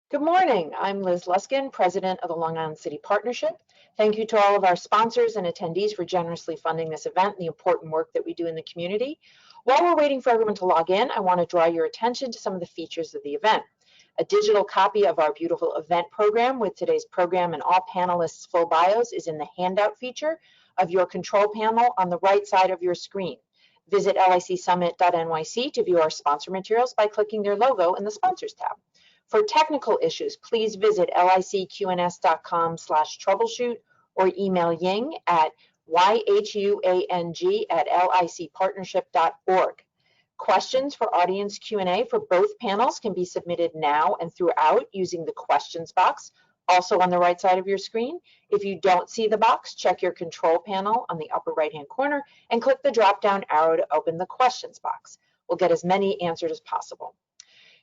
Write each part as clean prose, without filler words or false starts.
Good morning. I'm Liz Luskin, President of the Long Island City Partnership. Thank you to all of our sponsors and attendees for generously funding this event and the important work that we do in the community. While we're waiting for everyone to log in, I want to draw your attention to some of the features of the event. A digital copy of our beautiful event program with today's program and all panelists' full bios is in the handout feature of your control panel on the right side of your screen. Visit licsummit.nyc to view our sponsor materials by clicking their logo in the Sponsors tab. For technical issues, please visit licqns.com/troubleshoot or email Ying at yhuang@licpartnership.org. Questions for audience Q&A for both panels can be submitted now and throughout using the questions box, also on the right side of your screen. If you don't see the box, check your control panel on the upper right-hand corner and click the drop-down arrow to open the questions box. We'll get as many answered as possible.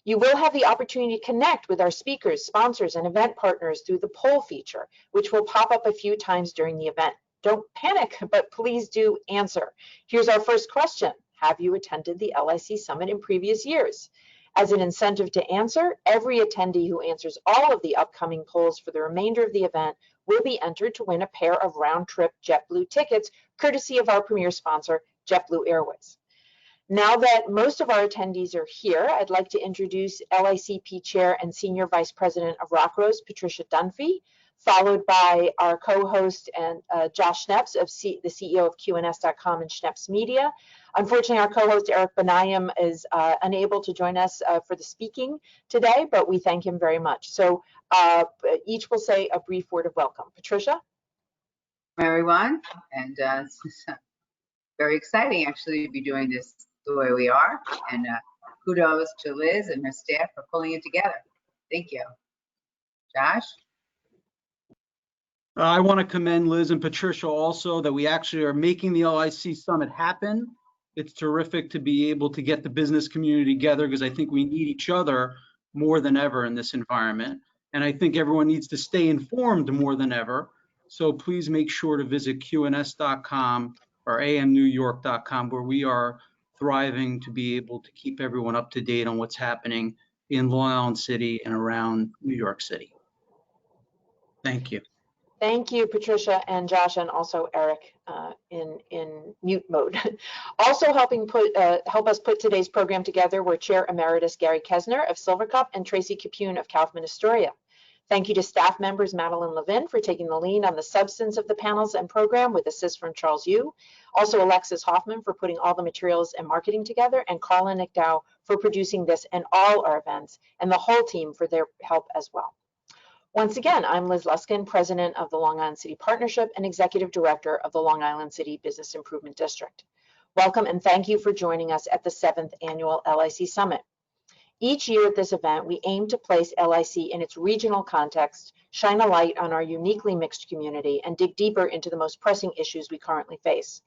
You will have the opportunity to connect with our speakers, sponsors, and event partners through the poll feature, which will pop up a few times during the event. Don't panic, but please do answer. Here's our first question. Have you attended the LIC Summit in previous years? As an incentive to answer, every attendee who answers all of the upcoming polls for the remainder of the event will be entered to win a pair of round-trip JetBlue tickets, courtesy of our premier sponsor, JetBlue Airways. Now that most of our attendees are here, I'd like to introduce LICP Chair and Senior Vice President of Rockrose, Patricia Dunphy, followed by our co-host and Josh Schneps, the CEO of QNS.com and Schneps Media. Unfortunately, our co-host Eric Benayem is unable to join us for the speaking today, but we thank him very much. So each will say a brief word of welcome. Patricia? Everyone, and it's very exciting actually to be doing this the way we are, and kudos to Liz and her staff for pulling it together. Thank you. Josh? I want to commend Liz and Patricia also that we actually are making the LIC Summit happen. It's terrific to be able to get the business community together because I think we need each other more than ever in this environment. And I think everyone needs to stay informed more than ever. So please make sure to visit qns.com or amnewyork.com, where we are thriving to be able to keep everyone up to date on what's happening in Long Island City and around New York City. Thank you. Thank you, Patricia and Josh, and also Eric in mute mode. Also helping help us put today's program together were Chair Emeritus Gary Kesner of Silvercup and Tracy Capune of Kaufman Astoria. Thank you to staff members Madeline Levin for taking the lead on the substance of the panels and program with assist from Charles Yu. Also Alexis Hoffman for putting all the materials and marketing together, and Carla McDowell for producing this and all our events, and the whole team for their help as well. Once again, I'm Liz Luskin, President of the Long Island City Partnership and Executive Director of the Long Island City Business Improvement District. Welcome and thank you for joining us at the 7th Annual LIC Summit. Each year at this event, we aim to place LIC in its regional context, shine a light on our uniquely mixed community, and dig deeper into the most pressing issues we currently face.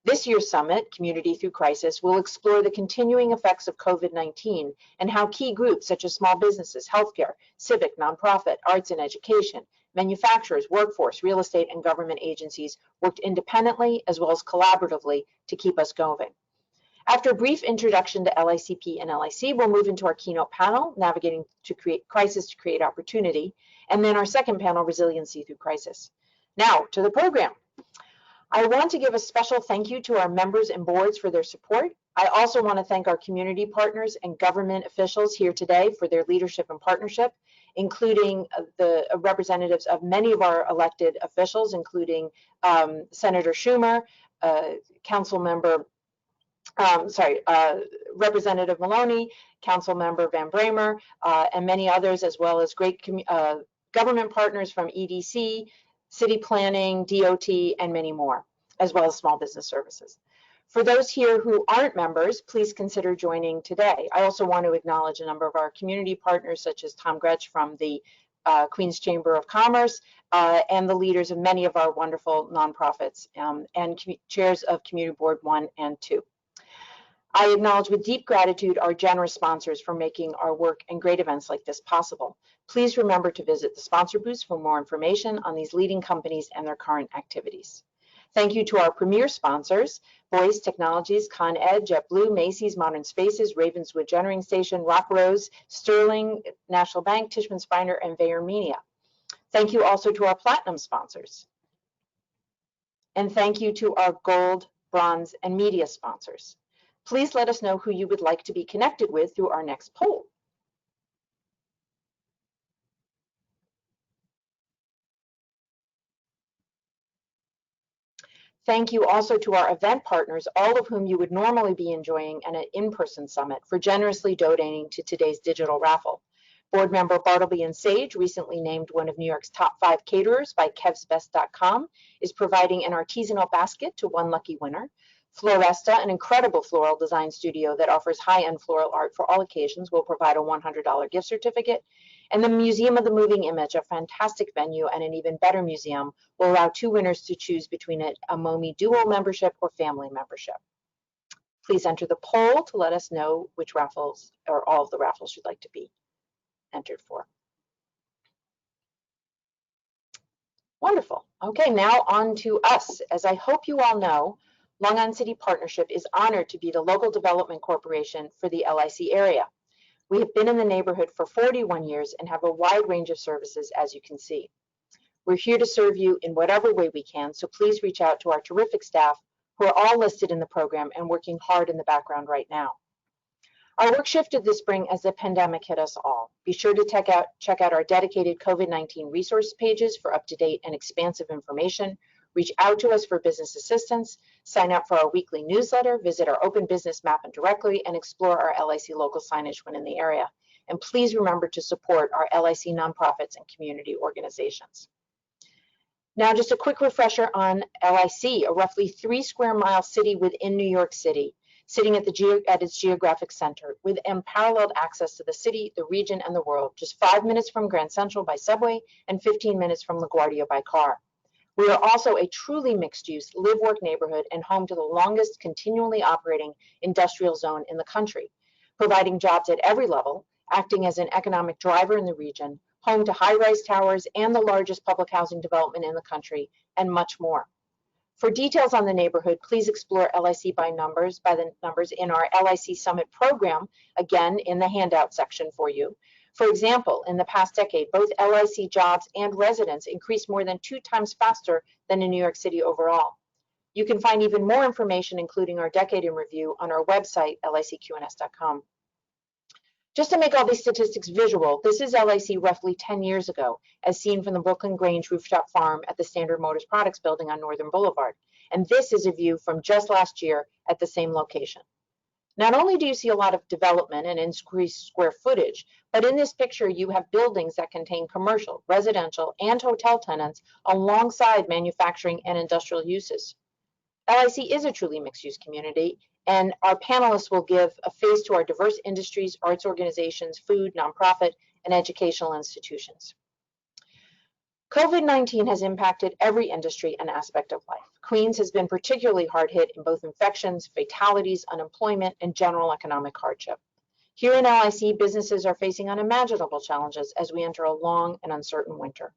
This year's summit, Community Through Crisis, will explore the continuing effects of COVID-19 and how key groups such as small businesses, healthcare, civic, nonprofit, arts and education, manufacturers, workforce, real estate, and government agencies worked independently as well as collaboratively to keep us going. After a brief introduction to LICP and LIC, we'll move into our keynote panel, Navigating to Create Crisis to Create Opportunity, and then our second panel, Resiliency Through Crisis. Now, to the program. I want to give a special thank you to our members and boards for their support. I also want to thank our community partners and government officials here today for their leadership and partnership, including the representatives of many of our elected officials, including Senator Schumer, Representative Maloney, Council Member Van Bramer, and many others, as well as great government partners from EDC, City Planning, DOT, and many more, as well as Small Business Services. For those here who aren't members, please consider joining today. I also want to acknowledge a number of our community partners, such as Tom Gretsch from the Queens Chamber of Commerce, and the leaders of many of our wonderful nonprofits, and chairs of Community Board 1 and 2. I acknowledge with deep gratitude our generous sponsors for making our work and great events like this possible. Please remember to visit the sponsor booths for more information on these leading companies and their current activities. Thank you to our premier sponsors, Voice Technologies, Con Ed, JetBlue, Macy's, Modern Spaces, Ravenswood Generating Station, Rock Rose, Sterling, National Bank, Tishman Speyer, and Veyer Media. Thank you also to our platinum sponsors. And thank you to our gold, bronze, and media sponsors. Please let us know who you would like to be connected with through our next poll. Thank you also to our event partners, all of whom you would normally be enjoying an in-person summit, for generously donating to today's digital raffle. Board member Bartleby and Sage, recently named one of New York's top 5 caterers by kevsbest.com, is providing an artisanal basket to one lucky winner. Floresta, an incredible floral design studio that offers high-end floral art for all occasions, will provide a $100 gift certificate. And the Museum of the Moving Image, a fantastic venue and an even better museum, will allow 2 winners to choose between a MOMI dual membership or family membership. Please enter the poll to let us know which raffles or all of the raffles you'd like to be entered for. Wonderful. Okay, now on to us. As I hope you all know, Long Island City Partnership is honored to be the local development corporation for the LIC area. We have been in the neighborhood for 41 years and have a wide range of services, as you can see. We're here to serve you in whatever way we can, so please reach out to our terrific staff who are all listed in the program and working hard in the background right now. Our work shifted this spring as the pandemic hit us all. Be sure to check out our dedicated COVID-19 resource pages for up-to-date and expansive information. Reach out to us for business assistance, sign up for our weekly newsletter, visit our open business map and directory, and explore our LIC local signage when in the area. And please remember to support our LIC nonprofits and community organizations. Now, just a quick refresher on LIC, a roughly 3 square mile city within New York City, sitting at its geographic center with unparalleled access to the city, the region, and the world, just 5 minutes from Grand Central by subway and 15 minutes from LaGuardia by car. We are also a truly mixed-use live-work neighborhood and home to the longest continually operating industrial zone in the country, providing jobs at every level, acting as an economic driver in the region, home to high-rise towers and the largest public housing development in the country, and much more. For details on the neighborhood, please explore LIC by the numbers in our LIC Summit program, again in the handout section for you. For example, in the past decade, both LIC jobs and residents increased more than 2 times faster than in New York City overall. You can find even more information, including our decade in review, on our website, licqns.com. Just to make all these statistics visual, this is LIC roughly 10 years ago, as seen from the Brooklyn Grange rooftop farm at the Standard Motors Products building on Northern Boulevard. And this is a view from just last year at the same location. Not only do you see a lot of development and increased square footage, but in this picture you have buildings that contain commercial, residential, and hotel tenants alongside manufacturing and industrial uses. LIC is a truly mixed-use community, and our panelists will give a face to our diverse industries, arts organizations, food, nonprofit, and educational institutions. COVID-19 has impacted every industry and aspect of life. Queens has been particularly hard hit in both infections, fatalities, unemployment, and general economic hardship. Here in LIC, businesses are facing unimaginable challenges as we enter a long and uncertain winter.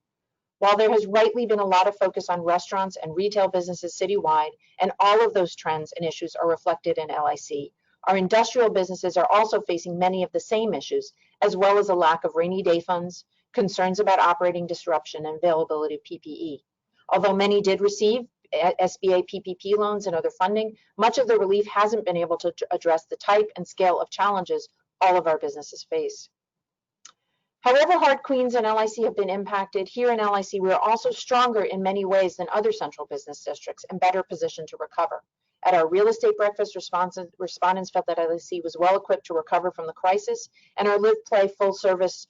While there has rightly been a lot of focus on restaurants and retail businesses citywide, and all of those trends and issues are reflected in LIC, our industrial businesses are also facing many of the same issues, as well as a lack of rainy day funds, concerns about operating disruption, and availability of PPE. Although many did receive SBA PPP loans and other funding, much of the relief hasn't been able to address the type and scale of challenges all of our businesses face. However hard Queens and LIC have been impacted, here in LIC we are also stronger in many ways than other central business districts and better positioned to recover. At our real estate breakfast, respondents felt that LIC was well equipped to recover from the crisis, and our live-play full-service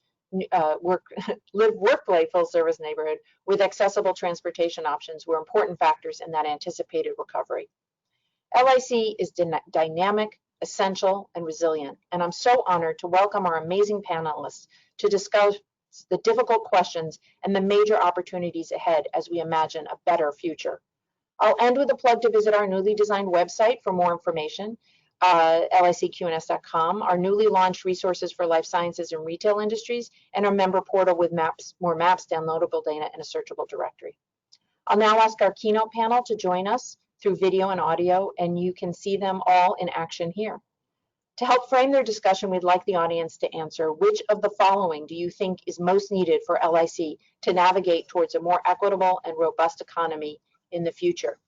work-play full-service neighborhood with accessible transportation options were important factors in that anticipated recovery. LIC is dynamic, essential, and resilient, and I'm so honored to welcome our amazing panelists to discuss the difficult questions and the major opportunities ahead as we imagine a better future. I'll end with a plug to visit our newly designed website for more information, licqns.com, our newly launched resources for life sciences and retail industries, and our member portal with more maps, downloadable data, and a searchable directory. I'll now ask our keynote panel to join us through video and audio, and you can see them all in action here. To help frame their discussion, we'd like the audience to answer, which of the following do you think is most needed for LIC to navigate towards a more equitable and robust economy in the future?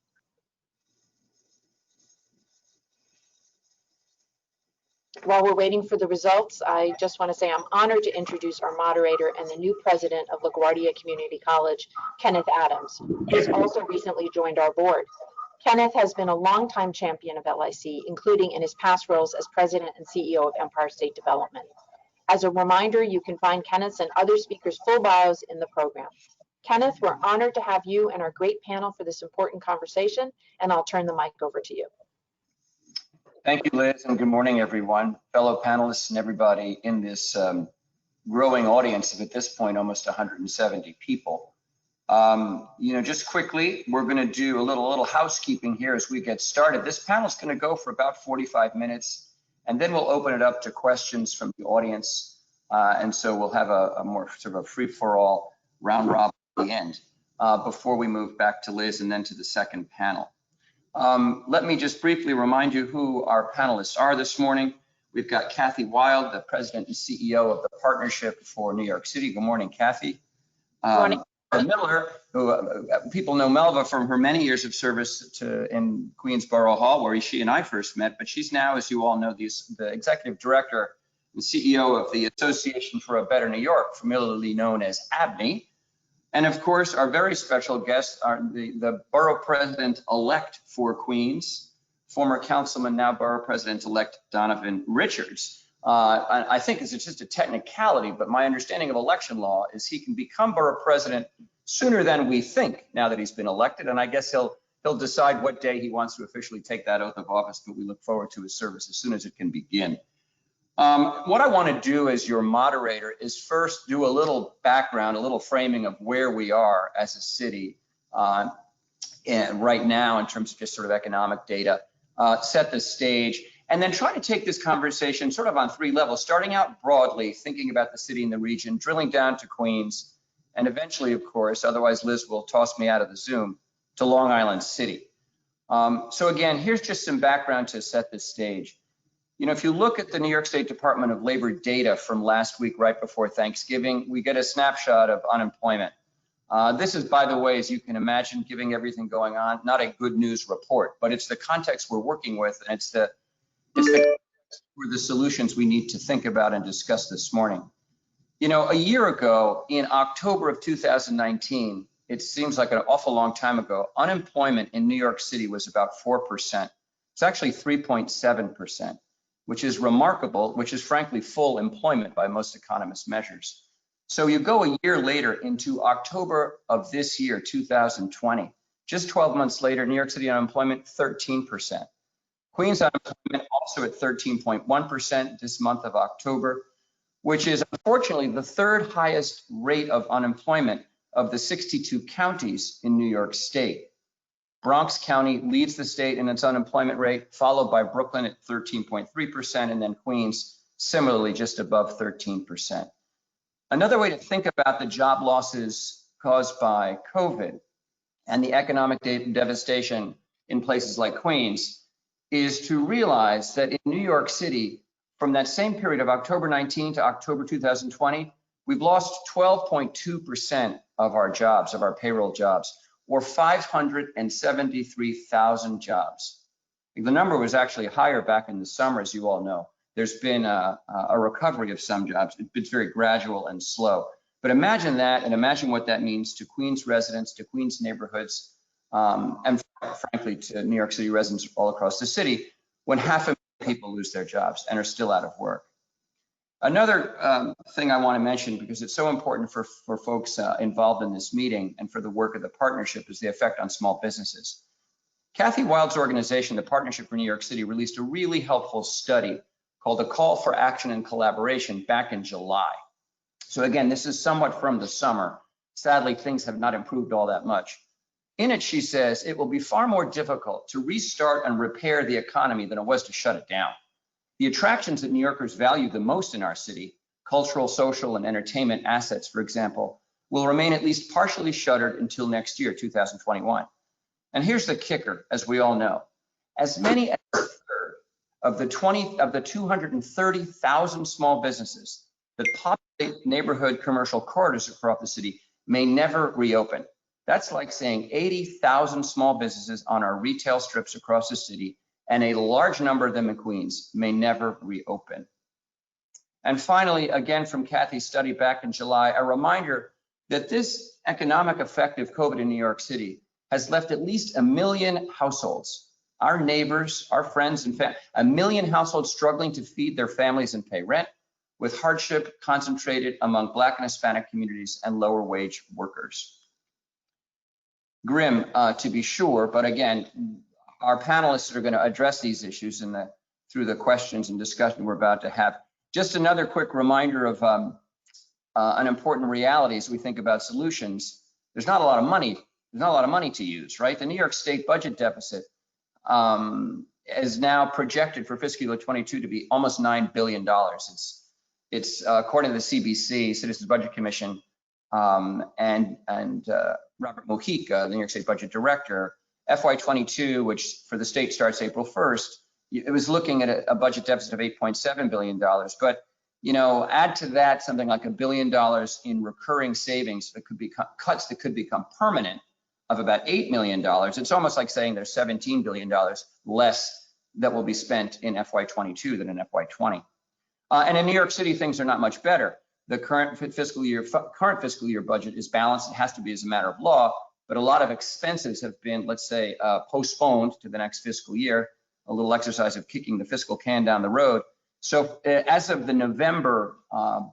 While we're waiting for the results, I just want to say I'm honored to introduce our moderator and the new president of LaGuardia Community College, Kenneth Adams, who's also recently joined our board. Kenneth has been a longtime champion of LIC, including in his past roles as president and CEO of Empire State Development. As a reminder, you can find Kenneth's and other speakers' full bios in the program. Kenneth, we're honored to have you and our great panel for this important conversation, and I'll turn the mic over to you. Thank you, Liz, and good morning, everyone, fellow panelists and everybody in this growing audience of, at this point, almost 170 people. Just quickly, we're going to do a little housekeeping here as we get started. This panel is going to go for about 45 minutes, and then we'll open it up to questions from the audience. And so we'll have a more sort of a free-for-all round robin at the end before we move back to Liz and then to the second panel. Let me just briefly remind you who our panelists are this morning. We've got Kathy Wild, the president and CEO of the Partnership for New York City. Good morning, Kathy. Good morning. Miller, who people know Melva from her many years of service in Queensborough Hall, where she and I first met, but she's now, as you all know, the executive director and CEO of the Association for a Better New York, familiarly known as ABNY. And of course, our very special guests are the borough president-elect for Queens, former councilman, now borough president-elect Donovan Richards. I think it's just a technicality, but my understanding of election law is he can become borough president sooner than we think now that he's been elected. And I guess he'll decide what day he wants to officially take that oath of office, but we look forward to his service as soon as it can begin. What I want to do as your moderator is first do a little background, a little framing of where we are as a city and right now in terms of just sort of economic data, set the stage, and then try to take this conversation sort of on three levels, starting out broadly, thinking about the city and the region, drilling down to Queens, and eventually, of course, otherwise Liz will toss me out of the Zoom, to Long Island City. So again, here's just some background to set the stage. If you look at the New York State Department of Labor data from last week, right before Thanksgiving, we get a snapshot of unemployment. This is, by the way, as you can imagine, giving everything going on, not a good news report, but it's the context we're working with, and it's the solutions we need to think about and discuss this morning. A year ago, in October of 2019, it seems like an awful long time ago, unemployment in New York City was about 4%. It's actually 3.7%, which is remarkable, which is frankly full employment by most economist measures. So you go a year later into October of this year, 2020, just 12 months later, New York City unemployment, 13%. Queens unemployment also at 13.1% this month of October, which is unfortunately the third highest rate of unemployment of the 62 counties in New York State. Bronx County leads the state in its unemployment rate, followed by Brooklyn at 13.3%, and then Queens similarly just above 13%. Another way to think about the job losses caused by COVID and the economic devastation in places like Queens is to realize that in New York City, from that same period of October 19 to October 2020, we've lost 12.2% of our jobs, of our payroll jobs, or 573,000 jobs. The number was actually higher back in the summer, as you all know. There's been a recovery of some jobs. It's very gradual and slow. But imagine that, and imagine what that means to Queens residents, to Queens neighborhoods, and frankly, to New York City residents all across the city, when 500,000 people lose their jobs and are still out of work. Another thing I want to mention, because it's so important for folks involved in this meeting and for the work of the partnership, is the effect on small businesses. Kathy Wild's organization, the Partnership for New York City, released a really helpful study called A Call for Action and Collaboration back in July. So again, this is somewhat from the summer. Sadly, things have not improved all that much. In it, she says, it will be far more difficult to restart and repair the economy than it was to shut it down. The attractions that New Yorkers value the most in our city, cultural, social, and entertainment assets, for example, will remain at least partially shuttered until next year, 2021. And here's the kicker, as we all know. As many as a third of the 230,000 small businesses that populate neighborhood commercial corridors across the city may never reopen. That's like saying 80,000 small businesses on our retail strips across the city, and a large number of them in Queens, may never reopen. And finally, again from Kathy's study back in July, a reminder that this economic effect of COVID in New York City has left at least 1 million households, our neighbors, our friends and family, 1 million households struggling to feed their families and pay rent, with hardship concentrated among Black and Hispanic communities and lower wage workers. Grim, to be sure, but again, our panelists are going to address these issues through the questions and discussion we're about to have. Just another quick reminder of an important reality as we think about solutions. There's not a lot of money. There's not a lot of money to use, right? The New York State budget deficit is now projected for fiscal year 22 to be almost $9 billion. It's according to the CBC, Citizens Budget Commission, and Robert Mojica, the New York State Budget Director, FY22, which for the state starts April 1st, it was looking at a budget deficit of $8.7 billion. But, you know, add to that something like $1 billion in recurring savings that could become cuts that could become permanent of about $8 million. It's almost like saying there's $17 billion less that will be spent in FY22 than in FY20. And in New York City, things are not much better. The current fiscal year budget is balanced. It has to be as a matter of law, but a lot of expenses have been, let's say, postponed to the next fiscal year, a little exercise of kicking the fiscal can down the road. So as of the November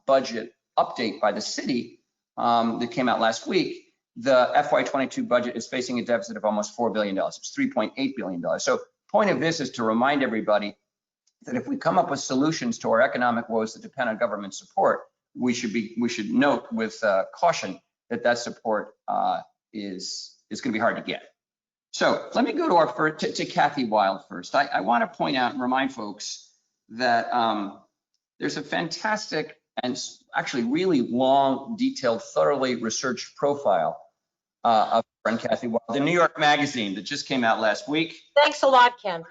budget update by the city that came out last week, the FY22 budget is facing a deficit of almost $4 billion. It's $3.8 billion. So point of this is to remind everybody that if we come up with solutions to our economic woes that depend on government support, we should note with caution that that support is going to be hard to get. So let me go to our to Kathy Wild first. I want to point out and remind folks that there's a fantastic and actually really long, detailed, thoroughly researched profile of friend Kathy Wild in New York Magazine that just came out last week. Thanks a lot, Ken.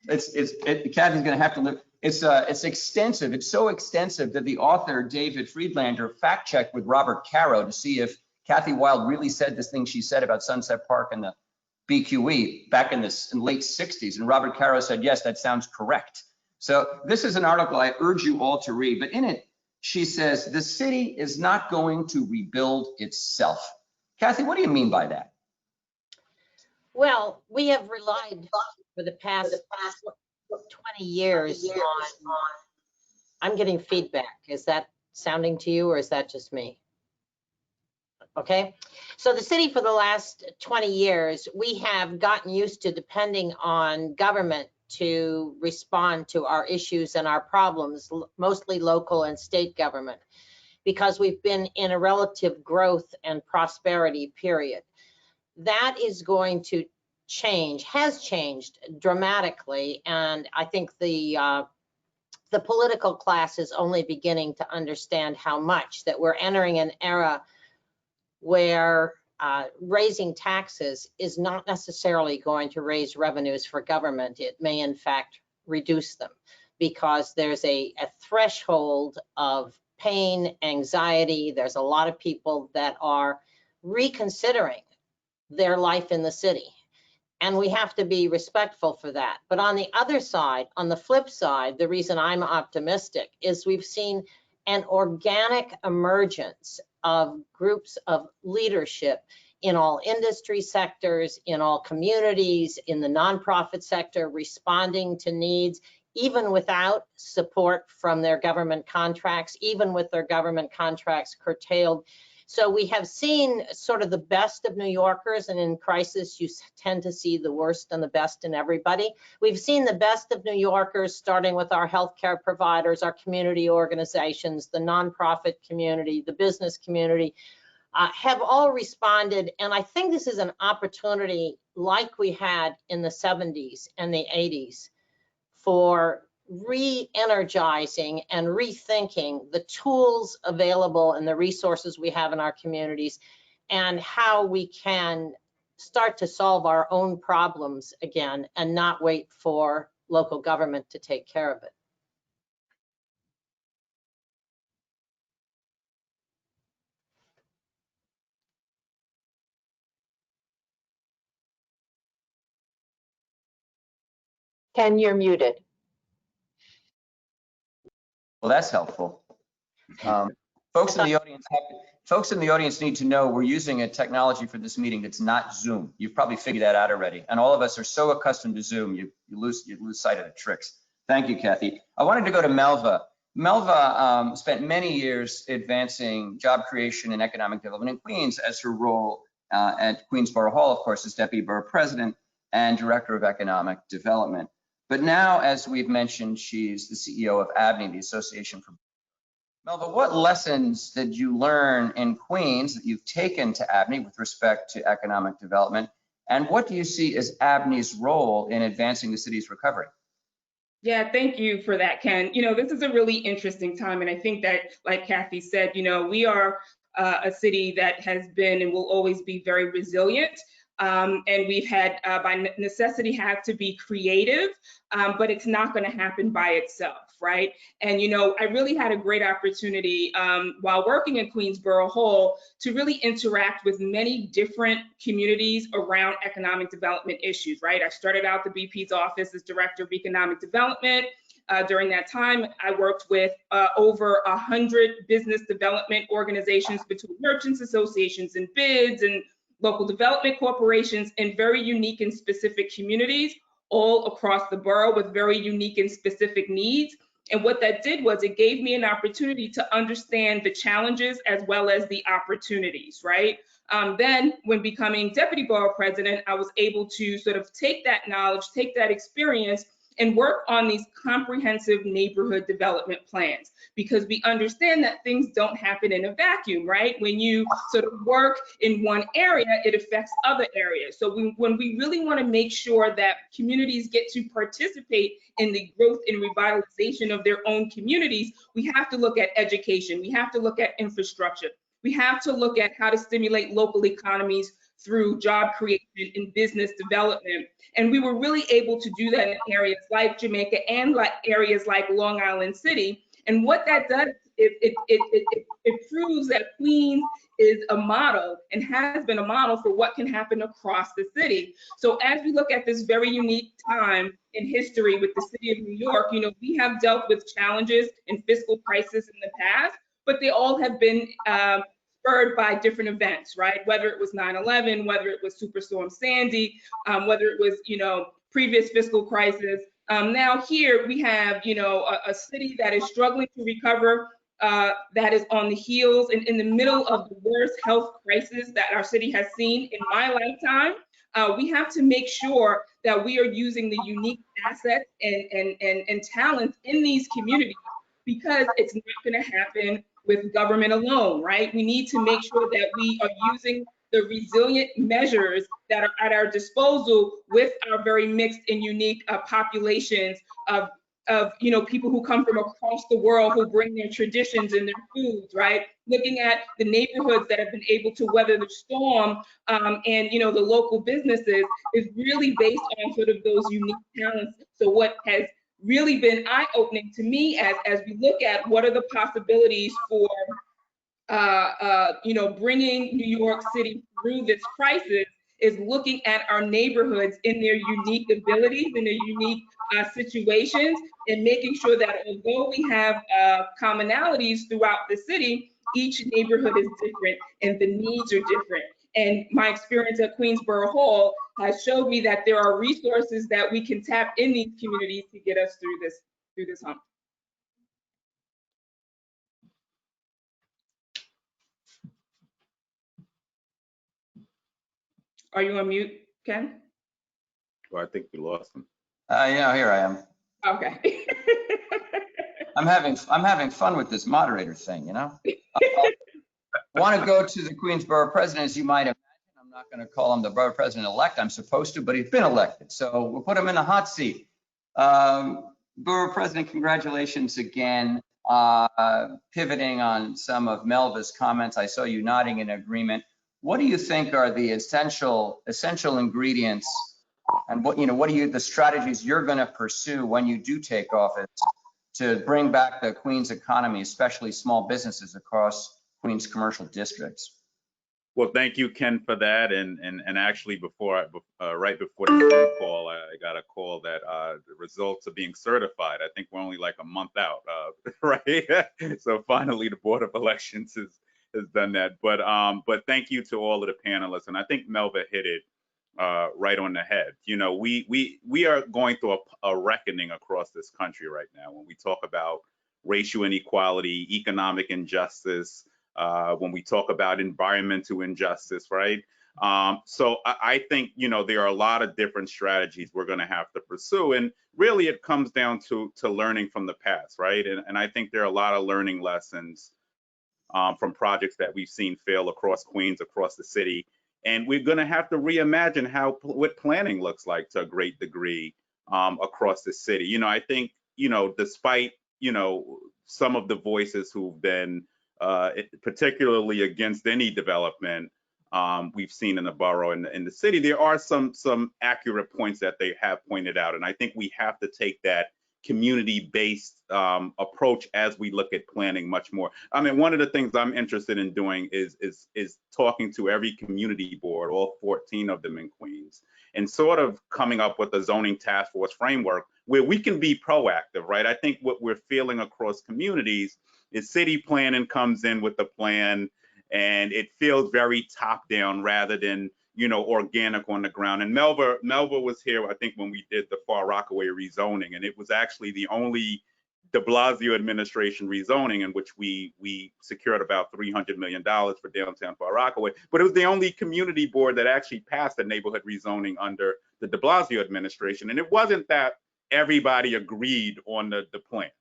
Kathy's going to have to live. It's extensive. It's so extensive that the author, David Friedlander, fact-checked with Robert Caro to see if Kathy Wild really said this thing she said about Sunset Park and the BQE back in the late 60s. And Robert Caro said, yes, that sounds correct. So this is an article I urge you all to read. But in it, she says, the city is not going to rebuild itself. Kathy, what do you mean by that? Well, we have relied for the past 20 years on, I'm getting feedback. Is that sounding to you or is that just me? Okay, so the city for the last 20 years, we have gotten used to depending on government to respond to our issues and our problems, mostly local and state government, because we've been in a relative growth and prosperity period. That is going to change, has changed dramatically, and I think the political class is only beginning to understand how much, that we're entering an era where raising taxes is not necessarily going to raise revenues for government. It may in fact reduce them, because there's a threshold of pain, anxiety. There's a lot of people that are reconsidering their life in the city, and we have to be respectful for that. But on the other side, on the flip side, the reason I'm optimistic is we've seen an organic emergence of groups of leadership in all industry sectors, in all communities, in the nonprofit sector, responding to needs, even without support from their government contracts, even with their government contracts curtailed. So we have seen sort of the best of New Yorkers, and in crisis, you tend to see the worst and the best in everybody. We've seen the best of New Yorkers, starting with our healthcare providers, our community organizations, the nonprofit community, the business community, have all responded. And I think this is an opportunity like we had in the 70s and the 80s for re-energizing and rethinking the tools available and the resources we have in our communities, and how we can start to solve our own problems again and not wait for local government to take care of it. Ken, you're muted. Well, that's helpful. Folks in the audience need to know we're using a technology for this meeting that's not Zoom. You've probably figured that out already. And all of us are so accustomed to Zoom, you lose sight of the tricks. Thank you, Kathy. I wanted to go to Melva. Melva spent many years advancing job creation and economic development in Queens, as her role at Queensborough Hall, of course, as Deputy Borough President and Director of Economic Development. But now, as we've mentioned, she's the CEO of ABNY, the Association for... Melva, what lessons did you learn in Queens that you've taken to ABNY with respect to economic development? And what do you see as ABNY's role in advancing the city's recovery? Yeah, thank you for that, Ken. You know, this is a really interesting time. And I think that, like Kathy said, you know, we are a city that has been and will always be very resilient. And we've had, by necessity, had to be creative, but it's not going to happen by itself, right? And, you know, I really had a great opportunity while working in Queensborough Hall to really interact with many different communities around economic development issues, right? I started out the BP's office as Director of Economic Development. During that time, I worked with over 100 business development organizations between merchants associations and bids and local development corporations in very unique and specific communities all across the borough with very unique and specific needs. And what that did was it gave me an opportunity to understand the challenges as well as the opportunities, right? Then when becoming Deputy Borough President, I was able to sort of take that knowledge, take that experience, and work on these comprehensive neighborhood development plans, because we understand that things don't happen in a vacuum, right? When you sort of work in one area, it affects other areas. So when we really want to make sure that communities get to participate in the growth and revitalization of their own communities, we have to look at education, we have to look at infrastructure, we have to look at how to stimulate local economies through job creation and business development. And we were really able to do that in areas like Jamaica and like areas like Long Island City. And what that does, it proves that Queens is a model and has been a model for what can happen across the city. So as we look at this very unique time in history with the city of New York, you know, we have dealt with challenges and fiscal crisis in the past, but they all have been spurred by different events, right? Whether it was 9/11, whether it was Superstorm Sandy, whether it was, you know, previous fiscal crisis. Now here we have, you know, a city that is struggling to recover, that is on the heels and in the middle of the worst health crisis that our city has seen in my lifetime. We have to make sure that we are using the unique assets and talents in these communities, because it's not going to happen with government alone, right? We need to make sure that we are using the resilient measures that are at our disposal with our very mixed and unique populations of you know, people who come from across the world who bring their traditions and their foods, right? Looking at the neighborhoods that have been able to weather the storm and, you know, the local businesses is really based on sort of those unique talents. So what has really been eye-opening to me as we look at what are the possibilities for you know, bringing New York City through this crisis is looking at our neighborhoods in their unique abilities, in their unique situations, and making sure that although we have commonalities throughout the city, each neighborhood is different and the needs are different. And my experience at Queensborough Hall has showed me that there are resources that we can tap in these communities to get us through this hump. Are you on mute, Ken? Well, I think we lost him. Yeah, here I am. Okay. I'm having fun with this moderator thing, you know? I want to go to the Queensborough president, as you might imagine. I'm not going to call him the borough president-elect. I'm supposed to, but he's been elected. So we'll put him in the hot seat. Borough President, congratulations again. Pivoting on some of Melva's comments, I saw you nodding in agreement. What do you think are the essential ingredients, and what are the strategies you're going to pursue when you do take office to bring back the Queens economy, especially small businesses across Queens commercial districts? Well, thank you, Ken, for that. And actually, right before the Zoom call, I got a call that the results are being certified. I think we're only like a month out, right? So finally, the Board of Elections has done that. But thank you to all of the panelists, and I think Melva hit it right on the head. We are going through a reckoning across this country right now when we talk about racial inequality, economic injustice. When we talk about environmental injustice, right? So I think, there are a lot of different strategies we're going to have to pursue. And really, it comes down to learning from the past, right? And I think there are a lot of learning lessons from projects that we've seen fail across Queens, across the city. And we're going to have to reimagine what planning looks like to a great degree across the city. I think, despite, some of the voices who've been particularly against any development we've seen in the borough and in the city, there are some accurate points that they have pointed out. And I think we have to take that community-based approach as we look at planning much more. I mean, one of the things I'm interested in doing is talking to every community board, all 14 of them in Queens, and sort of coming up with a zoning task force framework where we can be proactive, right? I think what we're feeling across communities is city planning comes in with the plan and it feels very top down rather than, organic on the ground. And Melva was here, I think, when we did the Far Rockaway rezoning, and it was actually the only de Blasio administration rezoning in which we secured about $300 million for downtown Far Rockaway. But it was the only community board that actually passed a neighborhood rezoning under the de Blasio administration. And it wasn't that everybody agreed on the plan.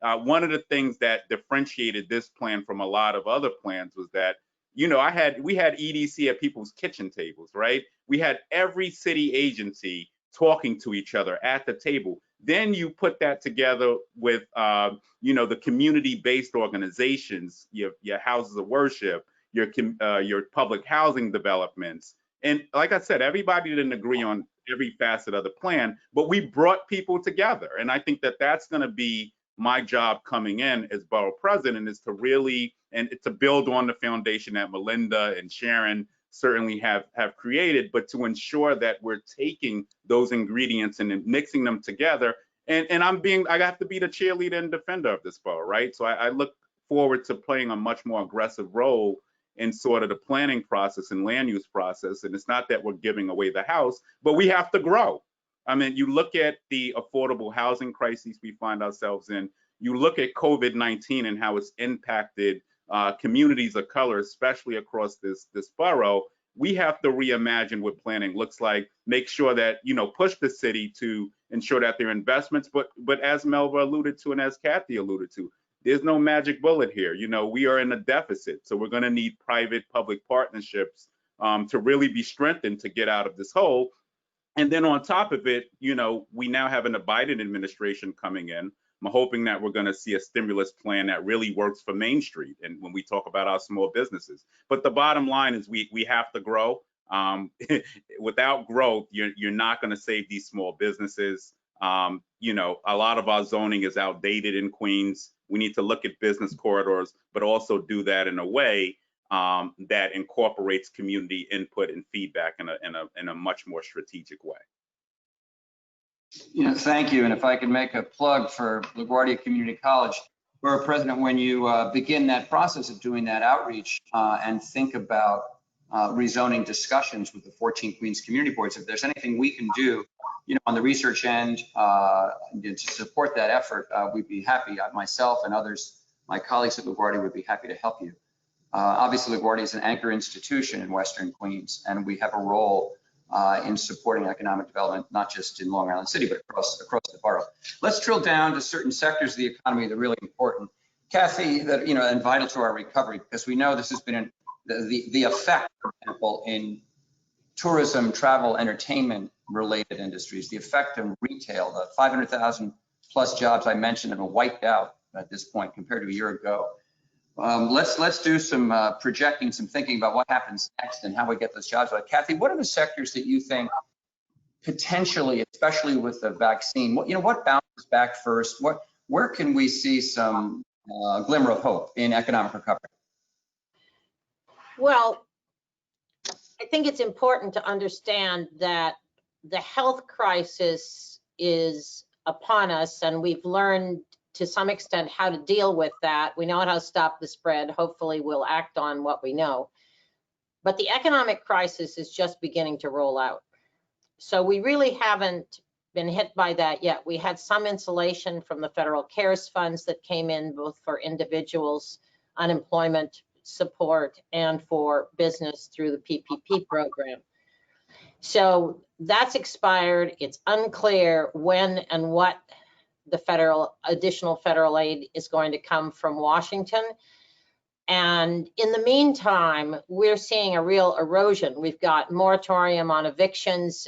One of the things that differentiated this plan from a lot of other plans was that, we had EDC at people's kitchen tables, right? We had every city agency talking to each other at the table. Then you put that together with, the community-based organizations, your houses of worship, your public housing developments. And like I said, everybody didn't agree on every facet of the plan, but we brought people together. And I think that that's going to be my job coming in as borough president, is to really, and to build on the foundation that Melinda and Sharon certainly have created, but to ensure that we're taking those ingredients and mixing them together. And I have to be the cheerleader and defender of this borough, right? So I look forward to playing a much more aggressive role in sort of the planning process and land use process. And it's not that we're giving away the house, but we have to grow. I mean, you look at the affordable housing crises we find ourselves in, you look at COVID-19 and how it's impacted communities of color, especially across this borough. We have to reimagine what planning looks like, make sure that, push the city to ensure that their investments, but as Melva alluded to and as Kathy alluded to, there's no magic bullet here. We are in a deficit, so we're going to need private-public partnerships to really be strengthened to get out of this hole. And then on top of it, we now have a Biden administration coming in. I'm hoping that we're going to see a stimulus plan that really works for Main Street, and when we talk about our small businesses. But the bottom line is we have to grow. Without growth, you're not going to save these small businesses. A lot of our zoning is outdated in Queens. We need to look at business corridors, but also do that in a way that incorporates community input and feedback in a much more strategic way. Thank you. And if I could make a plug for LaGuardia Community College, Borough President, when you begin that process of doing that outreach and think about rezoning discussions with the 14 Queens community boards, if there's anything we can do, on the research end to support that effort, we'd be happy. Myself and others, my colleagues at LaGuardia, would be happy to help you. Obviously, LaGuardia is an anchor institution in Western Queens, and we have a role in supporting economic development, not just in Long Island City, but across the borough. Let's drill down to certain sectors of the economy that are really important. Kathy, and vital to our recovery, because we know this has been the effect, for example, in tourism, travel, entertainment related industries, the effect in retail, the 500,000 plus jobs I mentioned have been wiped out at this point compared to a year ago. Let's do some projecting, some thinking about what happens next and how we get those jobs. Kathy, what are the sectors that you think potentially, especially with the vaccine, what bounces back first? Where can we see some glimmer of hope in economic recovery? Well, I think it's important to understand that the health crisis is upon us, and we've learned to some extent how to deal with that. We know how to stop the spread. Hopefully we'll act on what we know. But the economic crisis is just beginning to roll out. So we really haven't been hit by that yet. We had some insulation from the federal CARES funds that came in both for individuals, unemployment support, and for business through the PPP program. So that's expired. It's unclear when and what the additional federal aid is going to come from Washington. And in the meantime, we're seeing a real erosion. We've got moratorium on evictions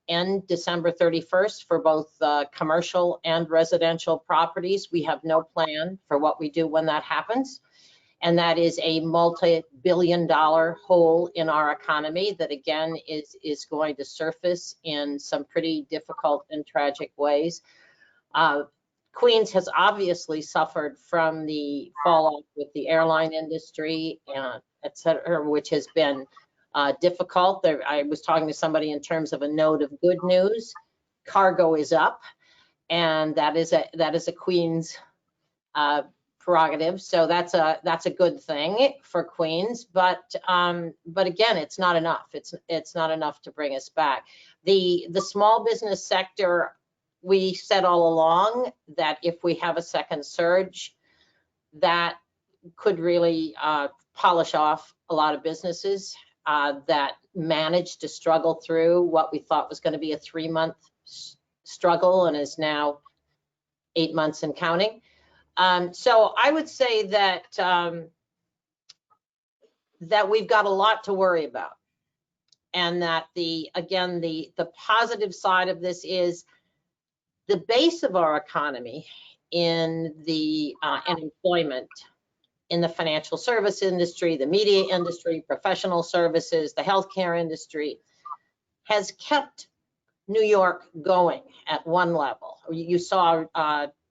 end December 31st for both commercial and residential properties. We have no plan for what we do when that happens. And that is a multi-billion-dollar hole in our economy that, again, is going to surface in some pretty difficult and tragic ways. Queens has obviously suffered from the fall off with the airline industry, et cetera, which has been difficult. I was talking to somebody in terms of a note of good news. Cargo is up, and that is a Queens prerogative. So that's a good thing for Queens. But again, it's not enough. It's not enough to bring us back. The small business sector, we said all along that if we have a second surge, that could really polish off a lot of businesses that managed to struggle through what we thought was going to be a 3-month struggle and is now 8 months and counting. So I would say that that we've got a lot to worry about, and that the positive side of this is the base of our economy in the employment in the financial service industry, the media industry, professional services, the healthcare industry has kept New York going at one level. You saw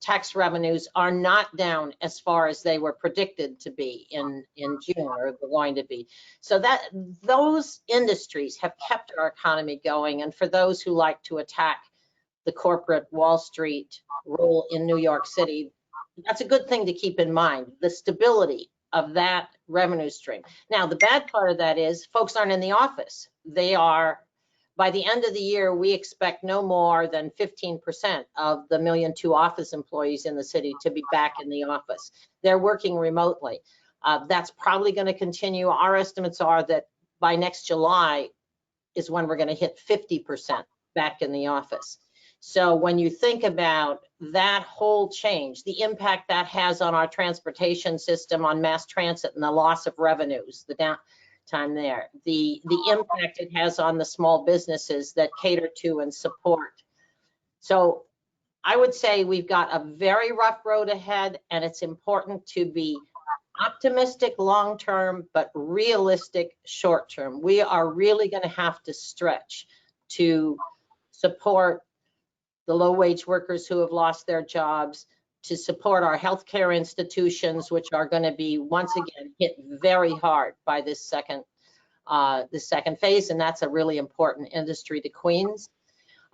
tax revenues are not down as far as they were predicted to be in June, or they're going to be. So that those industries have kept our economy going. And for those who like to attack the corporate Wall Street role in New York City, that's a good thing to keep in mind, the stability of that revenue stream. Now, the bad part of that is folks aren't in the office. They are, by the end of the year, we expect no more than 15% of the 1.2 million office employees in the city to be back in the office. They're working remotely. That's probably going to continue. Our estimates are that by next July is when we're going to hit 50% back in the office. So when you think about that whole change, the impact that has on our transportation system, on mass transit, and the loss of revenues, the downtime there, the impact it has on the small businesses that cater to and support. So I would say we've got a very rough road ahead, and it's important to be optimistic long-term, but realistic short-term. We are really going to have to stretch to support the low-wage workers who have lost their jobs, to support our healthcare institutions, which are going to be once again hit very hard by this second phase, and that's a really important industry to Queens.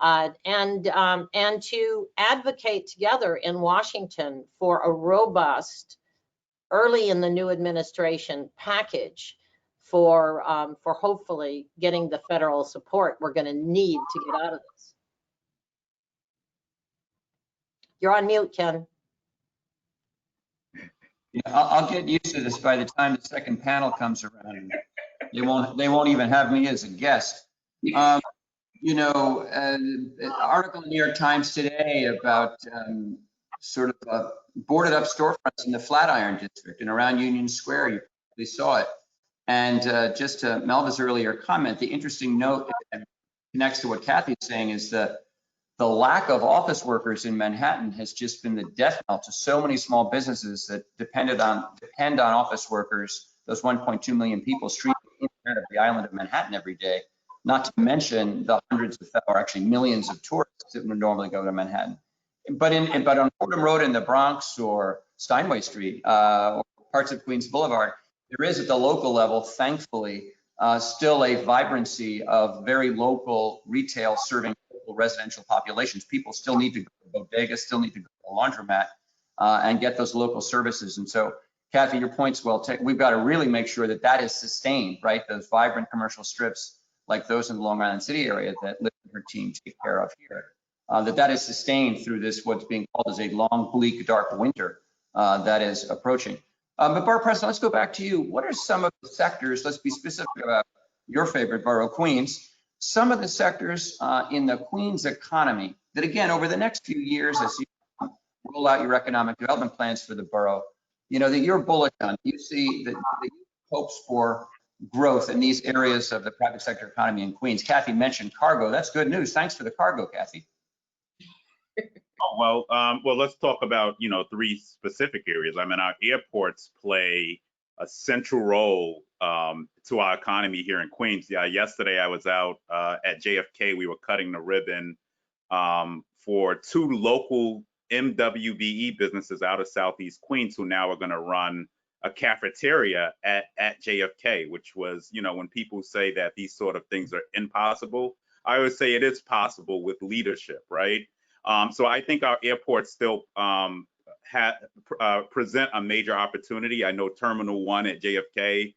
And to advocate together in Washington for a robust, early in the new administration package for hopefully getting the federal support we're going to need to get out of this. You're on mute, Ken. Yeah, I'll get used to this by the time the second panel comes around. They won't even have me as a guest. An article in the New York Times today about sort of boarded up storefronts in the Flatiron District and around Union Square. You probably saw it. And just to Melva's earlier comment, the interesting note that connects to what Kathy's saying is that the lack of office workers in Manhattan has just been the death knell to so many small businesses that depend on office workers, those 1.2 million people streaming in and out of the island of Manhattan every day, not to mention the hundreds of, or actually millions of tourists that would normally go to Manhattan. But on Fordham Road in the Bronx or Steinway Street, or parts of Queens Boulevard, there is at the local level, thankfully, still a vibrancy of very local retail serving local residential populations. People still need to go to bodegas, still need to go to a laundromat and get those local services. And so, Kathy, your point's well taken. We've got to really make sure that that is sustained, right? Those vibrant commercial strips like those in the Long Island City area that Liz and her team take care of here, that is sustained through this, what's being called as a long, bleak, dark winter that is approaching. But Borough President, let's go back to you. What are some of the sectors, let's be specific about your favorite borough, Queens, some of the sectors in the Queens economy that, again, over the next few years, as you roll out your economic development plans for the borough, you know, that you're bullish on, you see the hopes for growth in these areas of the private sector economy in Queens. Kathy mentioned cargo. That's good news. Thanks for the cargo, Kathy. Oh, well, let's talk about, you know, 3 specific areas. I mean, our airports play a central role to our economy here in Queens. Yeah, yesterday I was out at JFK. We were cutting the ribbon for 2 local MWBE businesses out of Southeast Queens who now are going to run a cafeteria at JFK, which was, you know, when people say that these sort of things are impossible, I always say it is possible with leadership, right? So I think our airports still present a major opportunity. I know Terminal 1 at JFK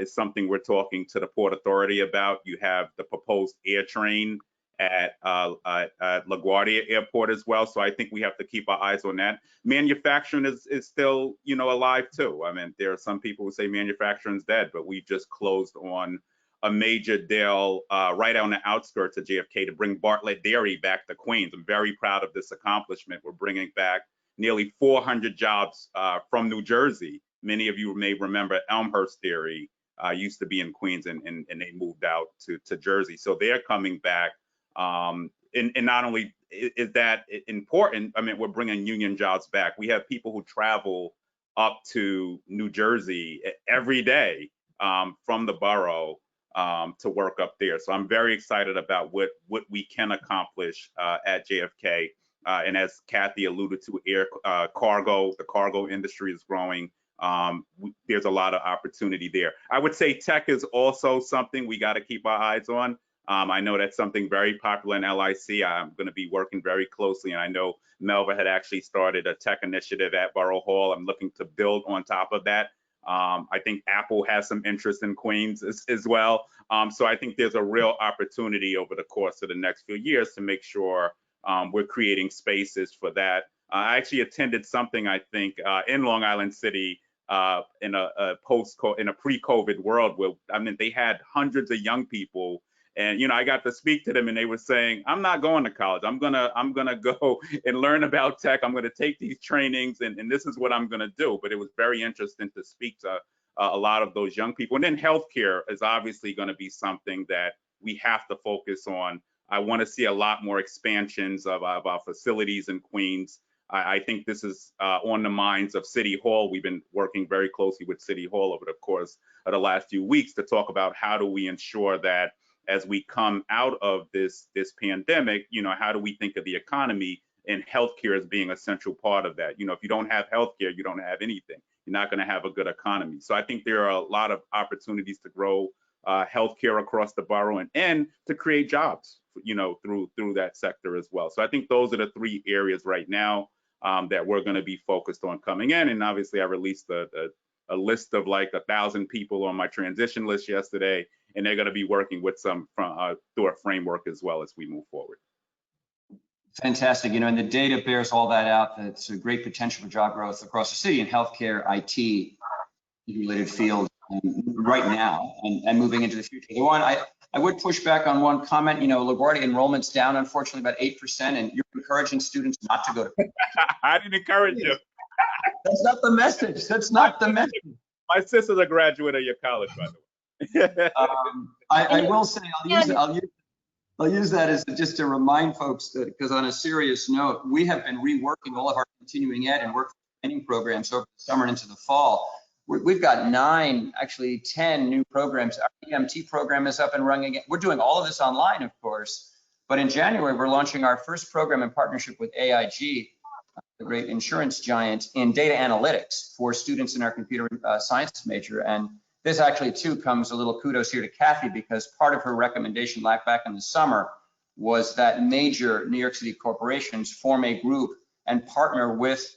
is something we're talking to the Port Authority about. You have the proposed air train at LaGuardia Airport as well. So I think we have to keep our eyes on that. Manufacturing is still, you know, alive too. I mean, there are some people who say manufacturing is dead, but we just closed on a major deal right on the outskirts of JFK to bring Bartlett Dairy back to Queens. I'm very proud of this accomplishment. We're bringing back nearly 400 jobs from New Jersey. Many of you may remember Elmhurst Dairy used to be in Queens and they moved out to Jersey. So they're coming back. And not only is that important, I mean, we're bringing union jobs back. We have people who travel up to New Jersey every day from the borough to work up there. So I'm very excited about what we can accomplish at JFK. And as Kathy alluded to, the cargo industry is growing. There's a lot of opportunity there. I would say tech is also something we got to keep our eyes on. I know that's something very popular in LIC. I'm going to be working very closely, and I know Melva had actually started a tech initiative at Borough Hall. I'm looking to build on top of that. I think Apple has some interest in Queens as well. So I think there's a real opportunity over the course of the next few years to make sure we're creating spaces for that. I actually attended something, I think, in Long Island City in a pre-COVID world where, I mean, they had hundreds of young people. And, you know, I got to speak to them and they were saying, I'm not going to college. I'm gonna go and learn about tech. I'm gonna take these trainings and this is what I'm gonna do. But it was very interesting to speak to a lot of those young people. And then healthcare is obviously gonna be something that we have to focus on. I wanna see a lot more expansions of our facilities in Queens. I think this is on the minds of City Hall. We've been working very closely with City Hall over the course of the last few weeks to talk about how do we ensure that as we come out of this pandemic, you know, how do we think of the economy and healthcare as being a central part of that? You know, if you don't have healthcare, you don't have anything. You're not going to have a good economy. So I think there are a lot of opportunities to grow healthcare across the borough and to create jobs, you know, through that sector as well. So I think those are the 3 areas right now that we're going to be focused on coming in. And obviously, I released a list of like 1,000 people on my transition list yesterday. And they're going to be working with some through a framework as well as we move forward. Fantastic. You know, and the data bears all that out. That's a great potential for job growth across the city in healthcare, IT, related fields right now and moving into the future. The one I would push back on one comment. You know, LaGuardia enrollment's down, unfortunately, about 8%, and you're encouraging students not to go to. I didn't encourage you. That's not the message. That's not the message. My sister's a graduate of your college, by the way. I will say, I'll use I'll use that as just to remind folks that, because on a serious note, we have been reworking all of our continuing ed and work training programs over the summer and into the fall. We've got 9, actually 10 new programs. Our EMT program is up and running again. We're doing all of this online, of course, but in January, we're launching our first program in partnership with AIG, the great insurance giant, in data analytics for students in our computer science major. And this actually too comes a little kudos here to Kathy, because part of her recommendation back in the summer was that major New York City corporations form a group and partner with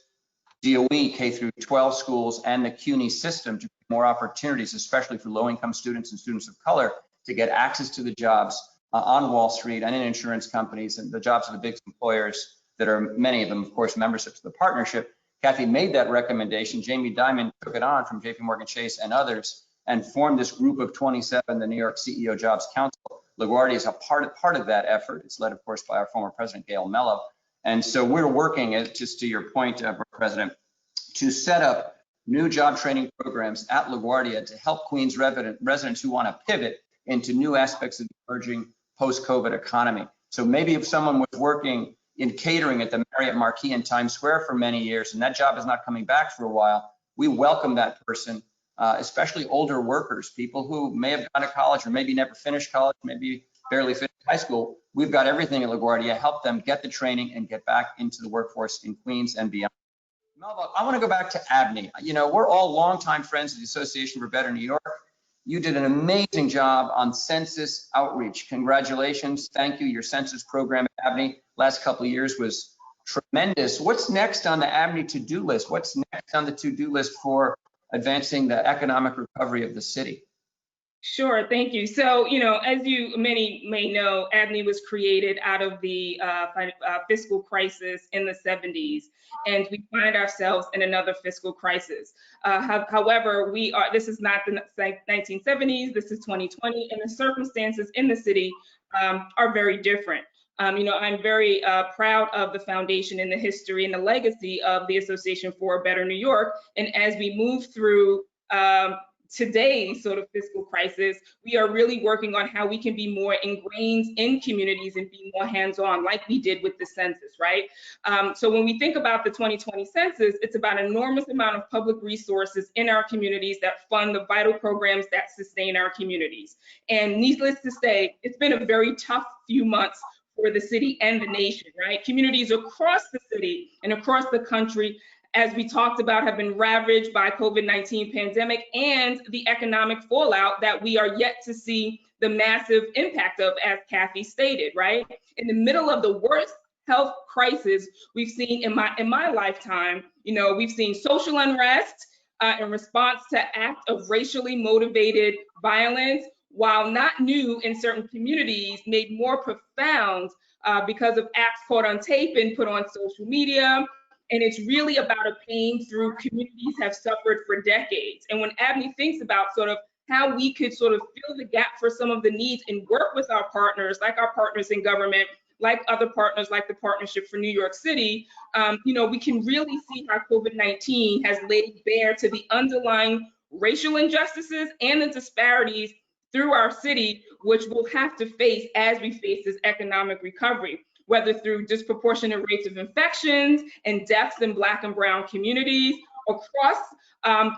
DOE K through 12 schools and the CUNY system to create more opportunities, especially for low-income students and students of color, to get access to the jobs on Wall Street and in insurance companies and the jobs of the big employers that are, many of them, of course, memberships of the partnership. Kathy made that recommendation. Jamie Dimon took it on from JP Morgan Chase and others and formed this group of 27, the New York CEO Jobs Council. LaGuardia is a part of that effort. It's led, of course, by our former president, Gail Mello. And so we're working, just to your point, President, to set up new job training programs at LaGuardia to help Queens residents who want to pivot into new aspects of the emerging post-COVID economy. So maybe if someone was working in catering at the Marriott Marquis in Times Square for many years and that job is not coming back for a while, we welcome that person, especially older workers, people who may have gone to college or maybe never finished college, maybe barely finished high school. We've got everything at LaGuardia, help them get the training and get back into the workforce in Queens and beyond. Melba, I want to go back to ABNY. You know, we're all longtime friends of the Association for Better New York. You did an amazing job on census outreach. Congratulations. Thank you. Your census program at ABNY last couple of years was tremendous. What's next on the ABNY to-do list? What's next on the to-do list for advancing the economic recovery of the city? Sure, thank you. So, you know, as many may know, ABNY was created out of the fiscal crisis in the 70s, and we find ourselves in another fiscal crisis. However, this is not the 1970s, this is 2020, and the circumstances in the city are very different. You know, I'm very proud of the foundation and the history and the legacy of the Association for a Better New York. And as we move through today's sort of fiscal crisis, we are really working on how we can be more ingrained in communities and be more hands-on, like we did with the census, right? So when we think about the 2020 census, it's about an enormous amount of public resources in our communities that fund the vital programs that sustain our communities. And needless to say, it's been a very tough few months for the city and the nation, right? Communities across the city and across the country, as we talked about, have been ravaged by COVID-19 pandemic and the economic fallout that we are yet to see the massive impact of, as Kathy stated, right? In the middle of the worst health crisis we've seen in my lifetime, you know, we've seen social unrest in response to acts of racially motivated violence, while not new in certain communities, made more profound because of acts caught on tape and put on social media. And it's really about a pain through communities have suffered for decades. And when ABNY thinks about sort of how we could sort of fill the gap for some of the needs and work with our partners, like our partners in government, like other partners, like the Partnership for New York City, you know, we can really see how COVID-19 has laid bare to the underlying racial injustices and the disparities through our city, which we'll have to face as we face this economic recovery, whether through disproportionate rates of infections and deaths in Black and brown communities. Across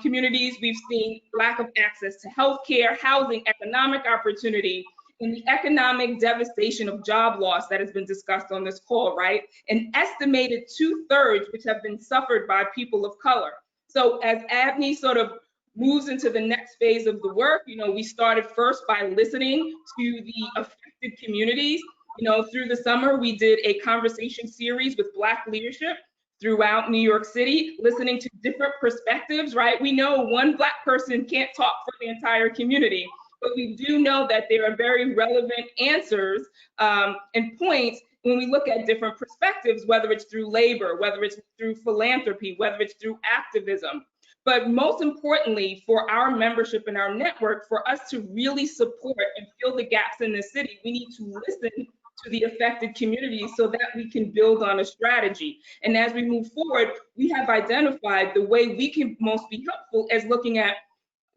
communities, we've seen lack of access to healthcare, housing, economic opportunity, and the economic devastation of job loss that has been discussed on this call, right? An estimated 2/3 which have been suffered by people of color. So as ABNY sort of moves into the next phase of the work, you know, we started first by listening to the affected communities. You know, through the summer, we did a conversation series with Black leadership throughout New York City, listening to different perspectives, right? We know one Black person can't talk for the entire community, but we do know that there are very relevant answers and points when we look at different perspectives, whether it's through labor, whether it's through philanthropy, whether it's through activism. But most importantly, for our membership and our network, for us to really support and fill the gaps in the city, we need to listen to the affected communities so that we can build on a strategy. And as we move forward, we have identified the way we can most be helpful as looking at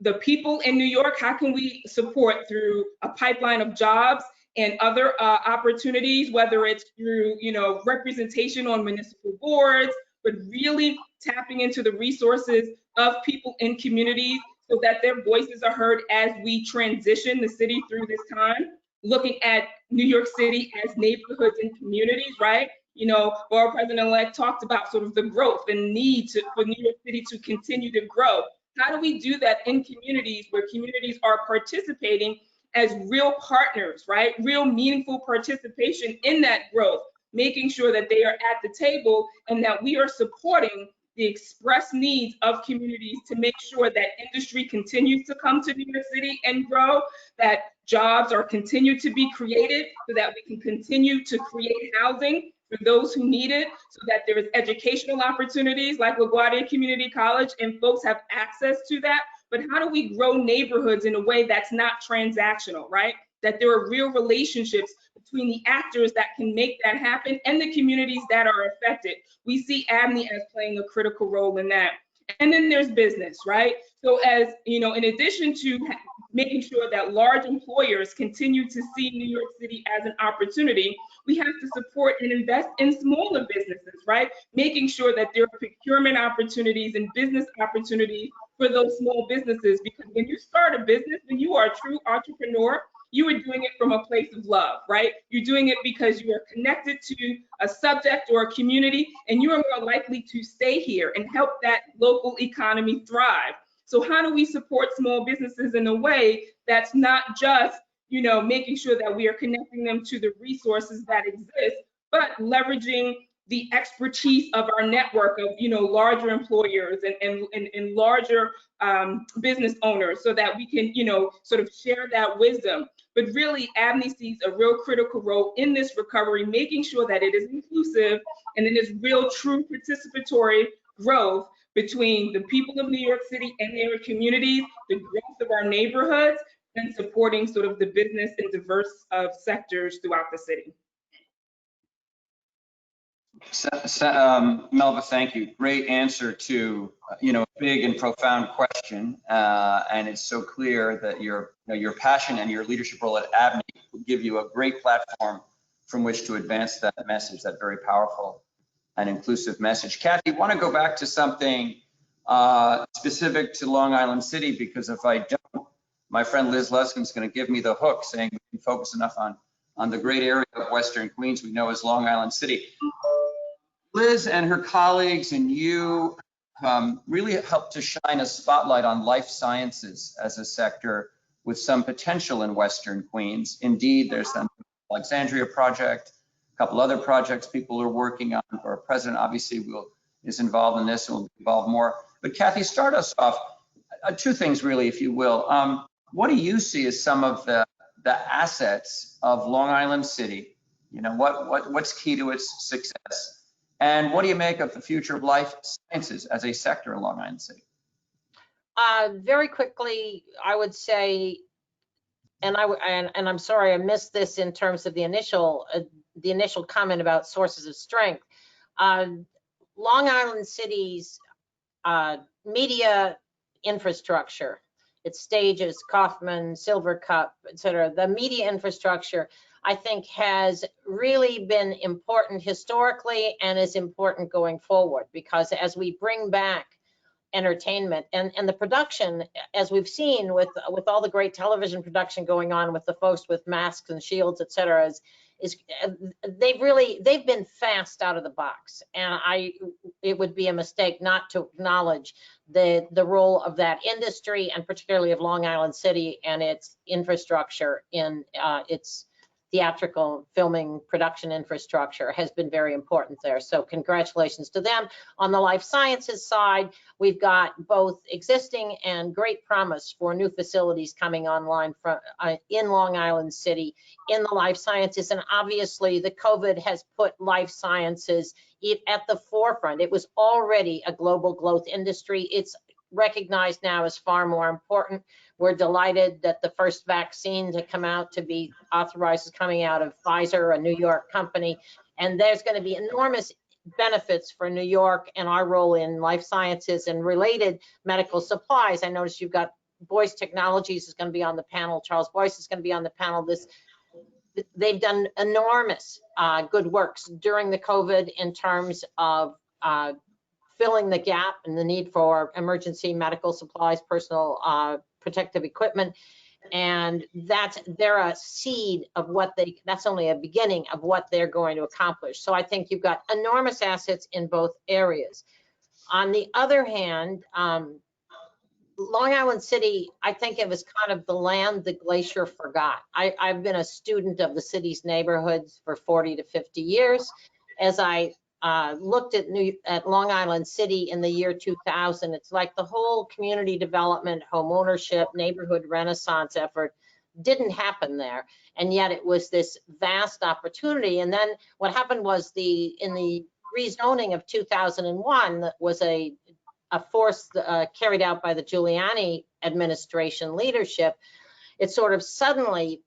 the people in New York. How can we support through a pipeline of jobs and other opportunities, whether it's through, representation on municipal boards, but really tapping into the resources of people in communities so that their voices are heard as we transition the city through this time. Looking at New York City as neighborhoods and communities, right? Borough President-elect talked about sort of the growth and need for New York City to continue to grow. How do we do that in communities where communities are participating as real partners, right? Real meaningful participation in that growth, making sure that they are at the table and that we are supporting the express needs of communities to make sure that industry continues to come to New York City and grow, that jobs are continued to be created so that we can continue to create housing for those who need it, so that there is educational opportunities like LaGuardia Community College and folks have access to that. But how do we grow neighborhoods in a way that's not transactional, right? That there are real relationships between the actors that can make that happen and the communities that are affected. We see ABNY as playing a critical role in that. And then there's business, right? So as, in addition to making sure that large employers continue to see New York City as an opportunity, we have to support and invest in smaller businesses, right? Making sure that there are procurement opportunities and business opportunities for those small businesses, because when you start a business, when you are a true entrepreneur, you are doing it from a place of love, right? You're doing it because you are connected to a subject or a community, and you are more likely to stay here and help that local economy thrive. So how do we support small businesses in a way that's not just, making sure that we are connecting them to the resources that exist, but leveraging the expertise of our network of, larger employers and larger business owners, so that we can, sort of share that wisdom. But really, ABNY sees a real critical role in this recovery, making sure that it is inclusive and it is real, true participatory growth between the people of New York City and their communities, the growth of our neighborhoods, and supporting sort of the business and diverse sectors throughout the city. Melva, thank you. Great answer to a big and profound question, and it's so clear that your passion and your leadership role at ABNY will give you a great platform from which to advance that message, that very powerful and inclusive message. Kathy, I want to go back to something specific to Long Island City, because if I don't, my friend Liz Luskin's going to give me the hook, saying we can focus enough on the great area of Western Queens we know as Long Island City. Liz and her colleagues and you really helped to shine a spotlight on life sciences as a sector with some potential in Western Queens. Indeed, there's the Alexandria project, a couple other projects people are working on. Our president obviously is involved in this and will be involved more. But Kathy, start us off. Two things really, if you will. What do you see as some of the assets of Long Island City? What's key to its success? And what do you make of the future of life sciences as a sector in Long Island City? Very quickly, I would say, and I'm sorry I missed this in terms of the initial comment about sources of strength. Long Island City's media infrastructure, its stages, Kaufman, Silver Cup, et cetera, the media infrastructure, I think, has really been important historically and is important going forward, because as we bring back entertainment and the production, as we've seen with all the great television production going on with the folks with masks and shields, et cetera, they've been fast out of the box, and it would be a mistake not to acknowledge the role of that industry, and particularly of Long Island City and its infrastructure in its theatrical filming production infrastructure has been very important there. So congratulations to them. On the life sciences side, we've got both existing and great promise for new facilities coming online in Long Island City in the life sciences. And obviously the COVID has put life sciences at the forefront. It was already a global growth industry. It's recognized now as far more important. We're delighted that the first vaccine to come out to be authorized is coming out of Pfizer, a New York company. And there's going to be enormous benefits for New York and our role in life sciences and related medical supplies. I noticed you've got Boyce Technologies is going to be on the panel. Charles Boyce is going to be on the panel. they've done enormous good works during the COVID in terms of filling the gap and the need for emergency medical supplies, personal protective equipment. And they're a seed of what that's only a beginning of what they're going to accomplish. So I think you've got enormous assets in both areas. On the other hand, Long Island City, I think it was kind of the land the glacier forgot. I've been a student of the city's neighborhoods for 40 to 50 years. As I looked at Long Island City in the year 2000, it's like the whole community development, home ownership, neighborhood renaissance effort didn't happen there. And yet it was this vast opportunity. And then what happened was in the rezoning of 2001, that was a force carried out by the Giuliani administration leadership. It sort of suddenly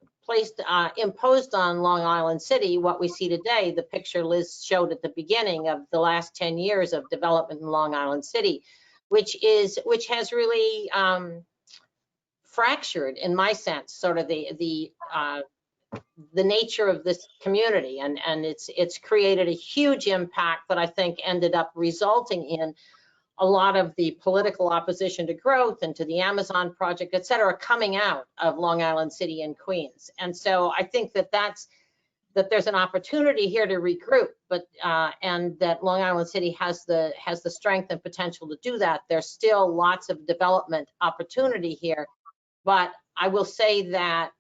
imposed on Long Island City what we see today, the picture Liz showed at the beginning of the last 10 years of development in Long Island City, which has really fractured, in my sense, sort of the nature of this community, and it's created a huge impact that I think ended up resulting in a lot of the political opposition to growth and to the Amazon project, et cetera, coming out of Long Island City and Queens. And so I think that there's an opportunity here to regroup, but and that Long Island City has the strength and potential to do that. There's still lots of development opportunity here, but I will say that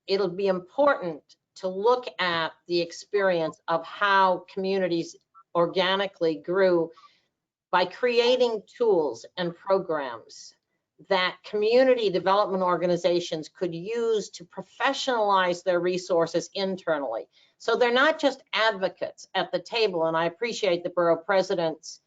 it'll be important to look at the experience of how communities organically grew by creating tools and programs that community development organizations could use to professionalize their resources internally. So they're not just advocates at the table, and I appreciate the borough president's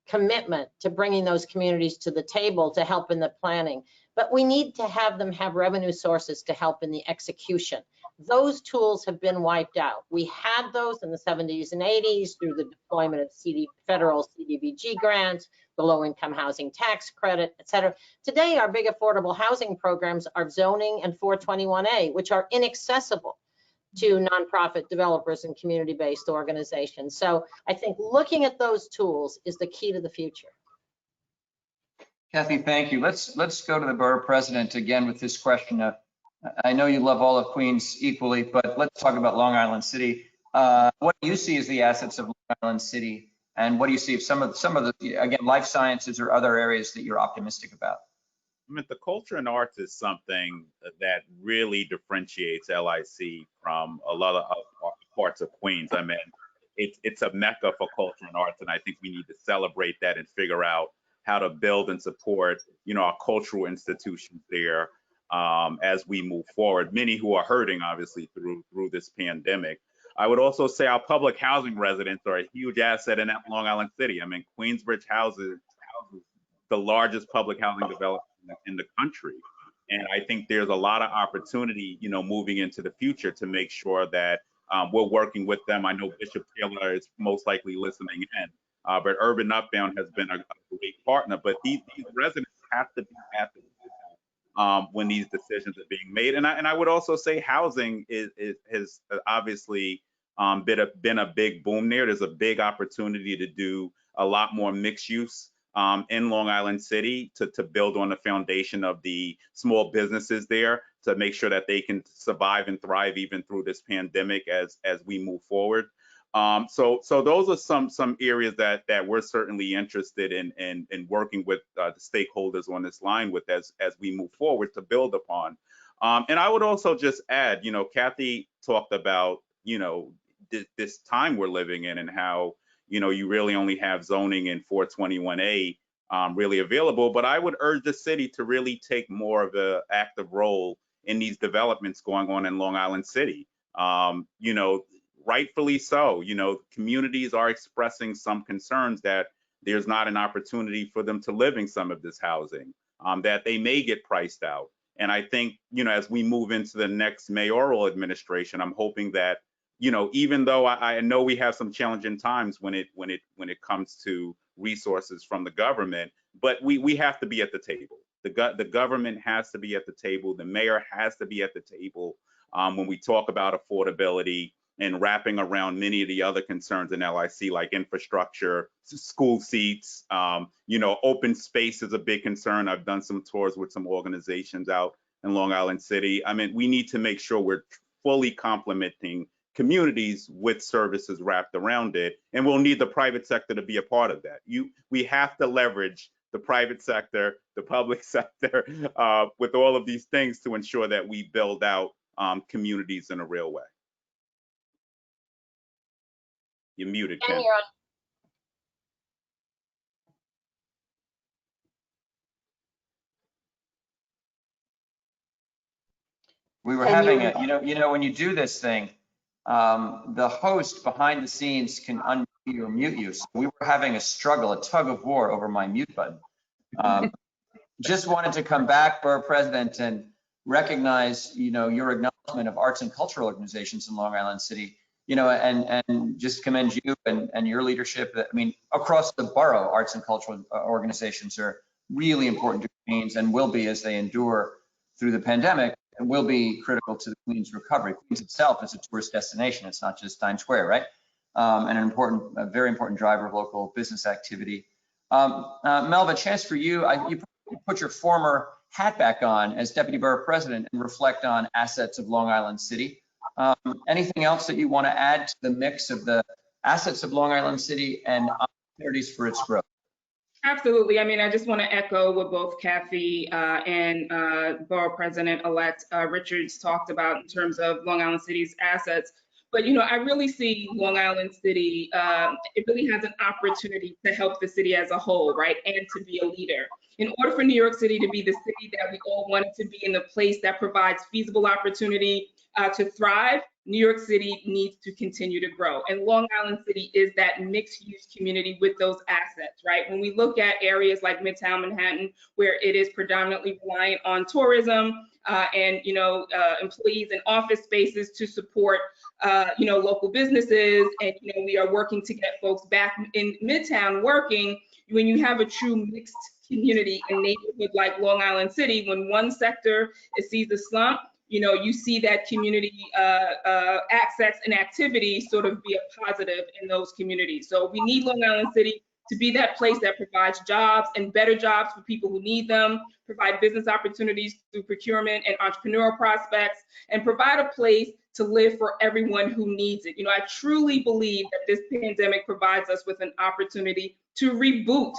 commitment to bringing those communities to the table to help in the planning, but we need to have them have revenue sources to help in the execution. Those tools have been wiped out. We had those in the 70s and 80s through the deployment of federal CDBG grants, the low-income housing tax credit, et cetera. Today, our big affordable housing programs are zoning and 421A, which are inaccessible to nonprofit developers and community-based organizations. So I think looking at those tools is the key to the future. Kathy, thank you. Let's go to the borough president again with this question. I know you love all of Queens equally, but let's talk about Long Island City. What do you see as the assets of Long Island City, and what do you see of some of the again, life sciences or other areas that you're optimistic about? I mean, the culture and arts is something that really differentiates LIC from a lot of parts of Queens. I mean, it's a mecca for culture and arts, and I think we need to celebrate that and figure out how to build and support, our cultural institutions there as we move forward. Many who are hurting, obviously, through this pandemic. I would also say our public housing residents are a huge asset in Long Island City. I mean, Queensbridge houses the largest public housing development in the country. And I think there's a lot of opportunity, moving into the future to make sure that we're working with them. I know Bishop Taylor is most likely listening in, but Urban Upbound has been a great partner. But these residents have to be at the when these decisions are being made. And I would also say housing has obviously been a big boom there. There's a big opportunity to do a lot more mixed use in Long Island City to build on the foundation of the small businesses there to make sure that they can survive and thrive even through this pandemic as we move forward. So those are some areas that we're certainly interested in working with the stakeholders on this line with as we move forward to build upon. And I would also just add, Kathy talked about, this time we're living in and how, you really only have zoning in 421A really available. But I would urge the city to really take more of an active role in these developments going on in Long Island City. Rightfully so, communities are expressing some concerns that there's not an opportunity for them to live in some of this housing, that they may get priced out. And I think, as we move into the next mayoral administration, I'm hoping that, even though I know we have some challenging times when it comes to resources from the government, but we have to be at the table. The government has to be at the table. The mayor has to be at the table when we talk about affordability and wrapping around many of the other concerns in LIC, like infrastructure, school seats, open space is a big concern. I've done some tours with some organizations out in Long Island City. I mean, we need to make sure we're fully complementing communities with services wrapped around it. And we'll need the private sector to be a part of that. We have to leverage the private sector, the public sector, with all of these things to ensure that we build out communities in a real way. You're muted, Ken. And you're on. We were Can having you- when you do this thing, the host behind the scenes can unmute you or mute you. So we were having a struggle, a tug of war over my mute button. Just wanted to come back, Borough President, and recognize, your acknowledgement of arts and cultural organizations in Long Island City, and just commend you and your leadership. I mean, across the borough, arts and cultural organizations are really important to Queens and will be as they endure through the pandemic, and will be critical to the Queens recovery. Queens itself is a tourist destination. It's not just Times Square, right? And a very important driver of local business activity. Melva, chance for you. You put your former hat back on as Deputy Borough President and reflect on assets of Long Island City. Anything else that you want to add to the mix of the assets of Long Island City and opportunities for its growth? Absolutely. I mean, I just want to echo what both Kathy and Borough President-elect Richards talked about in terms of Long Island City's assets. But, I really see Long Island City, it really has an opportunity to help the city as a whole, right? And to be a leader. In order for New York City to be the city that we all want it to be, in the place that provides feasible opportunity to thrive, New York City needs to continue to grow. And Long Island City is that mixed-use community with those assets, right? When we look at areas like Midtown Manhattan, where it is predominantly reliant on tourism and, employees and office spaces to support, local businesses, and, we are working to get folks back in Midtown working. When you have a true mixed community and neighborhood like Long Island City, when one sector sees a slump, you see that community access and activity sort of be a positive in those communities. So we need Long Island City to be that place that provides jobs and better jobs for people who need them, provide business opportunities through procurement and entrepreneurial prospects, and provide a place to live for everyone who needs it. I truly believe that this pandemic provides us with an opportunity to reboot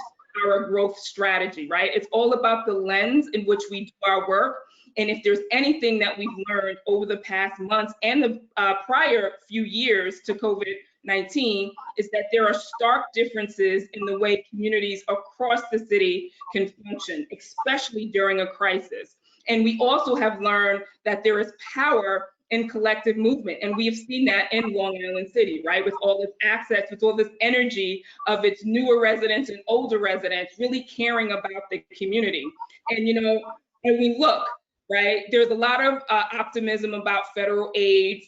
our growth strategy, right? It's all about the lens in which we do our work. And if there's anything that we've learned over the past months and the prior few years to COVID-19, is that there are stark differences in the way communities across the city can function, especially during a crisis. And we also have learned that there is power in collective movement. And we have seen that in Long Island City, right? With all this access, with all this energy of its newer residents and older residents really caring about the community. And, and we look, right? There's a lot of optimism about federal aid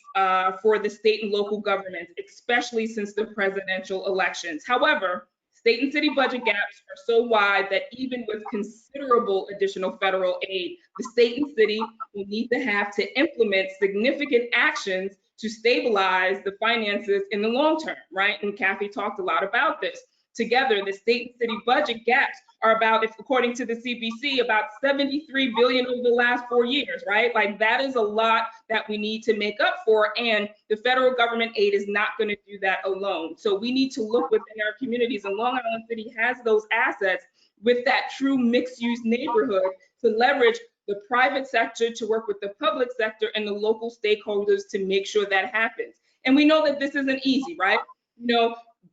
for the state and local governments, especially since the presidential elections. However, state and city budget gaps are so wide that even with considerable additional federal aid, the state and city will need to have to implement significant actions to stabilize the finances in the long term, right? And Kathy talked a lot about this. Together, the state and city budget gaps are about, according to the CBC, about $73 billion over the last 4 years, right? Like, that is a lot that we need to make up for, and the federal government aid is not going to do that alone. So we need to look within our communities, and Long Island City has those assets with that true mixed-use neighborhood to leverage the private sector to work with the public sector and the local stakeholders to make sure that happens. And we know that this isn't easy, right?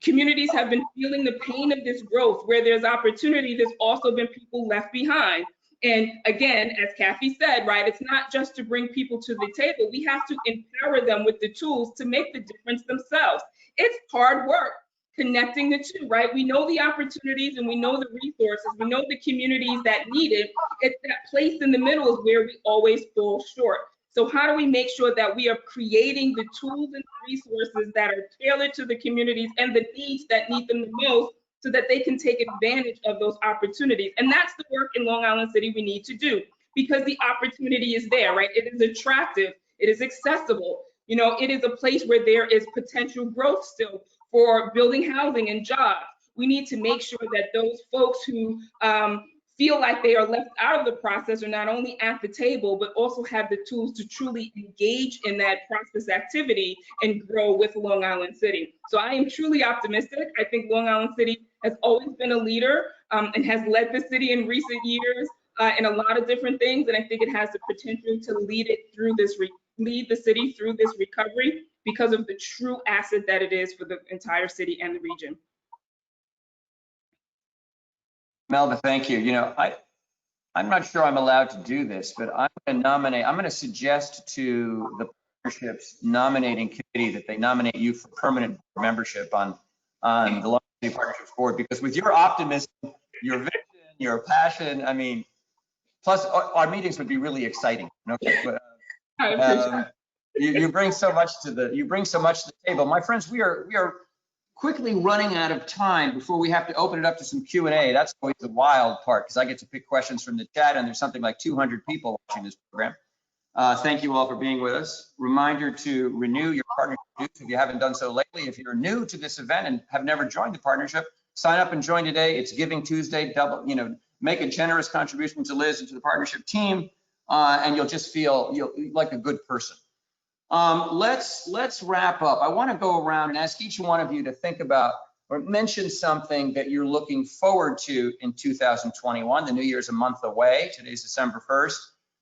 Communities have been feeling the pain of this growth. Where there's opportunity, there's also been people left behind. And again, as Kathy said, right, it's not just to bring people to the table. We have to empower them with the tools to make the difference themselves. It's hard work connecting the two, right? We know the opportunities and we know the resources. We know the communities that need it. It's that place in the middle is where we always fall short. So how do we make sure that we are creating the tools and resources that are tailored to the communities and the needs that need them the most, so that they can take advantage of those opportunities? And that's the work in Long Island City we need to do, because the opportunity is there, right? It is attractive. It is accessible. You know, it is a place where there is potential growth still for building housing and jobs. We need to make sure that those folks who feel like they are left out of the process are not only at the table, but also have the tools to truly engage in that process activity and grow with Long Island City. So I am truly optimistic. I think Long Island City has always been a leader and has led the city in recent years in a lot of different things. And I think it has the potential to lead the city through this recovery because of the true asset that it is for the entire city and the region. Melba, thank you. You know, I'm not sure I'm allowed to do this, but I'm going to suggest to the partnership's nominating committee that they nominate you for permanent membership on the Long Island City Partnerships Board, because with your optimism, your vision, your passion, I mean, plus our meetings would be really exciting. Okay, but, you bring so much to the table. My friends, we are quickly running out of time before we have to open it up to some Q&A. That's always the wild part, because I get to pick questions from the chat, and there's something like 200 people watching this program. Thank you all for being with us. Reminder to renew your partnership dues if you haven't done so lately. If you're new to this event and have never joined the partnership, sign up and join today. It's Giving Tuesday. Make a generous contribution to Liz and to the partnership team, and you'll just feel like a good person. Let's wrap up. I want to go around and ask each one of you to think about or mention something that you're looking forward to in 2021. The new year's a month away. Today's December 1st.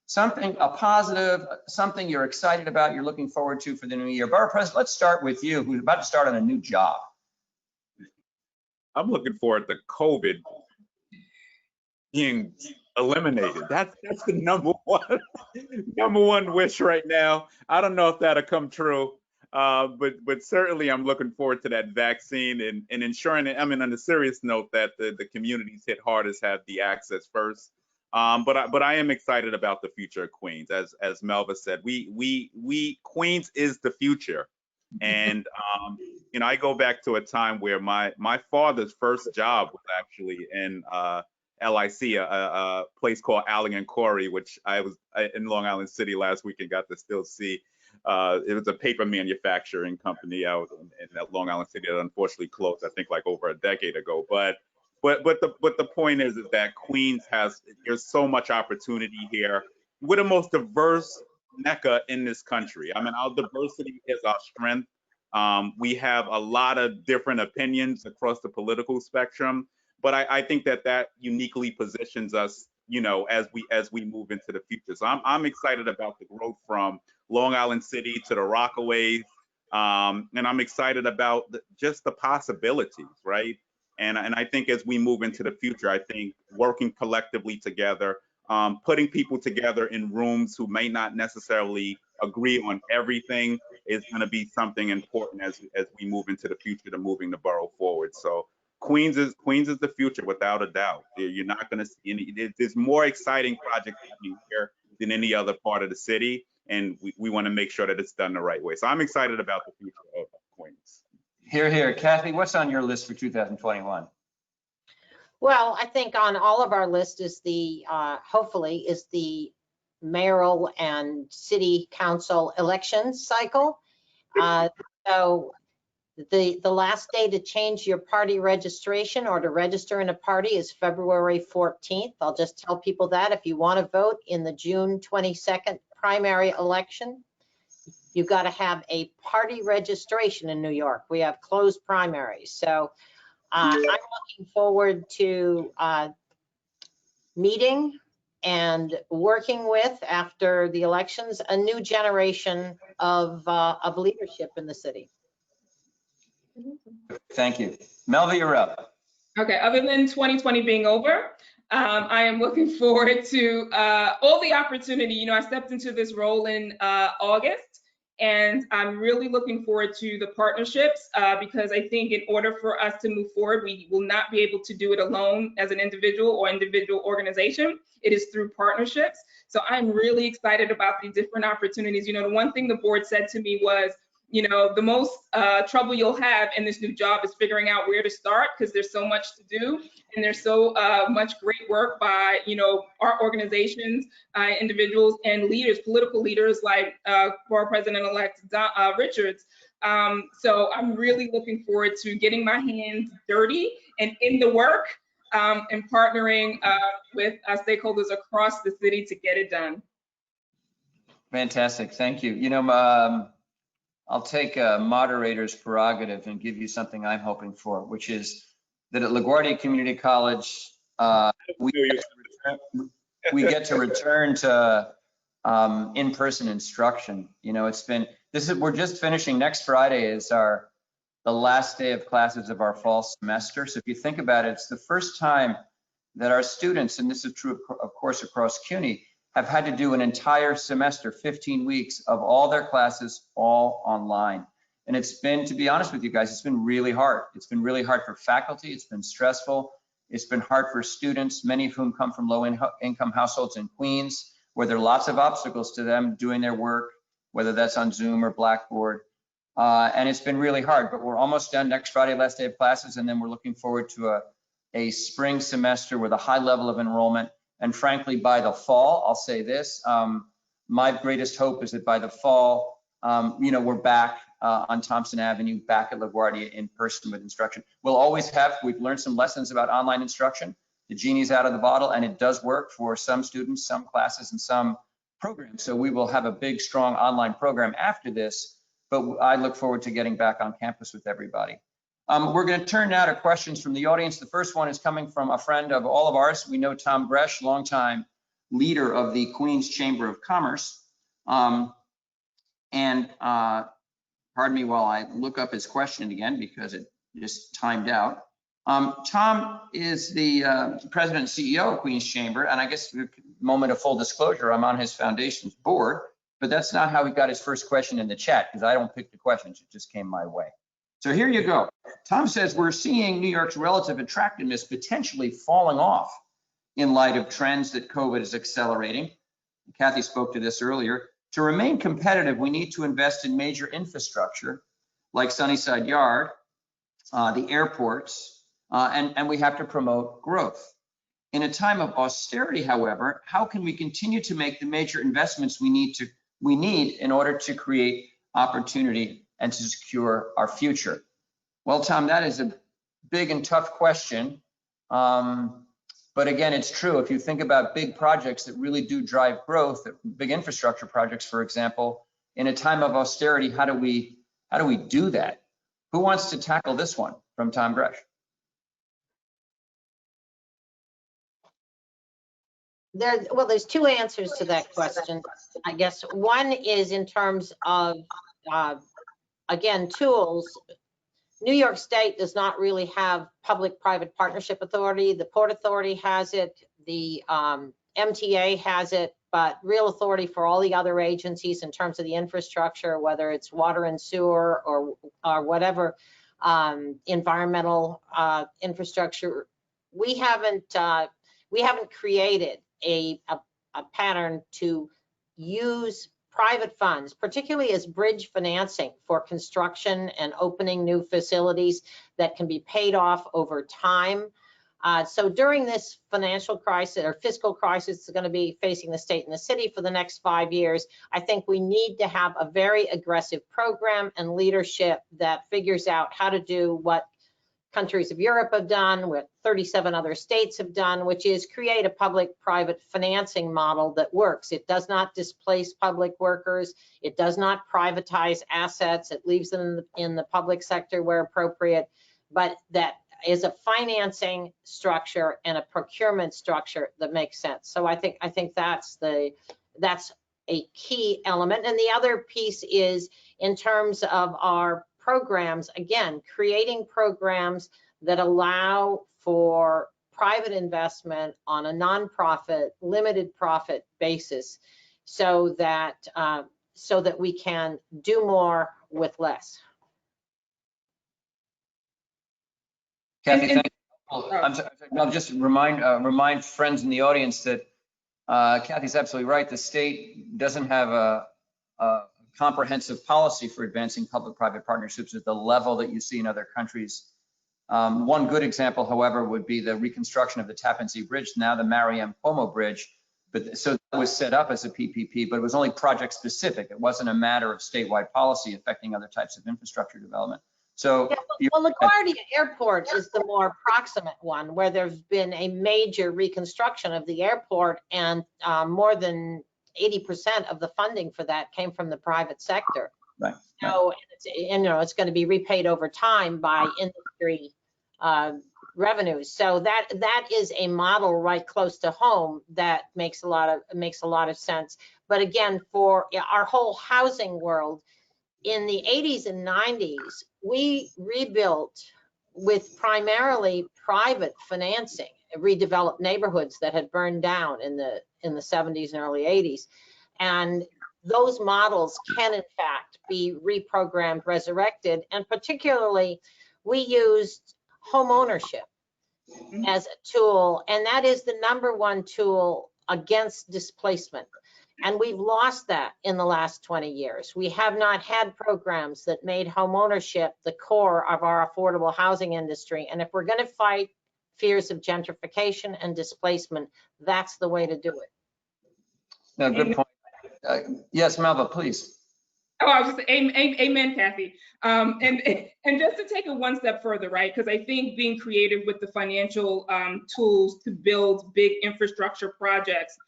Something, a positive, something you're excited about, you're looking forward to for the new year. Borough President, let's start with you, who's about to start on a new job. I'm looking forward to COVID being eliminated. That's the number one wish right now. I don't know if that'll come true, but certainly I'm looking forward to that vaccine and ensuring that, I mean, on a serious note, that the communities hit hardest have the access first. But I am excited about the future of Queens. As Melva said, we Queens is the future. And I go back to a time where my father's first job was actually in LIC, a place called Allen and Corey, which I was in Long Island City last week and got to still see. It was a paper manufacturing company out in Long Island City that unfortunately closed, I think, like over a decade ago. But the point is that Queens there's so much opportunity here. We're the most diverse mecca in this country. I mean, our diversity is our strength. We have a lot of different opinions across the political spectrum. But I think that uniquely positions us, as we move into the future. So I'm excited about the growth from Long Island City to the Rockaways, and I'm excited about just the possibilities, right? And I think as we move into the future, I think working collectively together, putting people together in rooms who may not necessarily agree on everything is going to be something important as we move into the future to moving the borough forward. So Queens is the future, without a doubt. You're not going to see any. There's more exciting projects happening here than any other part of the city, and we want to make sure that it's done the right way. So I'm excited about the future of Queens. Hear, hear. Kathy, what's on your list for 2021? Well, I think on all of our list is hopefully is the mayoral and city council election cycle. So the last day to change your party registration or to register in a party is February 14th. I'll just tell people that if you want to vote in the June 22nd primary election, you've got to have a party registration in New York. We have closed primaries. So I'm looking forward to meeting and working with, after the elections, a new generation of leadership in the city. Thank you. Melva, you're up. Okay, other than 2020 being over, I am looking forward to all the opportunity. I stepped into this role in August, and I'm really looking forward to the partnerships because I think in order for us to move forward, we will not be able to do it alone as an individual or individual organization. It is through partnerships. So I'm really excited about the different opportunities. The one thing the board said to me was, you know, the most trouble you'll have in this new job is figuring out where to start, because there's so much to do and there's so much great work by, you know, our organizations, individuals and leaders, political leaders like former President-elect Richards. So I'm really looking forward to getting my hands dirty and in the work and partnering with stakeholders across the city to get it done. Fantastic, thank you. You know, I'll take a moderator's prerogative and give you something I'm hoping for, which is that at LaGuardia Community College, we get to return to in-person instruction. You know, we're just finishing. Next Friday is the last day of classes of our fall semester. So if you think about it, it's the first time that our students, and this is true of course across CUNY, have had to do an entire semester, 15 weeks of all their classes all online. And it's been, to be honest with you guys, it's been really hard. It's been really hard for faculty. It's been stressful. It's been hard for students, many of whom come from low-income households in Queens, where there are lots of obstacles to them doing their work, whether that's on Zoom or Blackboard. And it's been really hard, but we're almost done. Next Friday, last day of classes, and then we're looking forward to a spring semester with a high level of enrollment. And frankly, by the fall, I'll say this, my greatest hope is that by the fall, you know, we're back on Thompson Avenue, back at LaGuardia in person with instruction. We've learned some lessons about online instruction. The genie's out of the bottle, and it does work for some students, some classes, and some programs. So we will have a big, strong online program after this, but I look forward to getting back on campus with everybody. We're going to turn now to questions from the audience. The first one is coming from a friend of all of ours. We know Tom Bresch, longtime leader of the Queens Chamber of Commerce. Pardon me while I look up his question again, because it just timed out. Tom is the president and CEO of Queens Chamber, and I guess moment of full disclosure, I'm on his foundation's board, but that's not how he got his first question in the chat, because I don't pick the questions, it just came my way. So here you go. Tom says, we're seeing New York's relative attractiveness potentially falling off in light of trends that COVID is accelerating. Kathy spoke to this earlier. To remain competitive, we need to invest in major infrastructure like Sunnyside Yard, the airports, and we have to promote growth. In a time of austerity, however, how can we continue to make the major investments we need in order to create opportunity and to secure our future? Well, Tom, that is a big and tough question. But again, it's true. If you think about big projects that really do drive growth, big infrastructure projects, for example, in a time of austerity, how do we do that? Who wants to tackle this one from Tom Bresch? There's two answers to that question. I guess one is in terms of, again, tools. New York State does not really have public-private partnership authority. The Port Authority has it, the MTA has it, but real authority for all the other agencies in terms of the infrastructure, whether it's water and sewer or whatever environmental infrastructure, we haven't created a pattern to use private funds, particularly as bridge financing for construction and opening new facilities that can be paid off over time. So during this financial crisis or fiscal crisis is going to be facing the state and the city for the next 5 years, I think we need to have a very aggressive program and leadership that figures out how to do what countries of Europe have done, what 37 other states have done, which is create a public-private financing model that works. It does not displace public workers. It does not privatize assets. It leaves them in the public sector where appropriate, but that is a financing structure and a procurement structure that makes sense. So I think that's a key element. And the other piece is in terms of our programs, again, creating programs that allow for private investment on a nonprofit, limited profit basis, so that we can do more with less. Kathy, thank you. I'll just remind friends in the audience that Kathy's absolutely right. The state doesn't have a comprehensive policy for advancing public-private partnerships at the level that you see in other countries. One good example, however, would be the reconstruction of the Tappan Zee Bridge, now the Mariam Como Bridge. But so that was set up as a PPP, but it was only project specific. It wasn't a matter of statewide policy affecting other types of infrastructure development. So, yeah, well, LaGuardia Airport is the more proximate one, where there's been a major reconstruction of the airport, and more than 80% of the funding for that came from the private sector. Right. So, it's going to be repaid over time by industry revenues. So that is a model right close to home that makes a lot of sense. But again, for our whole housing world, in the 80s and 90s, we rebuilt with primarily private financing, redeveloped neighborhoods that had burned down in the 70s and early 80s. And those models can in fact be reprogrammed, resurrected, and particularly we used home ownership as a tool, and that is the #1 tool against displacement. And we've lost that in the last 20 years. We have not had programs that made home ownership the core of our affordable housing industry. And if we're going to fight fears of gentrification and displacement, that's the way to do it. No, good point. Yes, Melva, please. Oh, I was just amen, Kathy. And just to take it one step further, right? Because I think being creative with the financial tools to build big infrastructure projects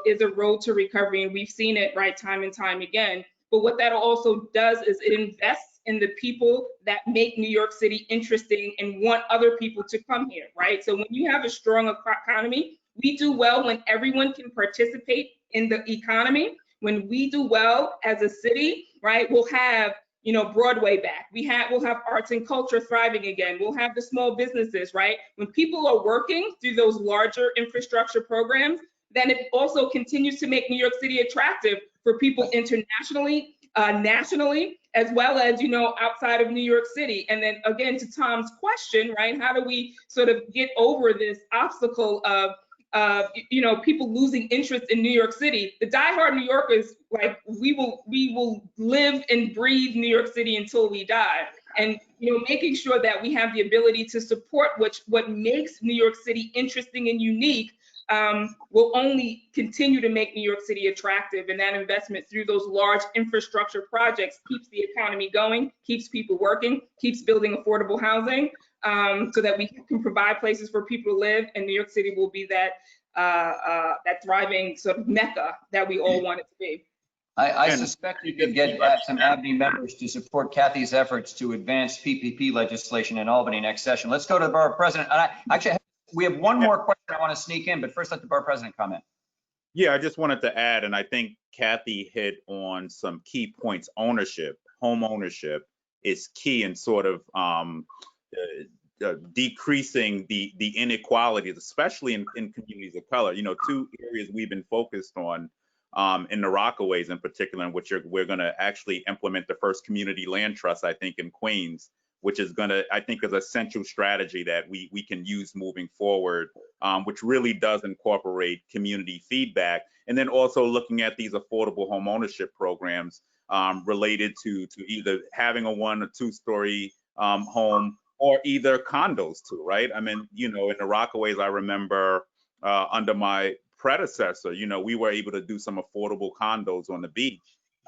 is a road to recovery, and we've seen it, right, time and time again. But what that also does is it invests in the people that make New York City interesting and want other people to come here, right? So when you have a strong economy, we do well when everyone can participate in the economy. When we do well as a city, right, we'll have, Broadway back. We'll have arts and culture thriving again. We'll have the small businesses, right? When people are working through those larger infrastructure programs, then it also continues to make New York City attractive for people internationally, nationally, as well as, outside of New York City. And then again, to Tom's question, right, how do we sort of get over this obstacle of people losing interest in New York City? The diehard New Yorkers, like, we will live and breathe New York City until we die. And, making sure that we have the ability to support what makes New York City interesting and unique will only continue to make New York City attractive. And that investment through those large infrastructure projects keeps the economy going, keeps people working, keeps building affordable housing, so that we can provide places for people to live. And New York City will be that thriving sort of mecca that we all want it to be. I suspect you could get some ABNY members to support Kathy's efforts to advance PPP legislation in Albany next session. Let's go to the Borough President. And we have one more question I want to sneak in, but first let the Borough President comment. Yeah, I just wanted to add, and I think Kathy hit on some key points. Ownership, home ownership is key in sort of decreasing the inequalities, especially in communities of color. 2 areas we've been focused on in the Rockaways in particular, in which we're going to actually implement the first community land trust, I think, in Queens, which is going to, I think, is a central strategy that we can use moving forward, which really does incorporate community feedback. And then also looking at these affordable home ownership programs related to either having a 1 or 2 story home, or either condos too, right? I mean, in the Rockaways, I remember under my predecessor, we were able to do some affordable condos on the beach.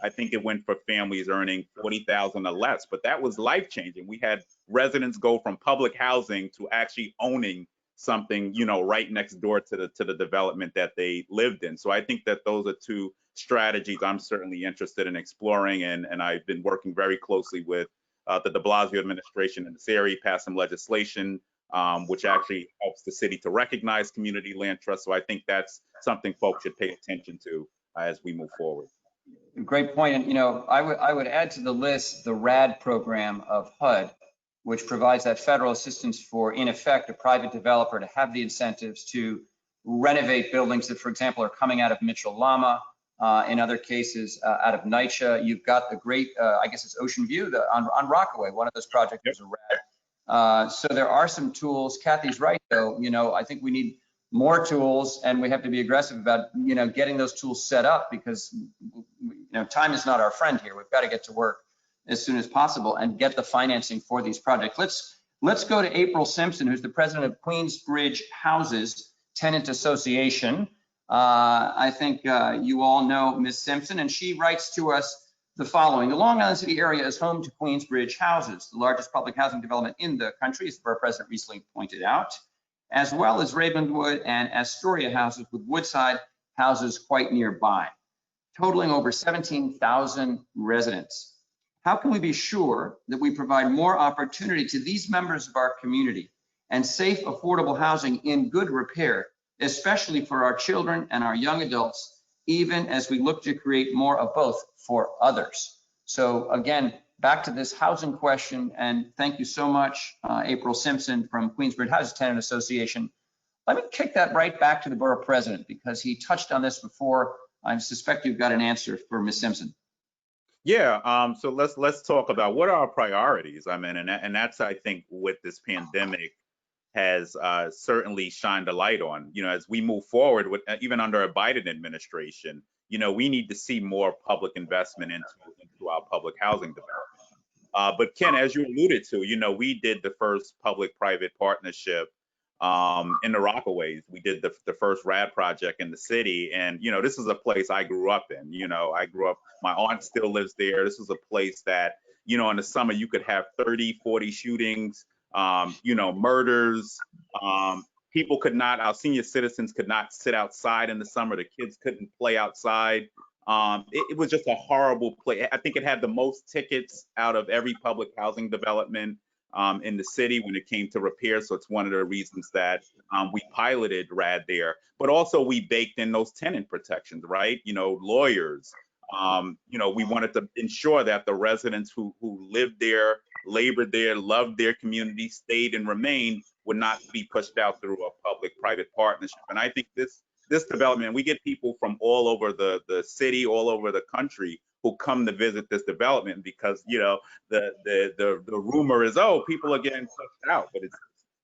I think it went for families earning $40,000 or less, but that was life-changing. We had residents go from public housing to actually owning something, right next door to the development that they lived in. So I think that those are 2 strategies I'm certainly interested in exploring, and I've been working very closely with the de Blasio administration in this area, pass some legislation which actually helps the city to recognize community land trusts. So I think that's something folks should pay attention to as we move forward. Great point. And, I would add to the list the RAD program of HUD, which provides that federal assistance for, in effect, a private developer to have the incentives to renovate buildings that, for example, are coming out of Mitchell-Lama, in other cases out of NYCHA. You've got the great, I guess it's Ocean View on Rockaway. One of those projects is a RAD. So there are some tools. Kathy's right, though. I think we need more tools, and we have to be aggressive about, getting those tools set up, because, time is not our friend here. We've got to get to work as soon as possible and get the financing for these projects. Let's go to April Simpson, who's the president of Queensbridge Houses Tenant Association. I think you all know Ms. Simpson, and she writes to us the following. The Long Island City area is home to Queensbridge Houses, the largest public housing development in the country, as the borough president recently pointed out, as well as Ravenwood and Astoria houses, with Woodside houses quite nearby, totaling over 17,000 residents. How can we be sure that we provide more opportunity to these members of our community and safe, affordable housing in good repair, especially for our children and our young adults, even as we look to create more of both for others? So again, back to this housing question, and thank you so much, April Simpson from Queensbridge Houses Tenant Association. Let me kick that right back to the borough president, because he touched on this before. I suspect you've got an answer for Ms. Simpson. Yeah, so let's talk about what are our priorities. I mean, and that's, I think, what this pandemic has certainly shined a light on. As we move forward with even under a Biden administration, we need to see more public investment into our public housing development. But Ken, as you alluded to, we did the first public-private partnership in the Rockaways. We did the first RAD project in the city, and this is a place I grew up in. I grew up, my aunt still lives there. This was a place that in the summer you could have 30, 40 shootings, murders. People could not, our senior citizens could not sit outside in the summer. The kids couldn't play outside. It was just a horrible place. I think it had the most tickets out of every public housing development in the city when it came to repair. So it's one of the reasons that we piloted RAD there. But also we baked in those tenant protections, right? Lawyers. We wanted to ensure that the residents who lived there, labored there, loved their community, stayed and remained, would not be pushed out through a public-private partnership. And I think this development, we get people from all over the city, all over the country, who come to visit this development because the rumor is, oh, people are getting pushed out, but it's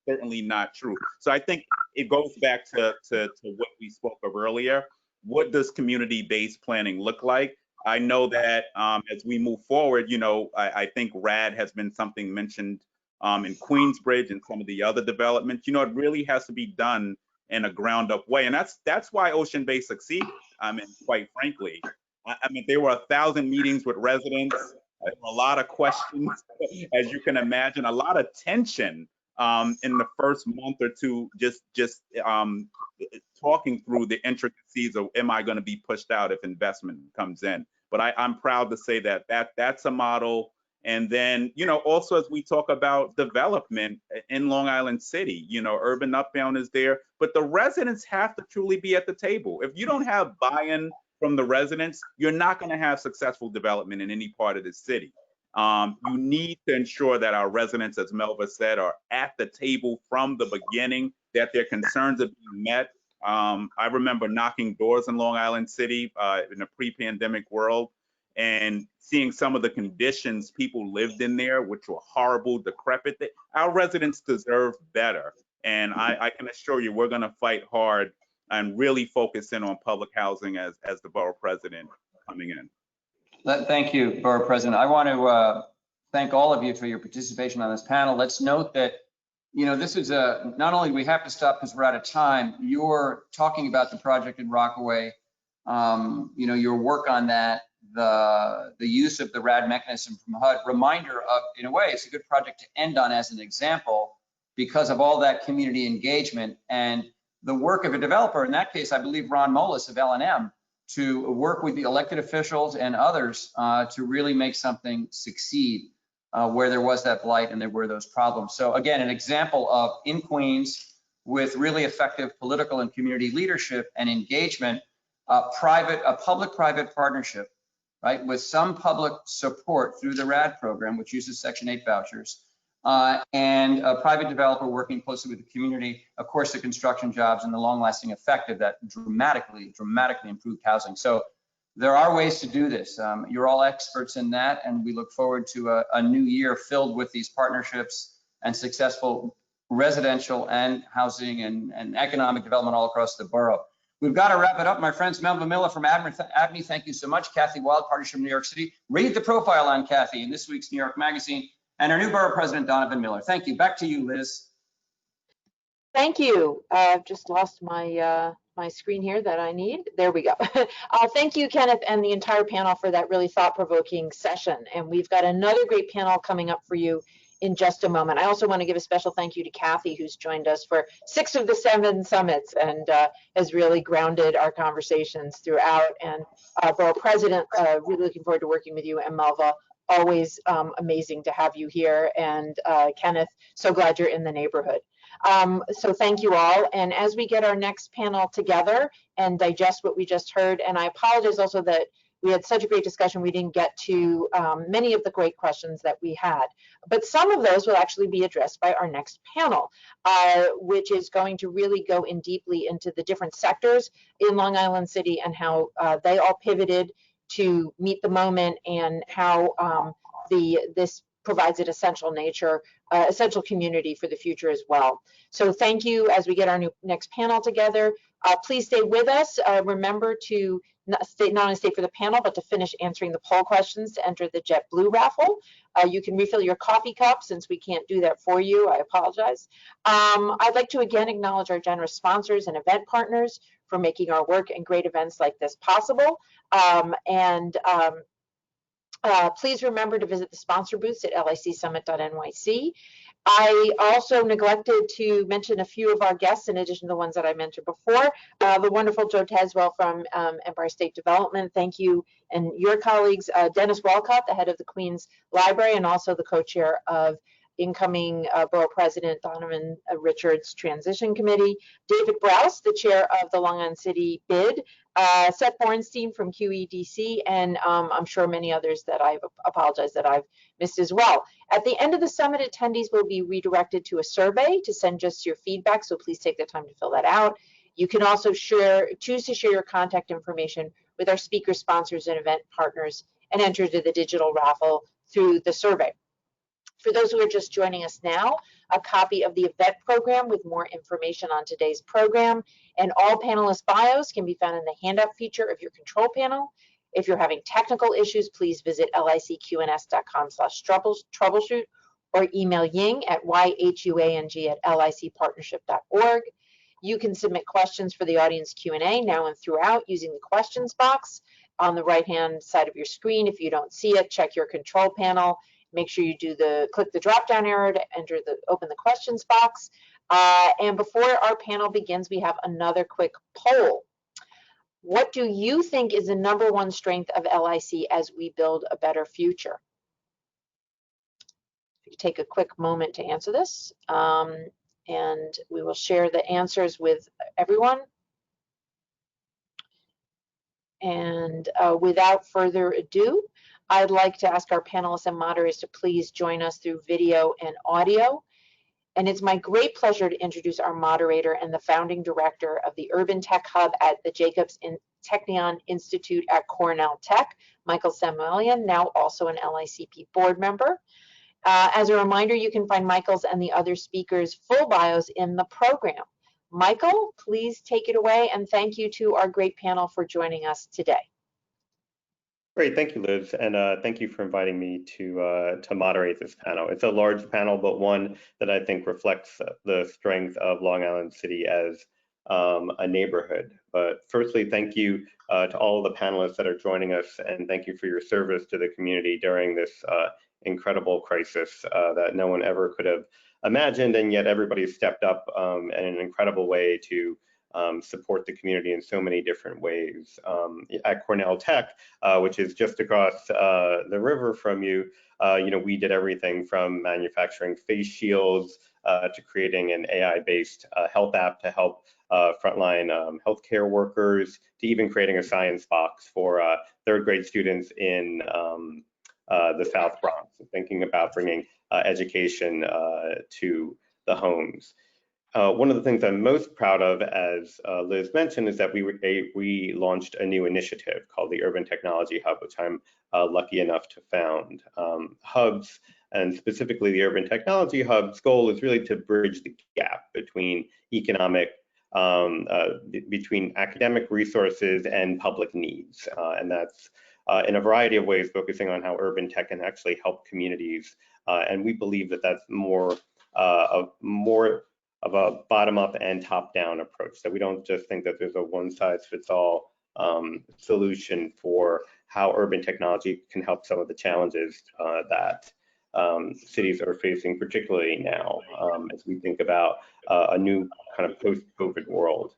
certainly not true. So I think it goes back to what we spoke of earlier. What does community-based planning look like? I know that as we move forward, I think RAD has been something mentioned in Queensbridge and some of the other developments. It really has to be done in a ground-up way, and that's why Ocean Bay succeeded. I mean, quite frankly, there were 1,000 meetings with residents, a lot of questions, as you can imagine, a lot of tension in the first month or two, just talking through the intricacies of, am I going to be pushed out if investment comes in? But I'm proud to say that's a model. And then, also as we talk about development in Long Island City, urban uptown is there, but the residents have to truly be at the table. If you don't have buy-in from the residents, you're not going to have successful development in any part of the city. You need to ensure that our residents, as Melva said, are at the table from the beginning, that their concerns are being met. I remember knocking doors in Long Island City in a pre-pandemic world and seeing some of the conditions people lived in there, which were horrible, decrepit. Our residents deserve better. And I can assure you, we're going to fight hard and really focus in on public housing as the borough president coming in. Thank you, Borough President. I want to thank all of you for your participation on this panel. Let's note that, this is not only we have to stop because we're out of time, you're talking about the project in Rockaway, your work on that, the use of the RAD mechanism from HUD, reminder of, in a way, it's a good project to end on as an example because of all that community engagement and the work of a developer. In that case, I believe Ron Molis of L&M, to work with the elected officials and others to really make something succeed where there was that blight and there were those problems. So again, an example of in Queens with really effective political and community leadership and engagement, a public-private partnership, right, with some public support through the RAD program, which uses Section 8 vouchers, and a private developer working closely with the community, of course, the construction jobs and the long-lasting effect of that dramatically improved housing. So there are ways to do this. You're all experts in that, and we look forward to a new year filled with these partnerships and successful residential and housing and economic development all across the borough. We've got to wrap it up. My friends, Melva Miller from ABNY, thank you so much. Kathy Wild, Partnership of New York City. Read the profile on Kathy in this week's New York Magazine. And our new borough president, Donovan Miller. Thank you. Back to you, Liz. Thank you. I've just lost my my screen here that I need. There we go. Thank you, Kenneth, and the entire panel for that really thought-provoking session. And we've got another great panel coming up for you in just a moment. I also want to give a special thank you to Kathy, who's joined us for 6 of the 7 summits and has really grounded our conversations throughout. And Borough President, really looking forward to working with you, and Melva, always amazing to have you here. And Kenneth, so glad you're in the neighborhood. So thank you all. And as we get our next panel together and digest what we just heard, and I apologize also that we had such a great discussion, we didn't get to many of the great questions that we had. But some of those will actually be addressed by our next panel, which is going to really go in deeply into the different sectors in Long Island City and how they all pivoted to meet the moment, and how this provides an essential nature, essential community for the future as well. So thank you as we get our next panel together. Please stay with us. Remember to not only stay for the panel, but to finish answering the poll questions to enter the JetBlue raffle. You can refill your coffee cup since we can't do that for you. I apologize. I'd like to again acknowledge our generous sponsors and event partners for making our work and great events like this possible. Please remember to visit the sponsor booths at licsummit.nyc. I also neglected to mention a few of our guests in addition to the ones that I mentioned before. The wonderful Joe Teswell from Empire State Development, thank you, and your colleagues, Dennis Walcott, the head of the Queens Library, and also the co-chair of incoming Borough President Donovan Richards Transition Committee, David Brous, the chair of the Long Island City BID, Seth Bornstein from QEDC, and I'm sure many others that I apologize that I've missed as well. At the end of the summit, attendees will be redirected to a survey to send just your feedback, so please take the time to fill that out. You can also choose to share your contact information with our speaker sponsors and event partners and enter to the digital raffle through the survey. For those who are just joining us now, a copy of the event program with more information on today's program and all panelist bios can be found in the handout feature of your control panel. If you're having technical issues, please visit licqns.com/troubleshoot or email Ying at yhuang@licpartnership.org. You can submit questions for the audience Q&A now and throughout using the questions box on the right-hand side of your screen. If you don't see it, check your control panel. Make sure you click the drop-down arrow to open the questions box. And before our panel begins, we have another quick poll. What do you think is the #1 strength of LIC as we build a better future? If you take a quick moment to answer this, and we will share the answers with everyone. And without further ado, I'd like to ask our panelists and moderators to please join us through video and audio. And it's my great pleasure to introduce our moderator and the founding director of the Urban Tech Hub at the Jacobs Technion Institute at Cornell Tech, Michael Samuelian, now also an LICP board member. As a reminder, you can find Michael's and the other speakers' full bios in the program. Michael, please take it away, and thank you to our great panel for joining us today. Great, thank you, Liz, and thank you for inviting me to moderate this panel. It's a large panel, but one that I think reflects the strength of Long Island City as a neighborhood. But firstly, thank you to all of the panelists that are joining us, and thank you for your service to the community during this incredible crisis that no one ever could have imagined, and yet everybody stepped up in an incredible way to support the community in so many different ways. At Cornell Tech, which is just across the river from you, we did everything from manufacturing face shields to creating an AI-based health app to help frontline healthcare workers, to even creating a science box for third grade students in the South Bronx, thinking about bringing education to the homes. One of the things I'm most proud of, as Liz mentioned, is that we launched a new initiative called the Urban Technology Hub, which I'm lucky enough to found. Hubs, and specifically the Urban Technology Hub's goal is really to bridge the gap between economic between academic resources and public needs. And that's in a variety of ways, focusing on how urban tech can actually help communities. And we believe that that's more of a bottom-up and top-down approach. So we don't just think that there's a one-size-fits-all solution for how urban technology can help some of the challenges that cities are facing, particularly now, as we think about a new kind of post-COVID world.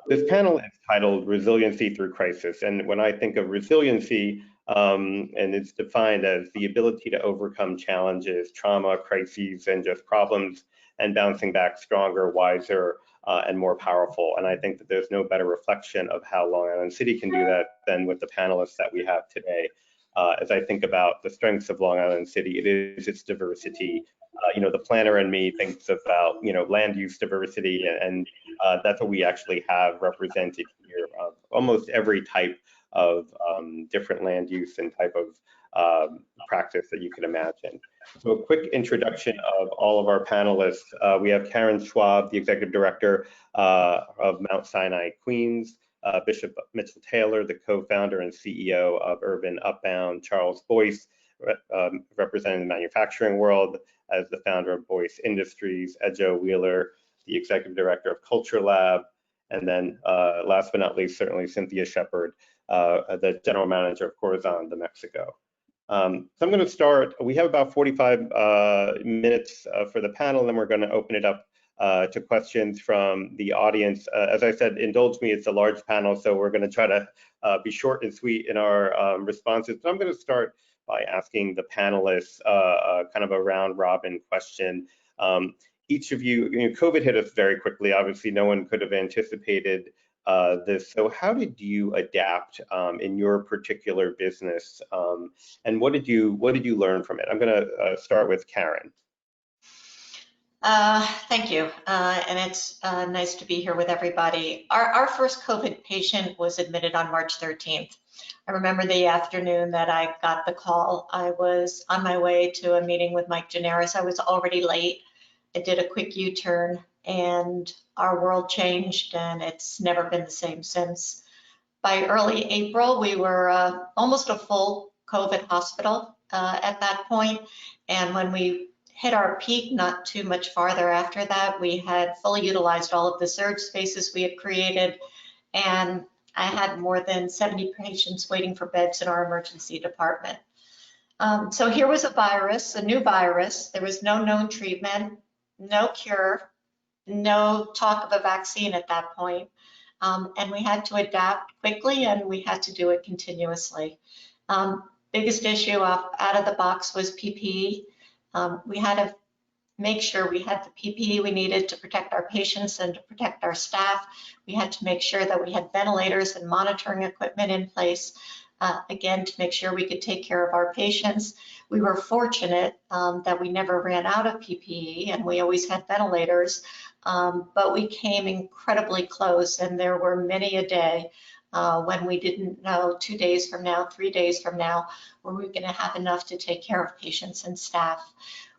This panel is titled Resiliency Through Crisis. And when I think of resiliency, and it's defined as the ability to overcome challenges, trauma, crises, and just problems, and bouncing back stronger, wiser, and more powerful. And I think that there's no better reflection of how Long Island City can do that than with the panelists that we have today. As I think about the strengths of Long Island City, it is its diversity. The planner in me thinks about, land use diversity, and that's what we actually have represented here. Almost every type of different land use and type of practice that you can imagine. So a quick introduction of all of our panelists. We have Karen Schwab, the Executive Director of Mount Sinai, Queens. Bishop Mitchell Taylor, the co-founder and CEO of Urban Upbound. Charles Boyce, representing the manufacturing world as the founder of Boyce Industries. Edjo Wheeler, the Executive Director of Culture Lab. And then last but not least, certainly Cynthia Shepard, the General Manager of Corazon de Mexico. So I'm going to start. We have about 45 minutes for the panel, and then we're going to open it up to questions from the audience. As I said, indulge me, it's a large panel, so we're going to try to be short and sweet in our responses. So I'm going to start by asking the panelists kind of a round robin question. Each of you, COVID hit us very quickly. Obviously, no one could have anticipated this. So how did you adapt in your particular business, and what did you learn from it? I'm going to start with Karen. Thank you, and it's nice to be here with everybody. Our first COVID patient was admitted on March 13th. I remember the afternoon that I got the call. I was on my way to a meeting with Mike Generis. I was already late. I did a quick U-turn, and our world changed, and it's never been the same since. By early April, we were almost a full COVID hospital at that point, and when we hit our peak not too much farther after that, we had fully utilized all of the surge spaces we had created, and I had more than 70 patients waiting for beds in our emergency department. So here was a virus, a new virus. There was no known treatment, no cure, no talk of a vaccine at that point. And we had to adapt quickly, and we had to do it continuously. Biggest issue out of the box was PPE. We had to make sure we had the PPE we needed to protect our patients and to protect our staff. We had to make sure that we had ventilators and monitoring equipment in place, again, to make sure we could take care of our patients. We were fortunate that we never ran out of PPE, and we always had ventilators, but we came incredibly close, and there were many a day when we didn't know 2 days from now, 3 days from now, were we going to have enough to take care of patients and staff.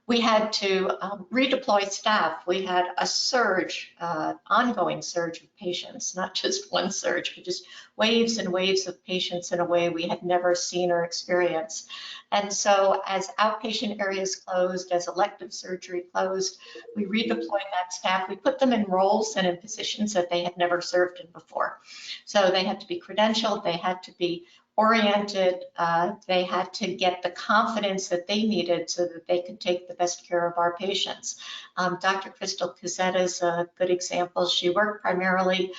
We had to redeploy staff. We had a surge, ongoing surge of patients, not just one surge, but just waves and waves of patients in a way we had never seen or experienced. And so as outpatient areas closed, as elective surgery closed, we redeployed that staff. We put them in roles and in positions that they had never served in before. So they had to be credentialed, they had to be oriented, they had to get the confidence that they needed so that they could take the best care of our patients. Dr. Crystal Cassetta is a good example. She worked primarily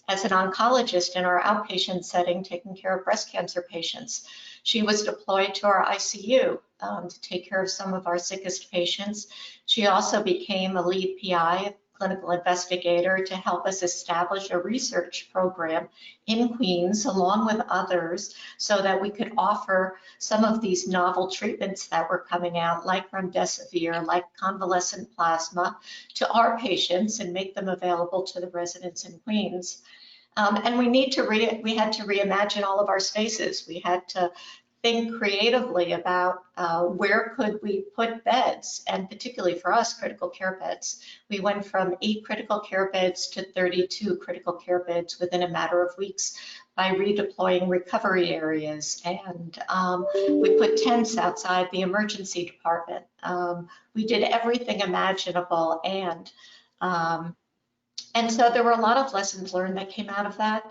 as an oncologist in our outpatient setting, taking care of breast cancer patients. She was deployed to our ICU to take care of some of our sickest patients. She also became a lead PI, clinical investigator, to help us establish a research program in Queens along with others so that we could offer some of these novel treatments that were coming out, like remdesivir, like convalescent plasma, to our patients and make them available to the residents in Queens. And we had to reimagine all of our spaces. We had to think creatively about where could we put beds, and particularly for us, critical care beds. We went from 8 critical care beds to 32 critical care beds within a matter of weeks by redeploying recovery areas, and we put tents outside the emergency department. We did everything imaginable, and so there were a lot of lessons learned that came out of that.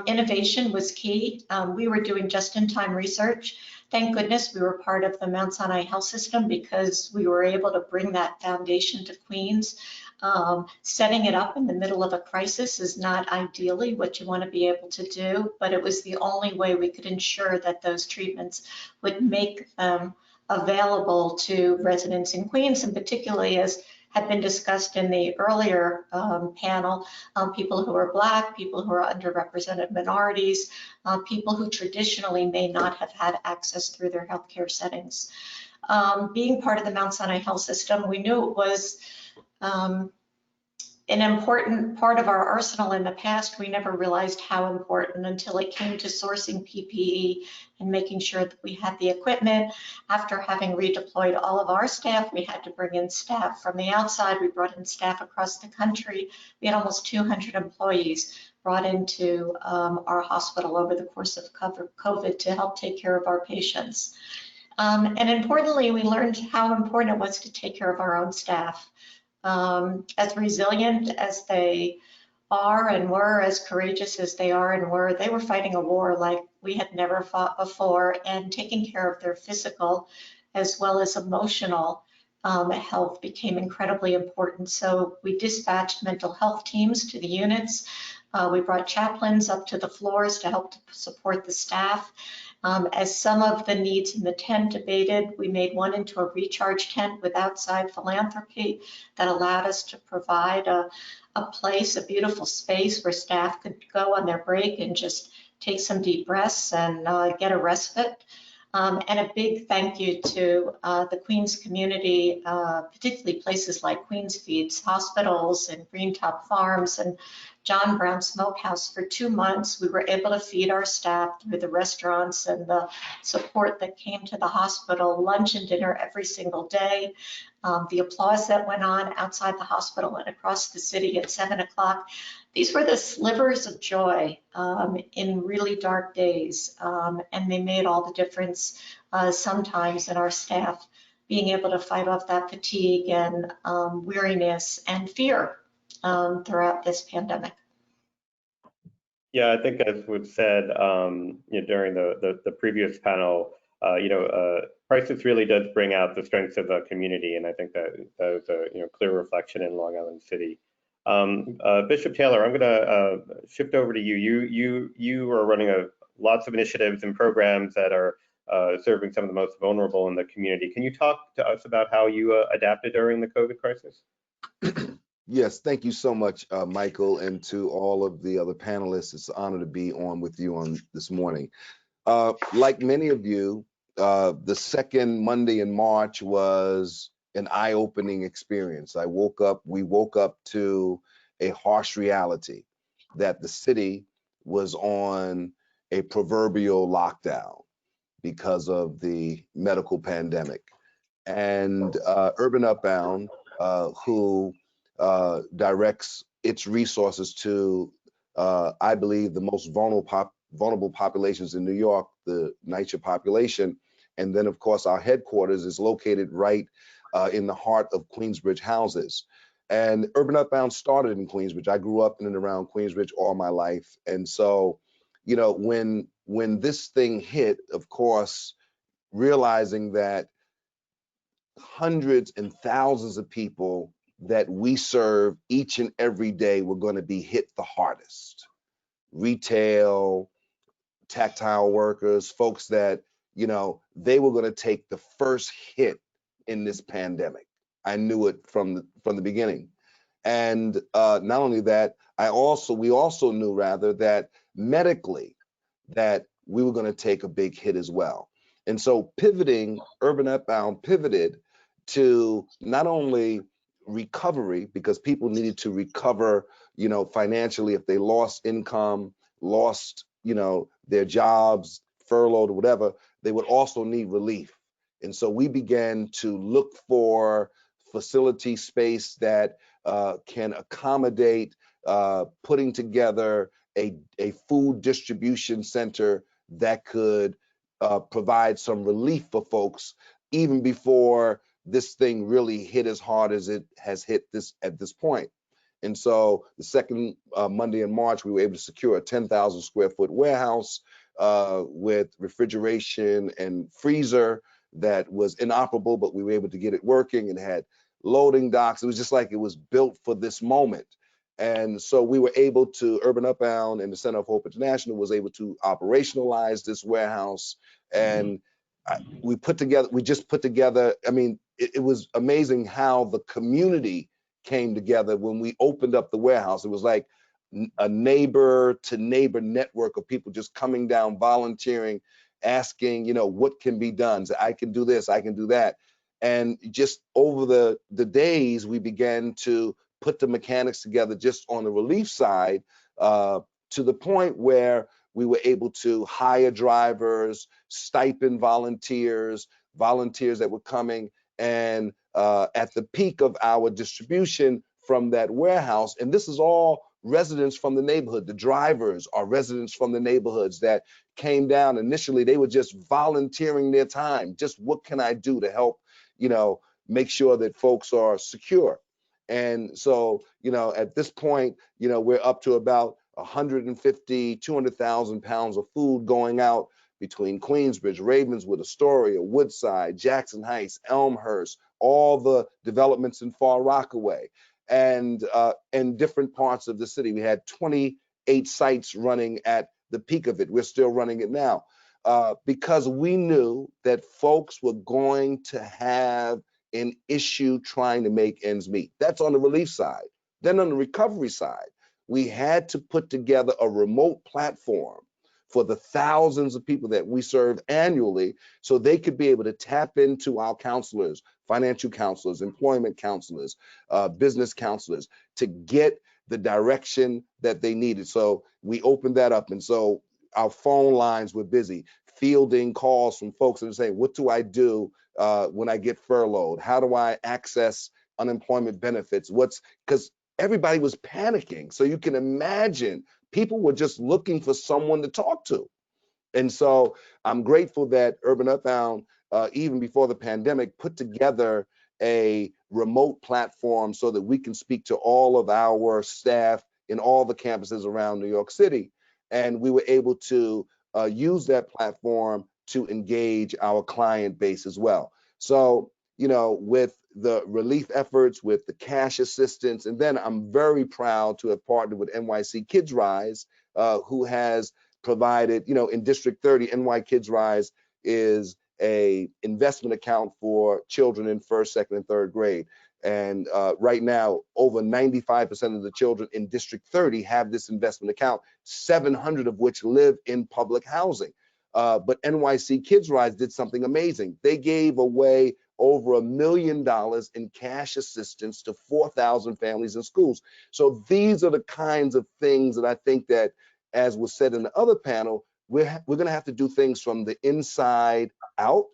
Innovation was key. We were doing just-in-time research. Thank goodness we were part of the Mount Sinai Health System, because we were able to bring that foundation to Queens. Setting it up in the middle of a crisis is not ideally what you want to be able to do, but it was the only way we could ensure that those treatments would make them available to residents in Queens, and particularly, as had been discussed in the earlier panel, people who are Black, people who are underrepresented minorities, people who traditionally may not have had access through their healthcare settings. Being part of the Mount Sinai Health System, we knew it was an important part of our arsenal. In the past, we never realized how important until it came to sourcing PPE and making sure that we had the equipment. After having redeployed all of our staff, we had to bring in staff from the outside. We brought in staff across the country. We had almost 200 employees brought into our hospital over the course of COVID to help take care of our patients. And importantly, we learned how important it was to take care of our own staff. As resilient as they are and were, as courageous as they are and were, they were fighting a war like we had never fought before, and taking care of their physical as well as emotional health became incredibly important. So we dispatched mental health teams to the units. We brought chaplains up to the floors to help to support the staff. As some of the needs in the tent abated, we made one into a recharge tent with outside philanthropy that allowed us to provide a place, a beautiful space where staff could go on their break and just take some deep breaths and get a respite. And a big thank you to the Queens community, particularly places like Queens Feeds, hospitals, and Green Top Farms, and John Brown Smokehouse. For 2 months, we were able to feed our staff through the restaurants and the support that came to the hospital, lunch and dinner every single day. The applause that went on outside the hospital and across the city at 7 o'clock. These were the slivers of joy in really dark days, and they made all the difference sometimes in our staff being able to fight off that fatigue and weariness and fear throughout this pandemic. Yeah, I think as was said during the previous panel, crisis really does bring out the strengths of a community, and I think that is a clear reflection in Long Island City. Bishop Taylor, I'm going to shift over to you. You are running lots of initiatives and programs that are serving some of the most vulnerable in the community. Can you talk to us about how you adapted during the COVID crisis? Yes, thank you so much, Michael, and to all of the other panelists. It's an honor to be on with you on this morning. Like many of you, the second Monday in March was an eye-opening experience. We woke up to a harsh reality that the city was on a proverbial lockdown because of the medical pandemic. And Urban Upbound, who directs its resources to, I believe, the most vulnerable populations in New York, the NYCHA population. And then, of course, our headquarters is located right in the heart of Queensbridge houses. And Urban Upbound started in Queensbridge. I grew up in and around Queensbridge all my life. And so, when this thing hit, of course, realizing that hundreds and thousands of people that we serve each and every day were going to be hit the hardest. Retail, tactile workers, folks that, they were going to take the first hit in this pandemic. I knew it from the beginning. And not only that, we also knew that medically that we were going to take a big hit as well. And so Urban Upbound pivoted to not only recovery, because people needed to recover, financially if they lost income, lost, their jobs, furloughed or whatever, they would also need relief. And so we began to look for facility space that can accommodate putting together a food distribution center that could provide some relief for folks even before this thing really hit as hard as it has hit this at this point. And so the second Monday in March, we were able to secure a 10,000 square foot warehouse with refrigeration and freezer that was inoperable, but we were able to get it working and had loading docks. It was just like it was built for this moment. And so we were able to, Urban Upbound and the Center of Hope International was able to operationalize this warehouse. And we just put together, I mean, it was amazing how the community came together when we opened up the warehouse. It was like a neighbor to neighbor network of people just coming down, volunteering, asking, you know, what can be done? So I can do this, I can do that. And just over the days, we began to put the mechanics together just on the relief side to the point where we were able to hire drivers, stipend volunteers that were coming. And at the peak of our distribution from that warehouse, and this is all residents from the neighborhood, the drivers are residents from the neighborhoods that came down. Initially, they were just volunteering their time. Just what can I do to help, you know, make sure that folks are secure? And so, you know, at this point, you know, we're up to about 150, 200,000 pounds of food going out between Queensbridge, Ravenswood, Astoria, Woodside, Jackson Heights, Elmhurst, all the developments in Far Rockaway, and different parts of the city. We had 28 sites running at the peak of it. We're still running it now because we knew that folks were going to have an issue trying to make ends meet. That's on the relief side. Then on the recovery side, we had to put together a remote platform for the thousands of people that we serve annually so they could be able to tap into our counselors, financial counselors, employment counselors, business counselors to get the direction that they needed. So we opened that up. And so our phone lines were busy fielding calls from folks that are saying, what do I do when I get furloughed? How do I access unemployment benefits? Because everybody was panicking. So you can imagine people were just looking for someone to talk to. And so I'm grateful that Urban Upbound, even before the pandemic, put together a remote platform so that we can speak to all of our staff in all the campuses around New York City. And we were able to use that platform to engage our client base as well. So, you know, with the relief efforts, with the cash assistance, and then I'm very proud to have partnered with NYC Kids Rise, who has provided, you know, in District 30, NY Kids Rise is a investment account for children in first, second, and third grade. And right now, over 95% of the children in District 30 have this investment account, 700 of which live in public housing. But NYC Kids Rise did something amazing. They gave away over $1 million in cash assistance to 4,000 families and schools. So these are the kinds of things that I think that, as was said in the other panel, we're going to have to do things from the inside out,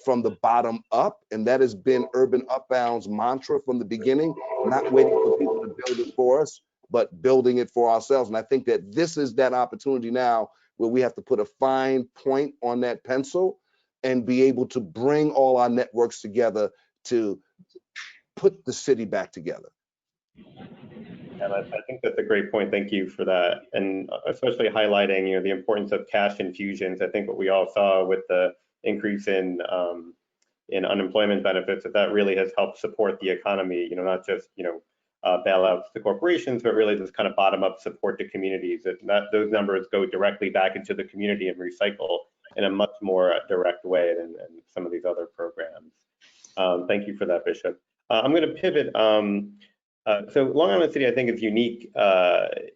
from the bottom up, and that has been Urban Upbound's mantra from the beginning, not waiting for people to build it for us, but building it for ourselves. And I think that this is that opportunity now where we have to put a fine point on that pencil and be able to bring all our networks together to put the city back together. And I think that's a great point. Thank you for that. And especially highlighting, you know, the importance of cash infusions. I think what we all saw with the increase in unemployment benefits, that really has helped support the economy, you know, not just, you know, bailouts to corporations, but really just kind of bottom up support to communities. Those numbers go directly back into the community and recycle in a much more direct way than some of these other programs. Thank you for that, Bishop. I'm going to pivot. So Long Island City, I think, is unique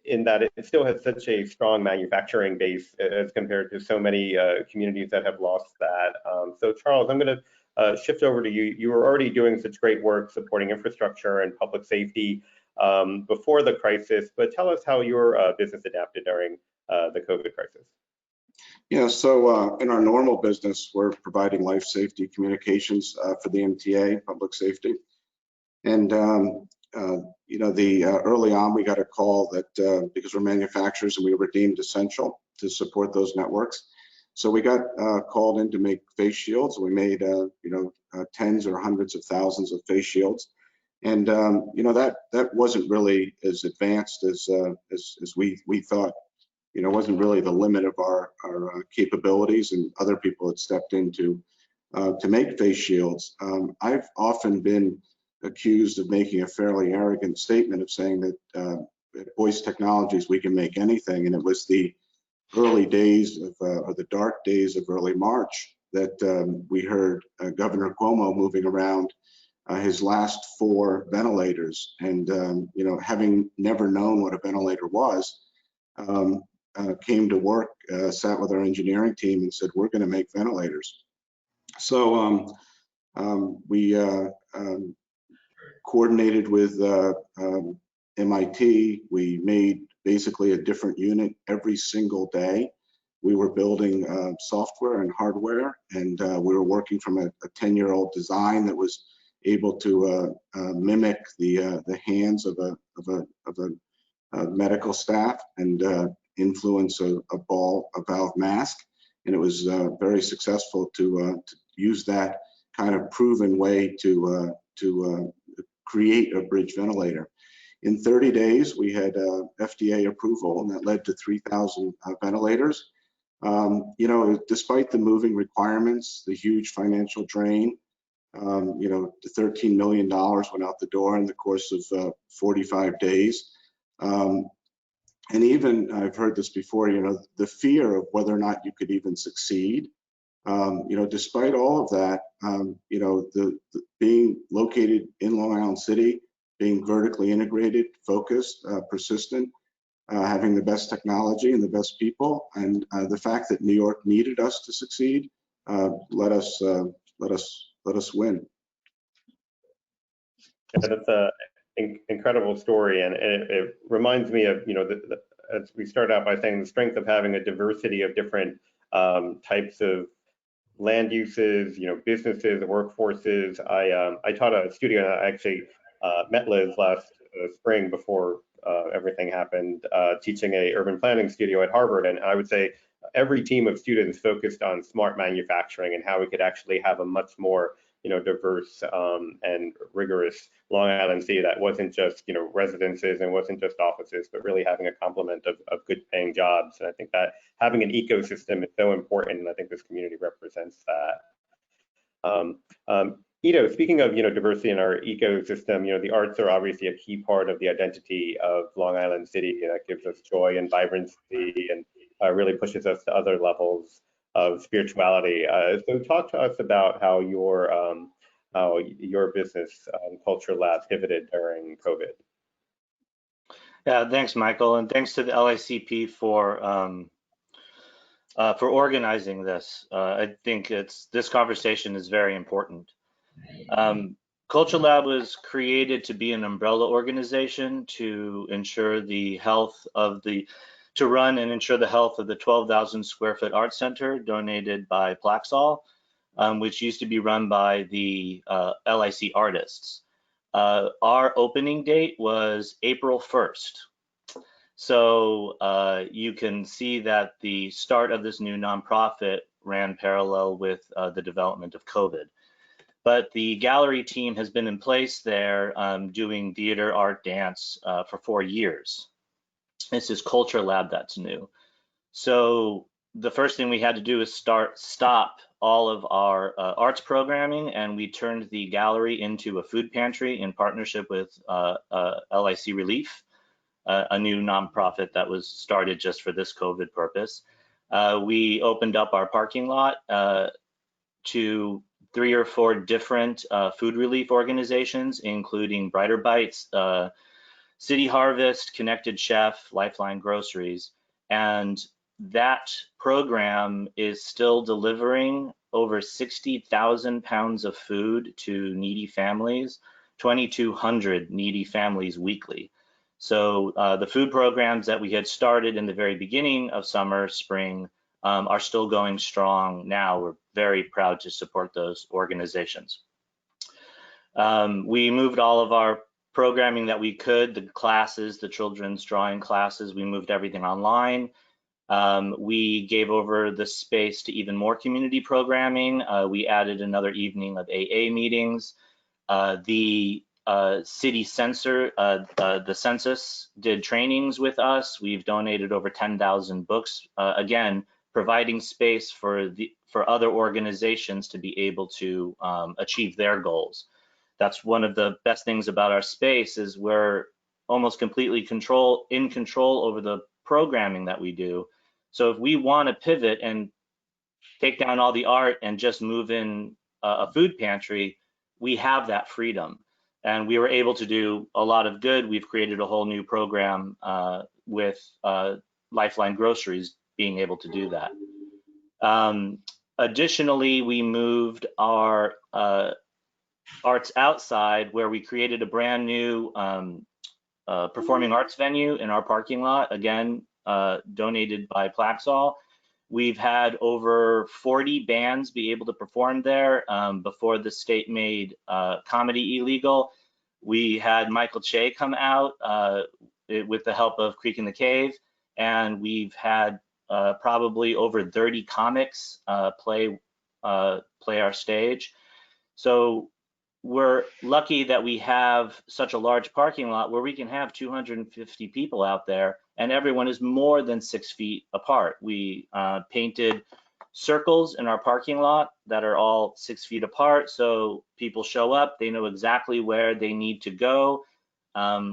in that it still has such a strong manufacturing base as compared to so many communities that have lost that. So Charles, I'm going to shift over to you. You were already doing such great work supporting infrastructure and public safety before the crisis, but tell us how your business adapted during the COVID crisis. Yeah, so in our normal business, we're providing life safety communications for the MTA, public safety. And, early on, we got a call that because we're manufacturers and we were deemed essential to support those networks. So we got called in to make face shields. We made, tens or hundreds of thousands of face shields. And, that wasn't really as advanced as we thought. It wasn't really the limit of our capabilities, and other people had stepped in to make face shields. I've often been accused of making a fairly arrogant statement of saying that at Voice Technologies we can make anything, and it was the early days of, or the dark days of early March that we heard Governor Cuomo moving around his last 4 ventilators, and having never known what a ventilator was, came to work, sat with our engineering team and said, we're going to make ventilators. So we coordinated with MIT. We made basically a different unit every single day. We were building software and hardware, and we were working from a 10-year-old design that was able to mimic the hands of a medical staff and influence a valve mask. And it was very successful to use that kind of proven way to create a bridge ventilator. In 30 days, we had FDA approval, and that led to 3,000 ventilators. Despite the moving requirements, the huge financial drain, the $13 million went out the door in the course of 45 days. And even, I've heard this before, the fear of whether or not you could even succeed. Despite all of that, the being located in Long Island City, being vertically integrated, focused, persistent, having the best technology and the best people, and the fact that New York needed us to succeed, let us win. Yeah, that's an incredible story, and it reminds me of, as we start out by saying, the strength of having a diversity of different types of land uses, businesses, workforces. I taught a studio, and I actually met Liz last spring before everything happened, teaching a urban planning studio at Harvard, and I would say every team of students focused on smart manufacturing and how we could actually have a much more diverse and rigorous Long Island City that wasn't just residences and wasn't just offices, but really having a complement of good paying jobs. And I think that having an ecosystem is so important, and I think this community represents that. Ido, speaking of diversity in our ecosystem, the arts are obviously a key part of the identity of Long Island City, and that gives us joy and vibrancy and really pushes us to other levels of spirituality. So talk to us about how your business, Culture Lab, pivoted during COVID. Yeah, thanks, Michael, and thanks to the LICP for organizing this. I think this conversation is very important. Culture Lab was created to be an umbrella organization to ensure the health of to run and ensure the health of the 12,000 square foot art center donated by Plaxall, which used to be run by the LIC artists. Our opening date was April 1st. So you can see that the start of this new nonprofit ran parallel with the development of COVID. But the gallery team has been in place there doing theater, art, dance for 4 years. It's this Culture Lab that's new. So the first thing we had to do is stop all of our arts programming, and we turned the gallery into a food pantry in partnership with LIC Relief, a new nonprofit that was started just for this COVID purpose. We opened up our parking lot to 3 or 4 different food relief organizations, including Brighter Bites, City Harvest, Connected Chef, Lifeline Groceries, and that program is still delivering over 60,000 pounds of food to needy families, 2,200 needy families weekly. So the food programs that we had started in the very beginning of summer, spring, are still going strong now. We're very proud to support those organizations. We moved all of our programming that we could, the classes, the children's drawing classes, we moved everything online. We gave over the space to even more community programming. We added another evening of AA meetings. The city the census did trainings with us. We've donated over 10,000 books, again, providing space for other organizations to be able to achieve their goals. That's one of the best things about our space is we're almost completely in control over the programming that we do. So if we want to pivot and take down all the art and just move in a food pantry, we have that freedom. And we were able to do a lot of good. We've created a whole new program with Lifeline Groceries being able to do that. Additionally, we moved our Arts Outside, where we created a brand new performing arts venue in our parking lot, again, donated by Plaxall. We've had over 40 bands be able to perform there before the state made comedy illegal. We had Michael Che come out with the help of Creek in the Cave, and we've had probably over 30 comics play our stage. So we're lucky that we have such a large parking lot where we can have 250 people out there, and everyone is more than 6 feet apart. We painted circles in our parking lot that are all 6 feet apart, so people show up, they know exactly where they need to go.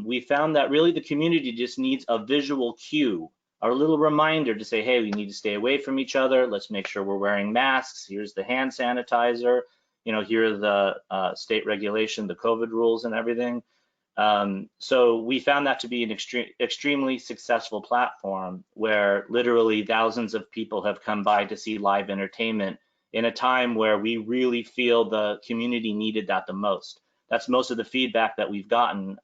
We found that really the community just needs a visual cue, or a little reminder to say, hey, we need to stay away from each other. Let's make sure we're wearing masks. Here's the hand sanitizer. You know, here are the state regulation, the COVID rules and everything. So we found that to be an extremely successful platform where literally thousands of people have come by to see live entertainment in a time where we really feel the community needed that the most. That's most of the feedback that we've gotten,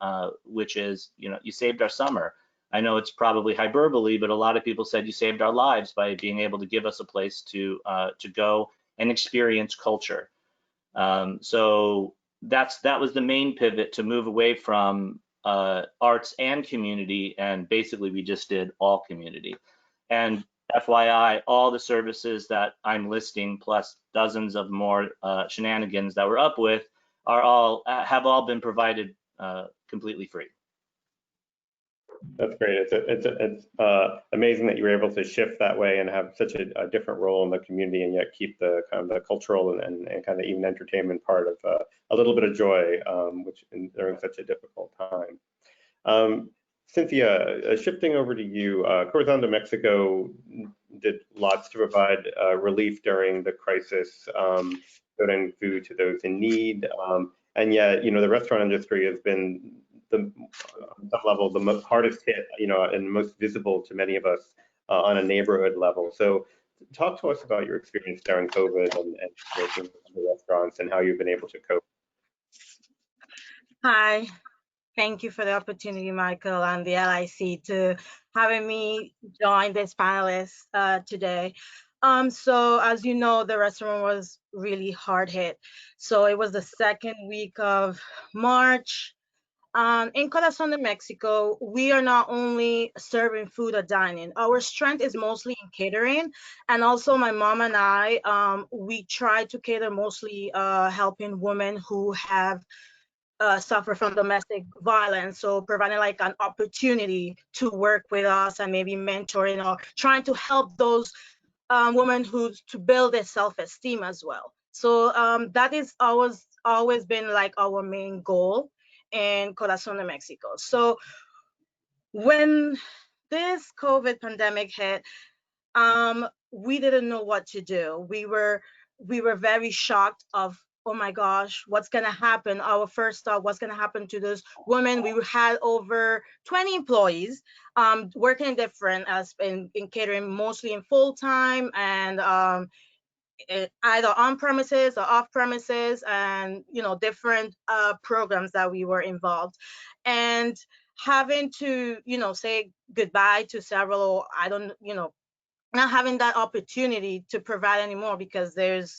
which is, you know, you saved our summer. I know it's probably hyperbole, but a lot of people said you saved our lives by being able to give us a place to go and experience culture. So that was the main pivot, to move away from arts and community, and basically we just did all community. And FYI, all the services that I'm listing plus dozens of more shenanigans that we're up with have all been provided completely free. That's great. It's amazing that you were able to shift that way and have such a different role in the community, and yet keep the kind of the cultural and kind of even entertainment part of a little bit of joy, which during such a difficult time. Cynthia, shifting over to you, Corazon de Mexico did lots to provide relief during the crisis, donating food to those in need, and yet, you know, the restaurant industry has been on some level the most hardest hit, you know, and most visible to many of us on a neighborhood level. So talk to us about your experience during COVID and working with the restaurants and how you've been able to cope. Hi, thank you for the opportunity, Michael, and the LIC to having me join this panelist today. So as you know, the restaurant was really hard hit. So it was the second week of March. In Corazon de Mexico, we are not only serving food or dining. Our strength is mostly in catering, and also my mom and I, we try to cater mostly helping women who have suffer from domestic violence, so providing like an opportunity to work with us and maybe mentoring or trying to help those women to build their self-esteem as well. So that is always been like our main goal in Corazon de Mexico. So when this COVID pandemic hit, we didn't know what to do. We were very shocked of, oh my gosh, what's gonna happen? Our first thought, what's gonna happen to those women? We had over 20 employees working different in catering, mostly in full-time and either on premises or off premises, and you know, different programs that we were involved, and having to, you know, say goodbye to several, not having that opportunity to provide anymore because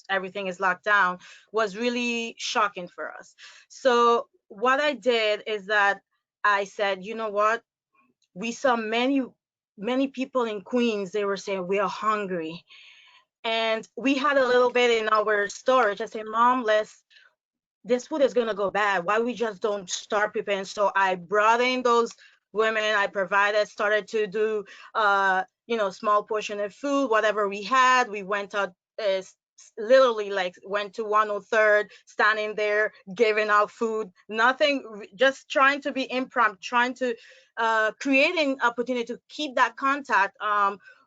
everything is locked down was really shocking for us. So what I did is that I said, you know what, we saw many people in Queens, they were saying we are hungry, and we had a little bit in our storage. I said, Mom, this food is gonna go bad. Why we just don't start preparing? So I brought in those women, I provided, started to do, small portion of food, whatever we had. We went out, literally like went to 103rd, standing there, giving out food, nothing, just trying to be impromptu, trying to creating opportunity to keep that contact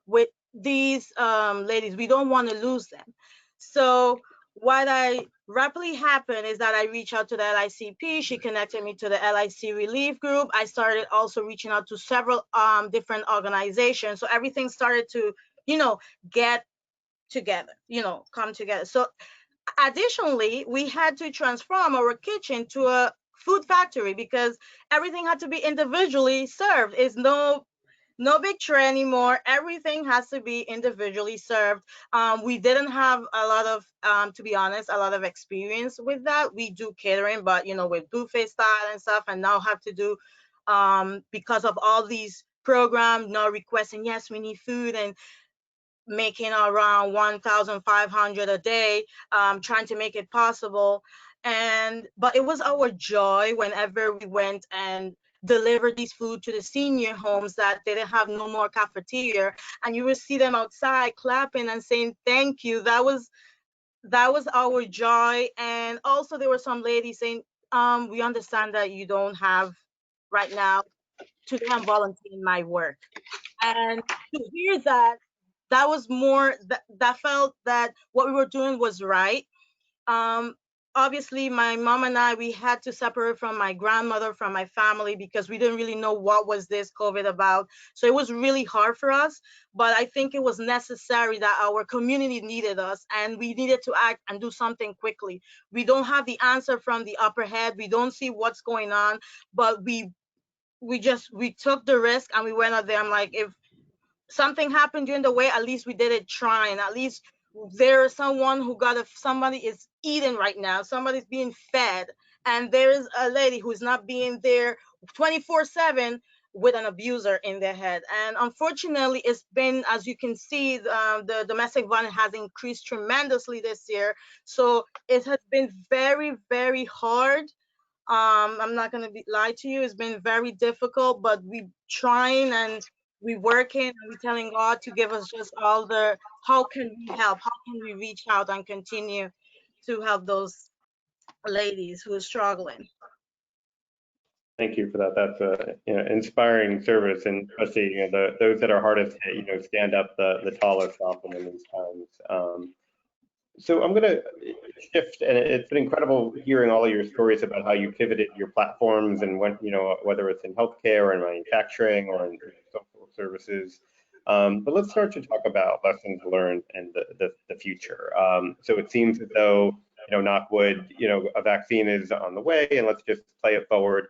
with these ladies. We don't want to lose them. So what I rapidly happened is that I reached out to the LICP. She connected me to the LIC relief group. I started also reaching out to several different organizations. So everything started to, get together, come together. So additionally, we had to transform our kitchen to a food factory because everything had to be individually served. It's no big tray anymore. Everything has to be individually served. We didn't have a lot of, to be honest, a lot of experience with that. We do catering, but with buffet style and stuff, and now have to do, because of all these programs, now requesting, yes, we need food, and making around 1,500 a day, trying to make it possible. But it was our joy whenever we went and delivered these food to the senior homes that they didn't have no more cafeteria, and you would see them outside clapping and saying thank you. That was our joy. And also there were some ladies saying, we understand that you don't have right now, today I'm volunteering my work. And to hear that was more, that felt that what we were doing was right. Obviously my mom and I, we had to separate from my grandmother, from my family, because we didn't really know what was this COVID about. So it was really hard for us, but I think it was necessary that our community needed us, and we needed to act and do something quickly. We don't have the answer from the upper head. We don't see what's going on, but we took the risk and we went out there. I'm like, if something happened during the way, at least we did it trying. At least there is someone who somebody is eating right now, somebody's being fed, and there is a lady who's not being there 24/7 with an abuser in their head. And unfortunately, it's been, as you can see, the domestic violence has increased tremendously this year. So it has been very, very hard. I'm not going to lie to you, it's been very difficult, but we trying and we working, and we telling God to give us just all the, how can we help, how can we reach out and continue to help those ladies who are struggling. Thank you for that. That's a inspiring service, and especially those that are hardest hit, stand up the tallest often in these times. So I'm going to shift, and it's been incredible hearing all of your stories about how you pivoted your platforms and went, whether it's in healthcare or in manufacturing or in social services. But let's start to talk about lessons learned and the future. So it seems as though, knock wood, a vaccine is on the way, and let's just play it forward.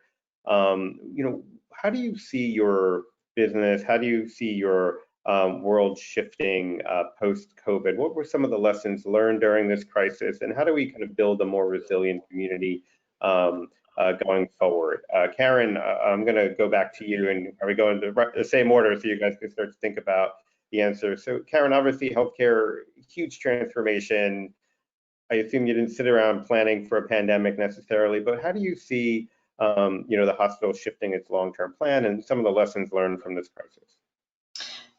How do you see your business? How do you see your world shifting post-COVID? What were some of the lessons learned during this crisis, and how do we kind of build a more resilient community going forward? Karen, I'm going to go back to you, and are we going to the same order so you guys can start to think about the answer? So Karen, obviously healthcare, huge transformation. I assume you didn't sit around planning for a pandemic necessarily, but how do you see the hospital shifting its long-term plan and some of the lessons learned from this crisis?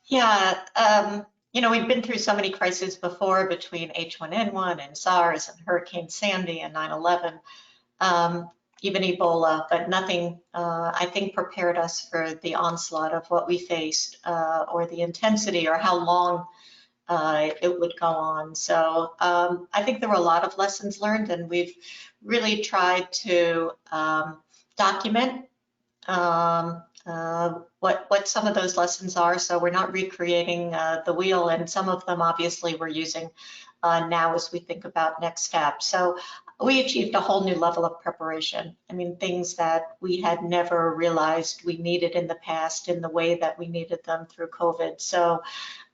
Yeah, we've been through so many crises before, between H1N1 and SARS and Hurricane Sandy and 9/11, even Ebola, but nothing, I think, prepared us for the onslaught of what we faced, or the intensity, or how long it would go on. So I think there were a lot of lessons learned, and we've really tried to document what some of those lessons are, so we're not recreating the wheel, and some of them obviously we're using now as we think about next steps. So we achieved a whole new level of preparation. I mean, things that we had never realized we needed in the past in the way that we needed them through COVID. So,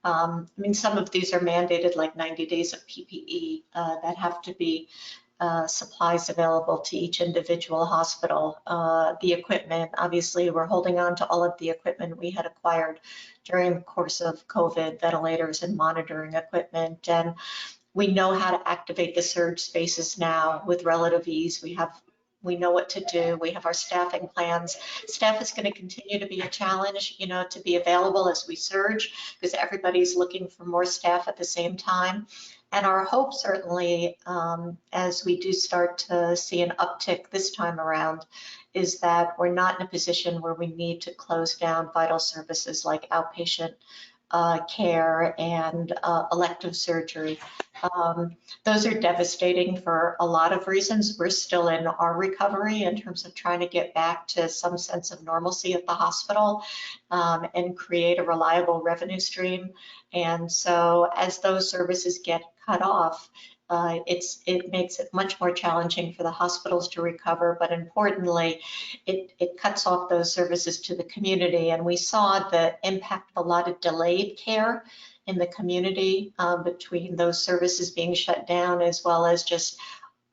I mean, some of these are mandated, like 90 days of PPE that have to be supplies available to each individual hospital. The equipment, obviously, we're holding on to all of the equipment we had acquired during the course of COVID, ventilators and monitoring equipment. And we know how to activate the surge spaces now with relative ease. We know what to do. We have our staffing plans. Staff is going to continue to be a challenge, you know, to be available as we surge, because everybody's looking for more staff at the same time. And our hope certainly, as we do start to see an uptick this time around, is that we're not in a position where we need to close down vital services like outpatient care and elective surgery. Those are devastating for a lot of reasons. We're still in our recovery in terms of trying to get back to some sense of normalcy at the hospital and create a reliable revenue stream. And so as those services get cut off, it makes it much more challenging for the hospitals to recover, but importantly, it cuts off those services to the community. And we saw the impact of a lot of delayed care in the community between those services being shut down, as well as just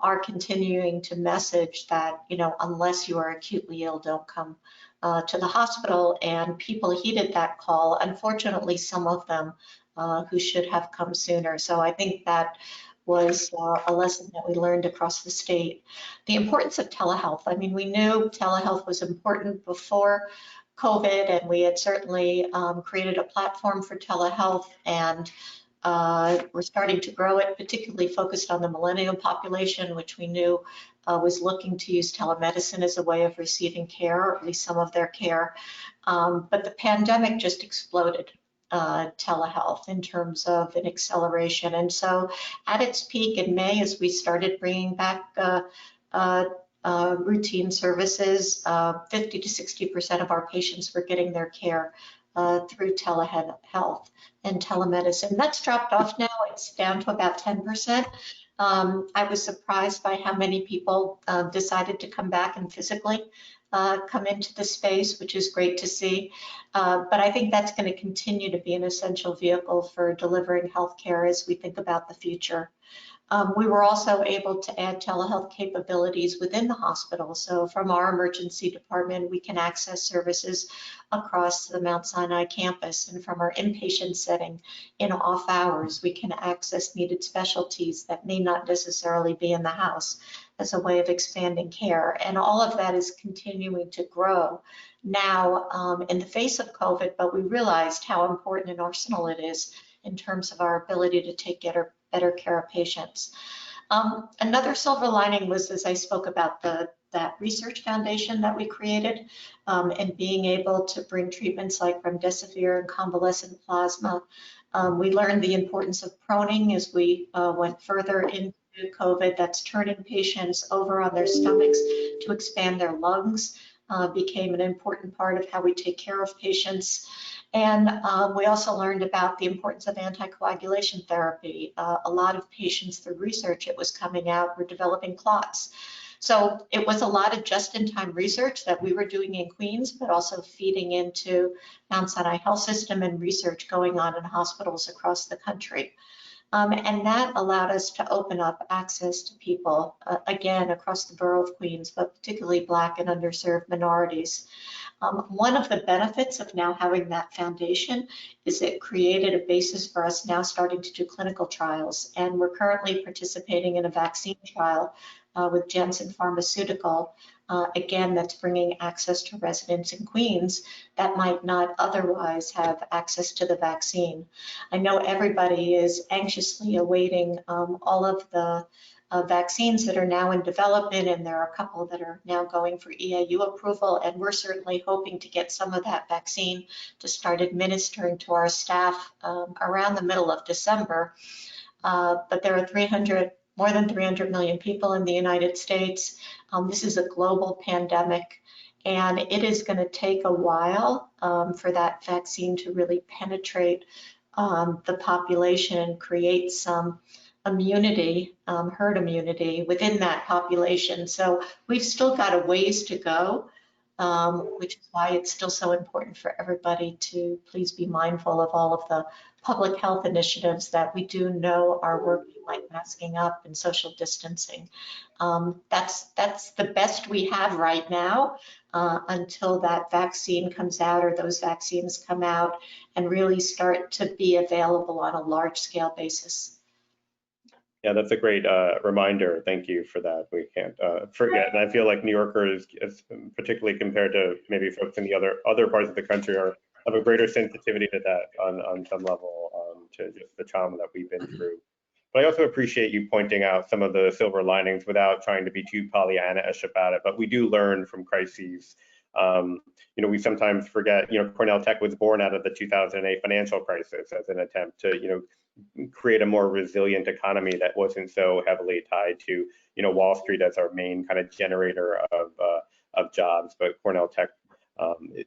our continuing to message that, you know, unless you are acutely ill, don't come to the hospital. And people heeded that call. Unfortunately, some of them who should have come sooner. So I think that was a lesson that we learned across the state. The importance of telehealth. I mean, we knew telehealth was important before COVID, and we had certainly created a platform for telehealth, and we're starting to grow it, particularly focused on the millennial population, which we knew was looking to use telemedicine as a way of receiving care, or at least some of their care. But the pandemic just exploded telehealth in terms of an acceleration. And so at its peak in May, as we started bringing back routine services, 50 to 60% of our patients were getting their care through telehealth and telemedicine. That's dropped off now. It's down to about 10%. I was surprised by how many people decided to come back and physically come into the space, which is great to see. But I think that's going to continue to be an essential vehicle for delivering healthcare as we think about the future. We were also able to add telehealth capabilities within the hospital. So from our emergency department, we can access services across the Mount Sinai campus. And from our inpatient setting in off hours, we can access needed specialties that may not necessarily be in the house as a way of expanding care. And all of that is continuing to grow now in the face of COVID, but we realized how important an arsenal it is in terms of our ability to take better care of patients. Another silver lining was, as I spoke about, that research foundation that we created and being able to bring treatments like remdesivir and convalescent plasma. We learned the importance of proning as we went further into COVID. That's turning patients over on their stomachs to expand their lungs. Became an important part of how we take care of patients. And we also learned about the importance of anticoagulation therapy. A lot of patients, through research, it was coming out, were developing clots. So it was a lot of just-in-time research that we were doing in Queens, but also feeding into Mount Sinai Health System and research going on in hospitals across the country. And that allowed us to open up access to people, again, across the borough of Queens, but particularly Black and underserved minorities. One of the benefits of now having that foundation is it created a basis for us now starting to do clinical trials. And we're currently participating in a vaccine trial with Janssen Pharmaceutical. Again, that's bringing access to residents in Queens that might not otherwise have access to the vaccine. I know everybody is anxiously awaiting all of the vaccines that are now in development, and there are a couple that are now going for EAU approval, and we're certainly hoping to get some of that vaccine to start administering to our staff around the middle of December. But there are more than 300 million people in the United States. This is a global pandemic, and it is going to take a while for that vaccine to really penetrate the population and create some immunity, herd immunity within that population. So we've still got a ways to go, which is why it's still so important for everybody to please be mindful of all of the public health initiatives that we do know are working, like masking up and social distancing. That's the best we have right now until that vaccine comes out or those vaccines come out and really start to be available on a large scale basis. Yeah, that's a great reminder. Thank you for that. We can't forget. And I feel like New Yorkers, particularly compared to maybe folks in the other parts of the country, have a greater sensitivity to that on some level, to just the trauma that we've been through. But I also appreciate you pointing out some of the silver linings without trying to be too Pollyanna-ish about it. But we do learn from crises. You know, we sometimes forget, you know, Cornell Tech was born out of the 2008 financial crisis as an attempt to, you know, create a more resilient economy that wasn't so heavily tied to, you know, Wall Street as our main kind of generator of jobs. But Cornell Tech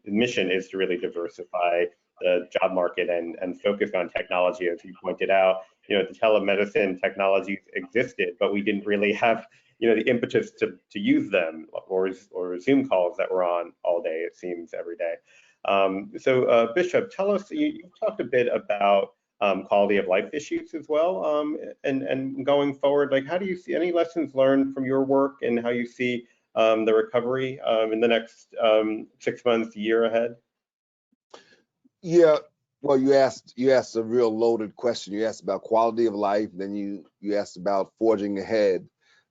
mission is to really diversify the job market and focus on technology, as you pointed out. You know, the telemedicine technologies existed, but we didn't really have, you know, the impetus to use them, or Zoom calls that we're on all day, it seems, every day. So Bishop, tell us, you talked a bit about quality of life issues as well, and going forward, like, how do you see any lessons learned from your work and how you see the recovery in the next 6 months, year ahead? Yeah, well, you asked a real loaded question. You asked about quality of life, then you asked about forging ahead.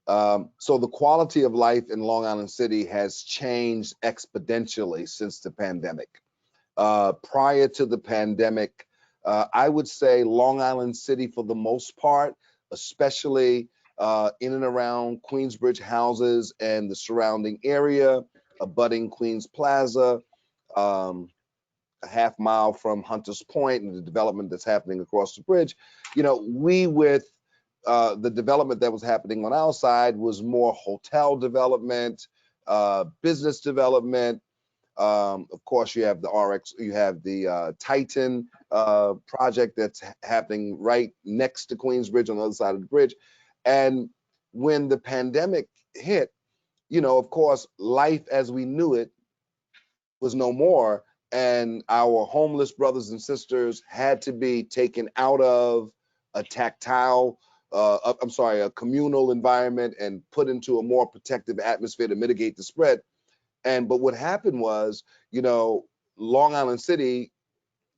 So the quality of life in Long Island City has changed exponentially since the pandemic. Prior to the pandemic, I would say Long Island City, for the most part, especially in and around Queensbridge houses and the surrounding area, abutting Queens Plaza, a half mile from Hunters Point and the development that's happening across the bridge. You know, we with the development that was happening on our side was more hotel development, business development. Of course, you have the Titan project that's happening right next to Queensbridge on the other side of the bridge. And when the pandemic hit, you know, of course, life as we knew it was no more. And our homeless brothers and sisters had to be taken out of a a communal environment and put into a more protective atmosphere to mitigate the spread. But what happened was, you know, Long Island City,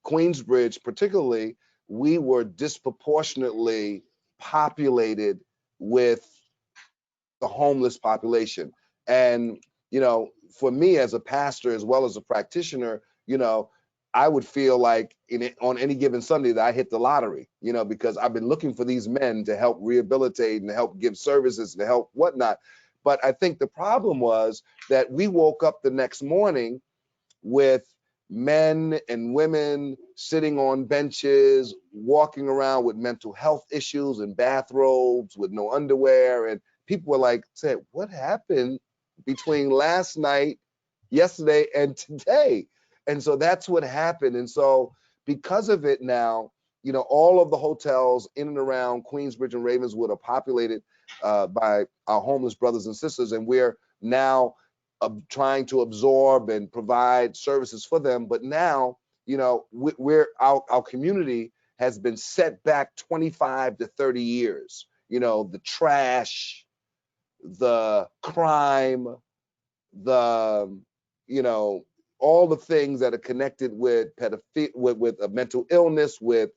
Queensbridge particularly, we were disproportionately populated with the homeless population. And, you know, for me as a pastor as well as a practitioner, you know, I would feel like on any given Sunday that I hit the lottery, you know, because I've been looking for these men to help rehabilitate and to help give services and to help whatnot. But I think the problem was that we woke up the next morning with men and women sitting on benches, walking around with mental health issues and bathrobes with no underwear. And people were like, said, what happened between last night, yesterday, and today? And so that's what happened. And so because of it now, you know, all of the hotels in and around Queensbridge and Ravenswood are populated by our homeless brothers and sisters. And we're now trying to absorb and provide services for them. But now, you know, our community has been set back 25 to 30 years. You know, the trash, the crime, you know, all the things that are connected with with a mental illness, with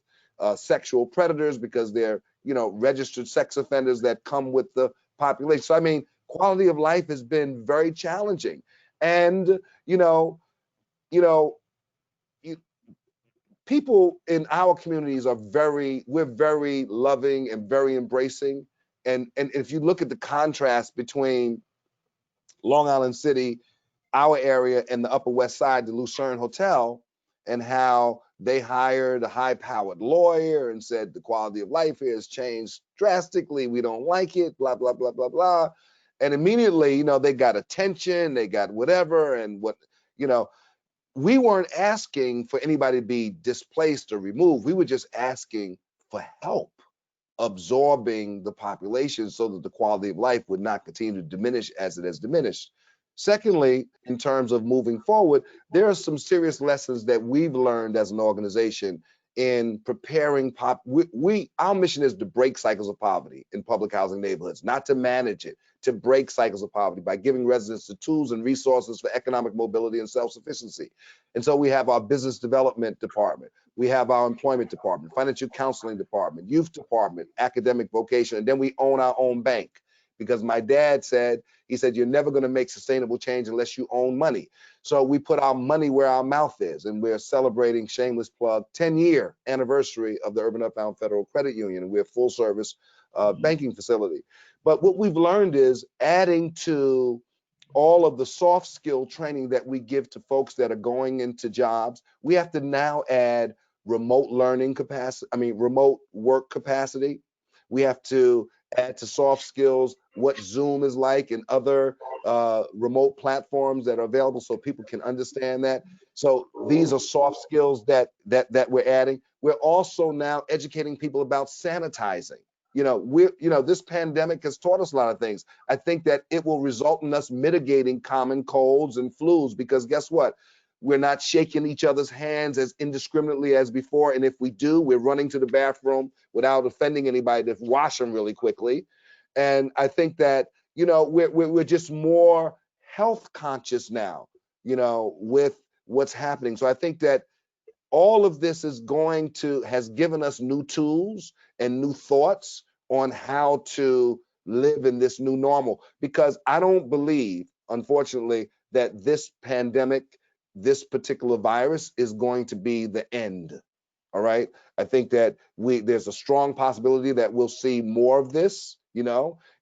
sexual predators, because they're, you know, registered sex offenders that come with the population. So I mean, quality of life has been very challenging. And people in our communities are we're very loving and very embracing. And if you look at the contrast between Long Island City, our area, and the Upper West Side, the Lucerne Hotel, and how they hired a high-powered lawyer and said the quality of life here has changed drastically. We don't like it, blah, blah, blah, blah, blah. And immediately, you know, they got attention, they got whatever, and what, you know, we weren't asking for anybody to be displaced or removed. We were just asking for help. absorbing the population so that the quality of life would not continue to diminish as it has diminished. Secondly, in terms of moving forward, there are some serious lessons that we've learned as an organization in preparing our mission is to break cycles of poverty in public housing neighborhoods, not to manage it, to break cycles of poverty by giving residents the tools and resources for economic mobility and self-sufficiency. And so we have our business development department, we have our employment department, financial counseling department, youth department, academic vocation, and then we own our own bank. Because my dad said, he said, you're never going to make sustainable change unless you own money. So we put our money where our mouth is, and we're celebrating, shameless plug, 10-year anniversary of the Urban Upbound Federal Credit Union, and we're a full service banking facility. But what we've learned is adding to all of the soft skill training that we give to folks that are going into jobs, we have to now add remote learning capacity, remote work capacity. We have to add to soft skills what Zoom is like and other remote platforms that are available so people can understand that. So these are soft skills that we're adding. We're also now educating people about sanitizing. This pandemic has taught us a lot of things. I think that it will result in us mitigating common colds and flus, because guess what? We're not shaking each other's hands as indiscriminately as before. And if we do, we're running to the bathroom without offending anybody to wash them really quickly. And I think that, we're just more health conscious now, with what's happening. So I think that all of this has given us new tools and new thoughts on how to live in this new normal, because I don't believe, unfortunately, that this pandemic, this particular virus is going to be the end. All right. I think that there's a strong possibility that we'll see more of this,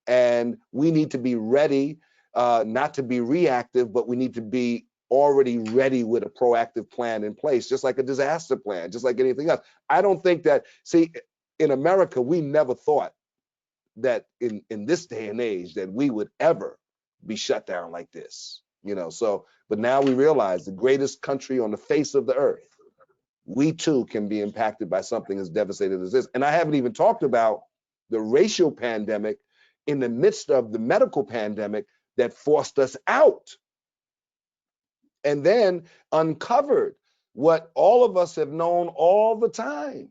and we need to be ready, not to be reactive, but we need to be already ready with a proactive plan in place, just like a disaster plan, just like anything else. I don't think that, in America, we never thought that in this day and age that we would ever be shut down like this, but now we realize the greatest country on the face of the earth, we too can be impacted by something as devastating as this. And I haven't even talked about the racial pandemic in the midst of the medical pandemic that forced us out and then uncovered what all of us have known all the time.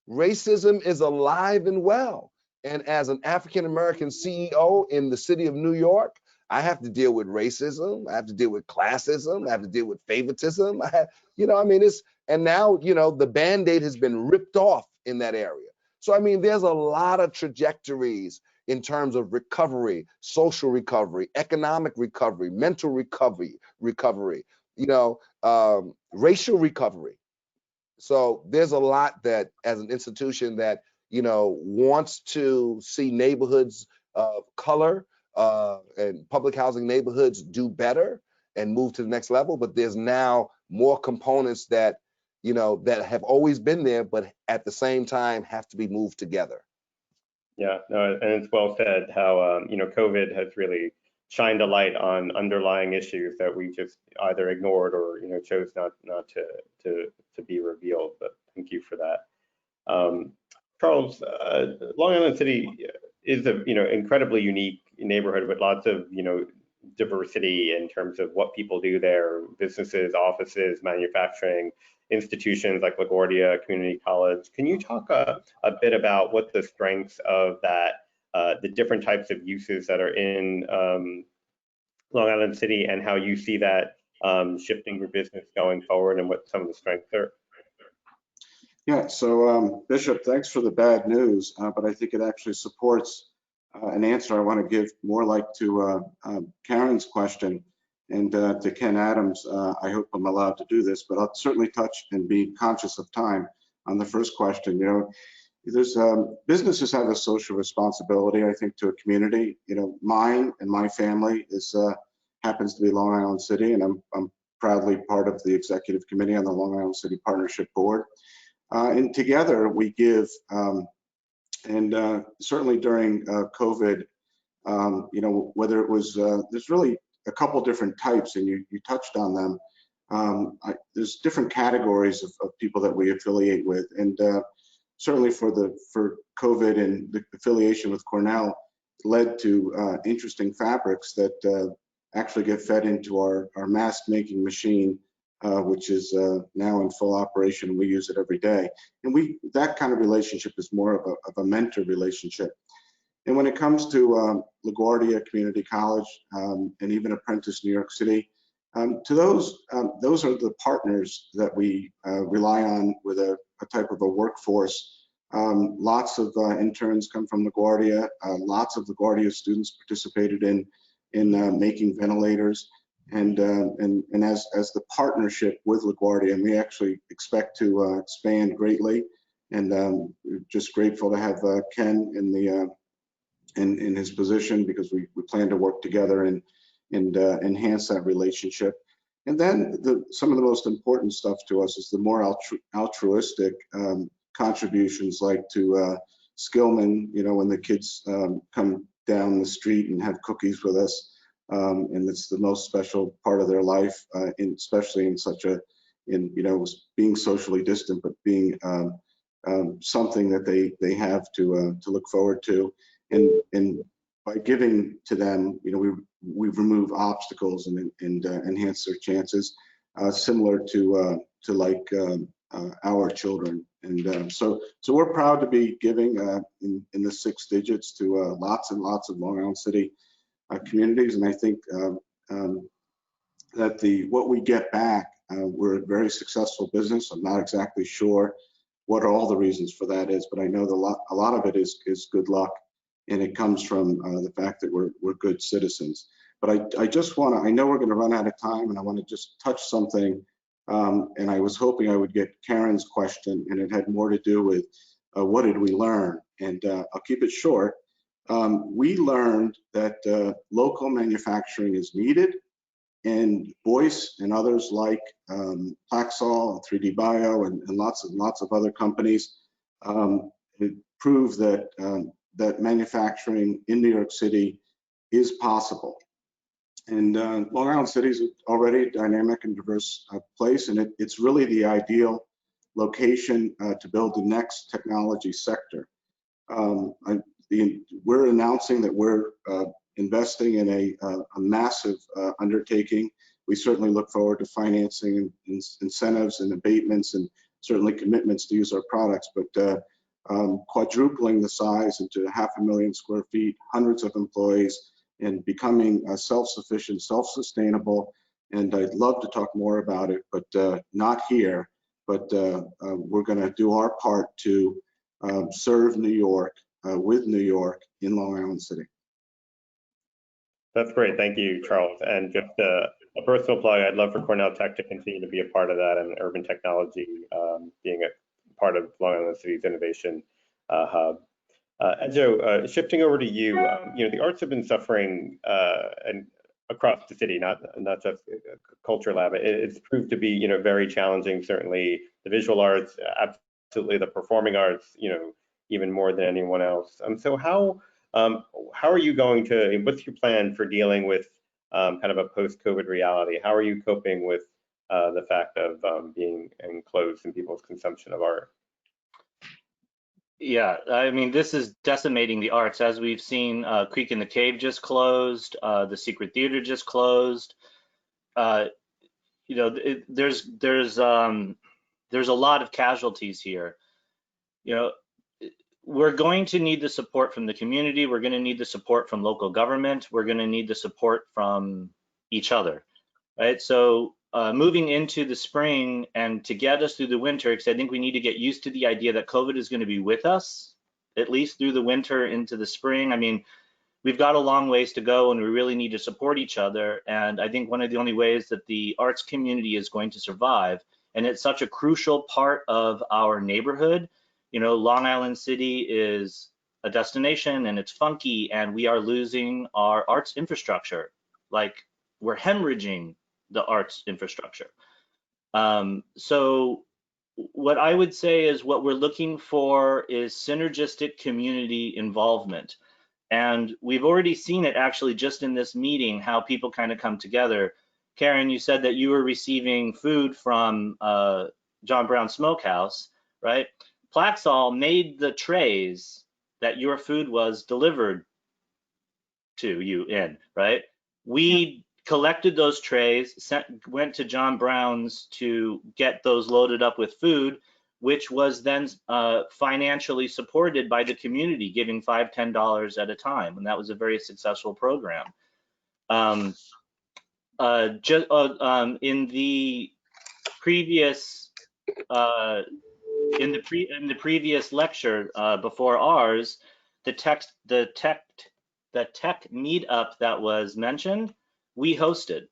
Racism is alive and well. And as an African-American CEO in the city of New York, I have to deal with racism. I have to deal with classism. I have to deal with favoritism. And now, the Band-Aid has been ripped off in that area. So, there's a lot of trajectories in terms of recovery, social recovery, economic recovery, mental recovery, racial recovery. So there's a lot that, as an institution that, wants to see neighborhoods of color and public housing neighborhoods do better and move to the next level. But there's now more components that, that have always been there, but at the same time have to be moved together. Yeah, no, and it's well said how, COVID has really shined a light on underlying issues that we just either ignored or, chose not to be revealed. But thank you for that. Charles, Long Island City is a, incredibly unique neighborhood with lots of, diversity in terms of what people do there, businesses, offices, manufacturing, institutions like LaGuardia Community College. Can you talk a bit about what the strengths of that, the different types of uses that are in Long Island City and how you see that shifting your business going forward and what some of the strengths are? Yeah, so Bishop, thanks for the bad news, but I think it actually supports an answer I want to give more like to Karen's question and to Ken Adams. I hope I'm allowed to do this, but I'll certainly touch and be conscious of time on the first question. There's businesses have a social responsibility, I think, to a community. Mine and my family happens to be Long Island City, and I'm proudly part of the executive committee on the Long Island City Partnership Board. And together we give, and certainly during COVID, whether it was, there's really a couple different types, and you touched on them. There's different categories of people that we affiliate with, and certainly for COVID and the affiliation with Cornell led to interesting fabrics that actually get fed into our mask making machine, which is now in full operation. We use it every day. And that kind of relationship is more of a mentor relationship. And when it comes to LaGuardia Community College and even Apprentice New York City, to those are the partners that we rely on with a type of a workforce. Lots of interns come from LaGuardia. Lots of LaGuardia students participated in making ventilators. And as the partnership with LaGuardia, and we actually expect to expand greatly. And just grateful to have Ken in his position, because we plan to work together and enhance that relationship. And then some of the most important stuff to us is the more altruistic contributions, like to Skillman, when the kids come down the street and have cookies with us. And it's the most special part of their life, especially in being socially distant, but being something that they have to look forward to. And by giving to them, we remove obstacles and enhance their chances, similar to like our children. And so we're proud to be giving in the 6 digits to lots and lots of Long Island City communities. And I think that what we get back, we're a very successful business. I'm not exactly sure what all the reasons for that is, but I know a lot of it is good luck. And it comes from the fact that we're good citizens. But I just want to, I know we're going to run out of time, and I want to just touch something. And I was hoping I would get Karen's question, and it had more to do with what did we learn? And I'll keep it short. We learned that local manufacturing is needed, and Boyce and others like Paxol, 3D Bio, and lots of other companies prove that that manufacturing in New York City is possible. And Long Island City is already a dynamic and diverse place, and it's really the ideal location to build the next technology sector. We're announcing that we're investing in a massive undertaking. We certainly look forward to financing and incentives and abatements, and certainly commitments to use our products, but quadrupling the size into 500,000 square feet, hundreds of employees, and becoming self-sufficient, self-sustainable. And I'd love to talk more about it, but not here. But we're going to do our part to serve New York with New York in Long Island City. That's great. Thank you, Charles. And just a personal plug, I'd love for Cornell Tech to continue to be a part of that, and urban technology being a part of Long Island City's innovation hub. Joe, shifting over to you, the arts have been suffering and across the city, not just Culture Lab. It's proved to be, very challenging. Certainly, the visual arts, absolutely, the performing arts, even more than anyone else. So how are you going to? What's your plan for dealing with kind of a post-COVID reality? How are you coping with the fact of being enclosed in people's consumption of art? Yeah, I mean, this is decimating the arts. As we've seen, Creek in the Cave just closed, the Secret Theater just closed. There's a lot of casualties here. We're going to need the support from the community. We're going to need the support from local government. We're going to need the support from each other, right? So moving into the spring and to get us through the winter, because I think we need to get used to the idea that COVID is going to be with us, at least through the winter into the spring. I mean, we've got a long ways to go, and we really need to support each other. And I think one of the only ways that the arts community is going to survive, and it's such a crucial part of our neighborhood. Long Island City is a destination, and it's funky, and we are losing our arts infrastructure. Like, we're hemorrhaging the arts infrastructure. So what I would say is what we're looking for is synergistic community involvement. And we've already seen it actually just in this meeting, how people kind of come together. Karen, you said that you were receiving food from John Brown Smokehouse, right? Plaxall made the trays that your food was delivered to you in, right? We collected those trays, went to John Brown's to get those loaded up with food, which was then financially supported by the community, giving $5, $10 at a time, and that was a very successful program. In the previous previous lecture before ours, the tech meetup that was mentioned, we hosted,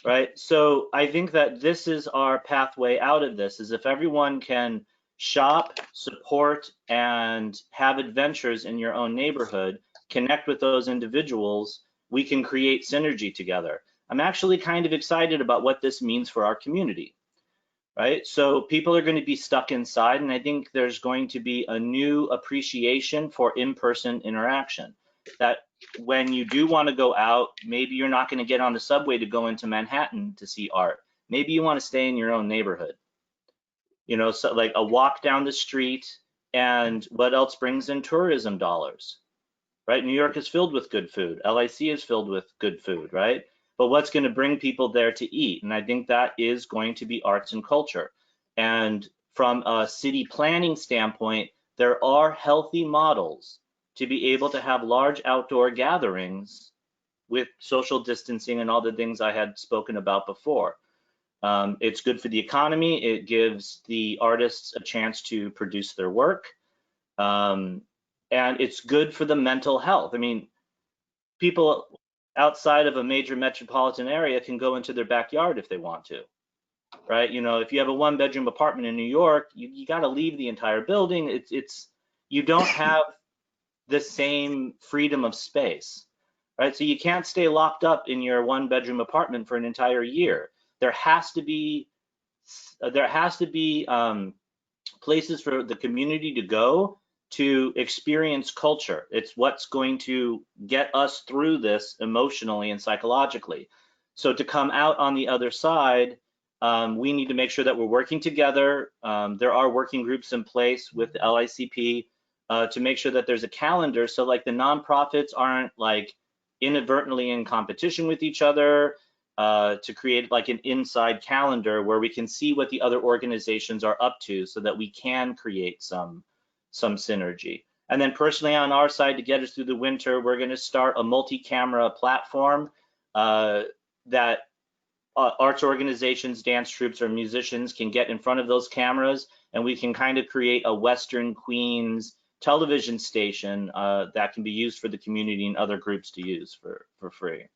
right? So I think that this is our pathway out of this, is if everyone can shop, support, and have adventures in your own neighborhood, connect with those individuals, we can create synergy together. I'm actually kind of excited about what this means for our community, right? So people are going to be stuck inside, and I think there's going to be a new appreciation for in-person interaction. That when you do want to go out, maybe you're not going to get on the subway to go into Manhattan to see art. Maybe you want to stay in your own neighborhood. You know, so like a walk down the street, and what else brings in tourism dollars, right? New York is filled with good food. LIC is filled with good food, right? But what's going to bring people there to eat? And I think that is going to be arts and culture. And from a city planning standpoint, there are healthy models to be able to have large outdoor gatherings with social distancing and all the things I had spoken about before. It's good for the economy. It gives the artists a chance to produce their work. And it's good for the mental health. I mean, people outside of a major metropolitan area can go into their backyard if they want to, right? You know, if you have a 1-bedroom apartment in New York, you got to leave the entire building. You don't have the same freedom of space, right? So you can't stay locked up in your 1-bedroom apartment for an entire year. There has to be places for the community to go to experience culture. It's what's going to get us through this emotionally and psychologically. So to come out on the other side, we need to make sure that we're working together. There are working groups in place with the LICP to make sure that there's a calendar, so like the nonprofits aren't like inadvertently in competition with each other, to create like an inside calendar where we can see what the other organizations are up to, so that we can create some synergy. And then personally on our side, to get us through the winter, we're going to start a multi-camera platform that arts organizations, dance troupes, or musicians can get in front of those cameras, and we can kind of create a Western Queens television station that can be used for the community and other groups to use for free.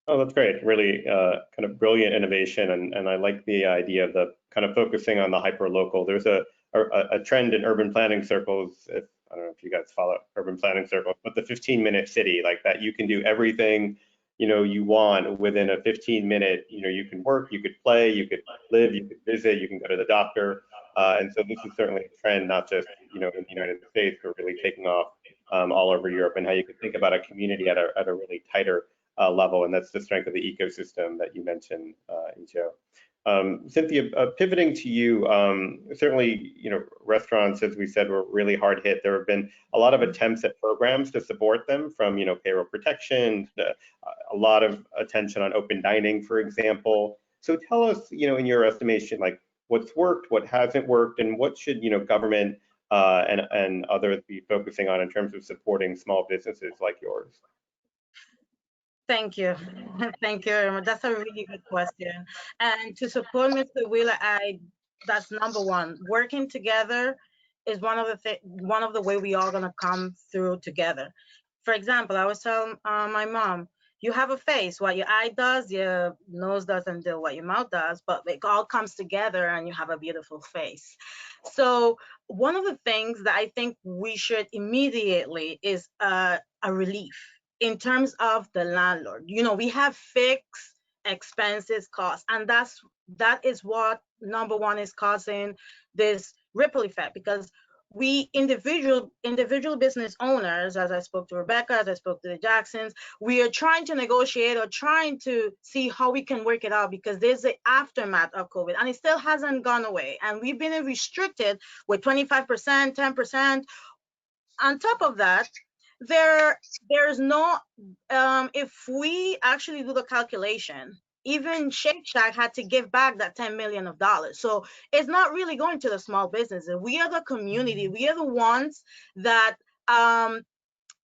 Oh, that's great. Really kind of brilliant innovation. And I like the idea of the kind of focusing on the hyper-local. There's a trend in urban planning circles, I don't know if you guys follow urban planning circles, but the 15-minute city, like that you can do everything, you know, you want within a 15-minute, you know, you can work, you could play, you could live, you could visit, you can go to the doctor. And so this is certainly a trend, not just, you know, in the United States, but really taking off all over Europe, and how you could think about a community at a really tighter level. And that's the strength of the ecosystem that you mentioned, Joe. Cynthia, pivoting to you, certainly, you know, restaurants, as we said, were really hard hit. There have been a lot of attempts at programs to support them, from, you know, payroll protection, a lot of attention on open dining, for example. So tell us, you know, in your estimation, like what's worked, what hasn't worked, and what should, you know, government and others be focusing on in terms of supporting small businesses like yours? Thank you. Thank you very much. That's a really good question. And to support Mr. Wheeler, that's number one. Working together is one of the way we are gonna come through together. For example, I was telling my mom, you have a face. What your eye does, your nose doesn't do what your mouth does, but it all comes together and you have a beautiful face. So one of the things that I think we should immediately is a relief in terms of the landlord. You know, we have fixed expenses, costs, and that is what number one is causing this ripple effect, because we individual business owners, as I spoke to Rebecca, as I spoke to the Jacksons, we are trying to negotiate or trying to see how we can work it out, because there's the aftermath of COVID and it still hasn't gone away. And we've been restricted with 25%, 10%. On top of that, there's no, if we actually do the calculation, even Shake Shack had to give back that $10 million. So it's not really going to the small businesses. We are the community. We are the ones that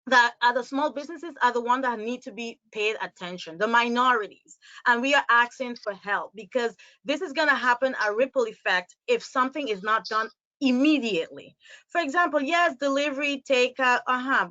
that are the small businesses are the ones that need to be paid attention, the minorities. And we are asking for help, because this is going to happen a ripple effect if something is not done immediately. For example, yes, delivery, takeout,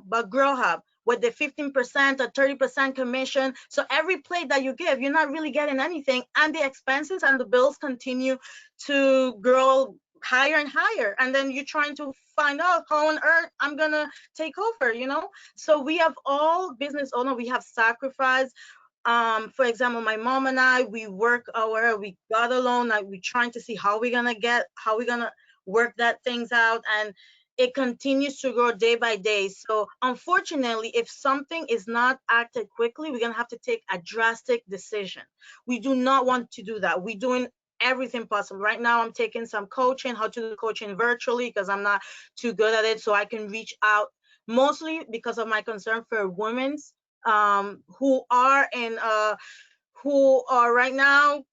but Growhub with the 15% or 30% commission. So every plate that you give, you're not really getting anything. And the expenses and the bills continue to grow higher and higher. And then you're trying to find out how on earth I'm gonna take over, you know? So we have all business owners, we have sacrificed. For example, my mom and I, we got a loan, we're trying to see how we're gonna work that things out, and it continues to grow day by day. So unfortunately, if something is not acted quickly, we're gonna have to take a drastic decision. We do not want to do that. We're doing everything possible. Right now, I'm taking some coaching, how to do coaching virtually, because I'm not too good at it, so I can reach out, mostly because of my concern for women who are right now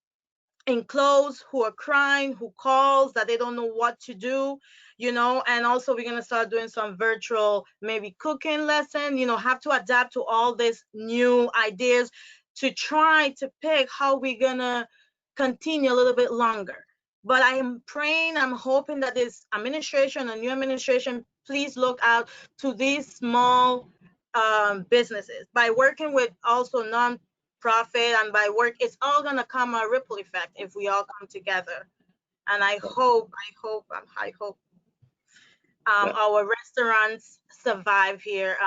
enclosed, who are crying, who calls that they don't know what to do, you know. And also we're going to start doing some virtual, maybe cooking lesson, you know, have to adapt to all these new ideas to try to pick how we're going to continue a little bit longer. But I am praying, I'm hoping that this administration, a new administration, please look out to these small businesses. By working with also non-profit and by work, it's all gonna come a ripple effect if we all come together. And I hope our restaurants survive here.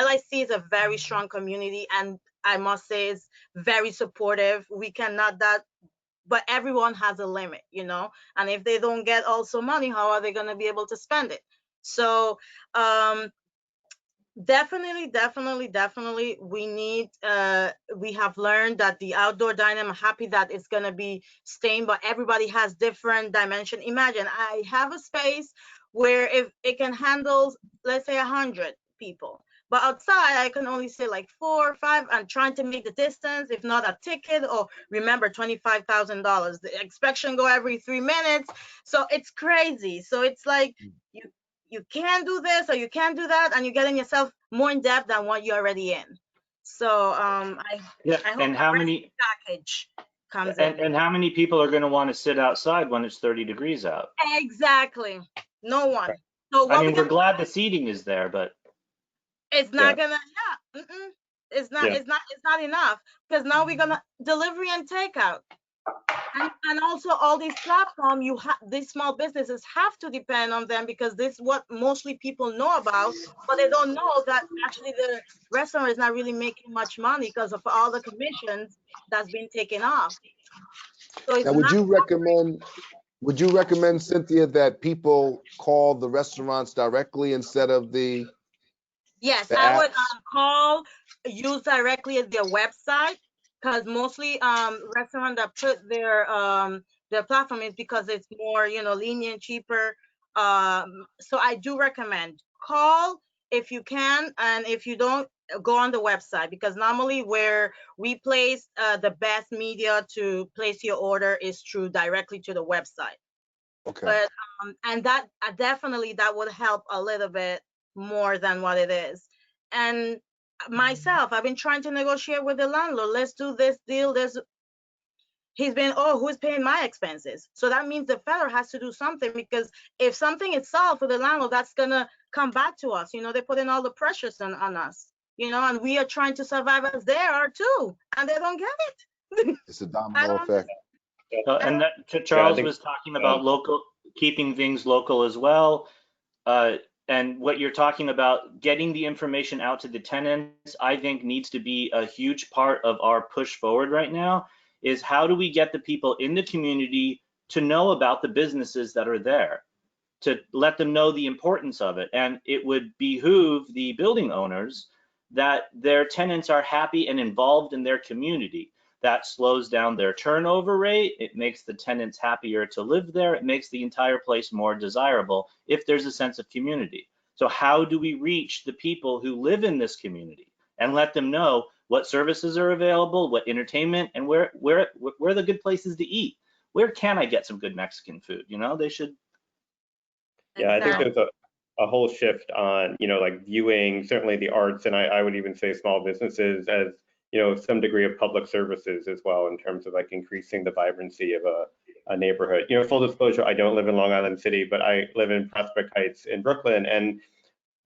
LIC is a very strong community, and I must say it's very supportive. We cannot but everyone has a limit, you know, and if they don't get also money, how are they going to be able to spend it? So definitely we need, we have learned that the outdoor dining, I'm happy that it's going to be staying, but everybody has different dimension. Imagine I have a space where if it can handle, let's say 100 people, but outside I can only say like 4 or 5, and trying to make the distance, if not a ticket, or remember $25,000, the inspection go every 3 minutes. So it's crazy. So it's like you can't do this or you can't do that, and you're getting yourself more in debt than what you're already in. So I hope and how many package comes in. And how many people are going to want to sit outside when it's 30 degrees out? Exactly. No one. Right. So I mean, we're glad the seating is there, but it's not gonna, it's not enough, because now we're gonna delivery and takeout, and also all these platforms, these small businesses have to depend on them, because this is what mostly people know about, but they don't know that actually the restaurant is not really making much money because of all the commissions that's been taken off. So it's now, would you recommend, Cynthia, that people call the restaurants directly instead of the Yes, the I would apps? use directly at their website, because mostly restaurants that put their platform is because it's more, you know, lenient, cheaper. So I do recommend call if you can, and if you don't, go on the website, because normally where we place the best media to place your order is through directly to the website. Okay. But and that definitely that would help a little bit more than what it is. And myself, I've been trying to negotiate with the landlord. Let's do this deal. He's been, oh, who's paying my expenses? So that means the federal has to do something, because if something is solved for the landlord, that's gonna come back to us. You know, they put in all the pressures on us, you know, and we are trying to survive as they are too, and they don't get it. It's a domino effect. and that Charles was talking about keeping things local as well. And what you're talking about, getting the information out to the tenants, I think needs to be a huge part of our push forward right now, is how do we get the people in the community to know about the businesses that are there? to let them know the importance of it. And it would behoove the building owners that their tenants are happy and involved in their community. That slows down their turnover rate. It makes the tenants happier to live there. It makes the entire place more desirable if there's a sense of community. So how do we reach the people who live in this community and let them know what services are available, what entertainment, and where are the good places to eat? Where can I get some good Mexican food? You know, they should. Yeah, I think there's a whole shift on, like viewing certainly the arts, and I would even say small businesses as, some degree of public services as well, in terms of like increasing the vibrancy of a neighborhood. Full disclosure, I don't live in Long Island City, but I live in Prospect Heights in Brooklyn, and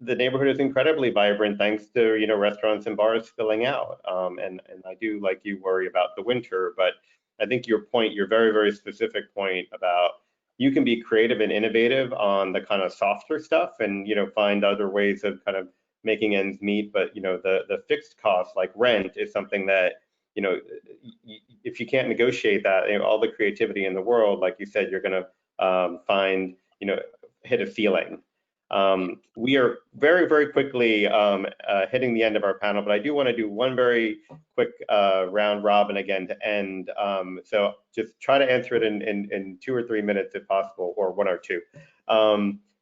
the neighborhood is incredibly vibrant thanks to, restaurants and bars filling out. And I do, like you, worry about the winter, but I think your very, very specific point about you can be creative and innovative on the kind of softer stuff and, find other ways of kind of making ends meet. But, the fixed cost like rent is something that, if you can't negotiate that, all the creativity in the world, like you said, you're going to find, hit a ceiling. We are very, very quickly hitting the end of our panel, but I do want to do one very quick round robin again to end. So just try to answer it in 2 or 3 minutes if possible, or 1 or 2.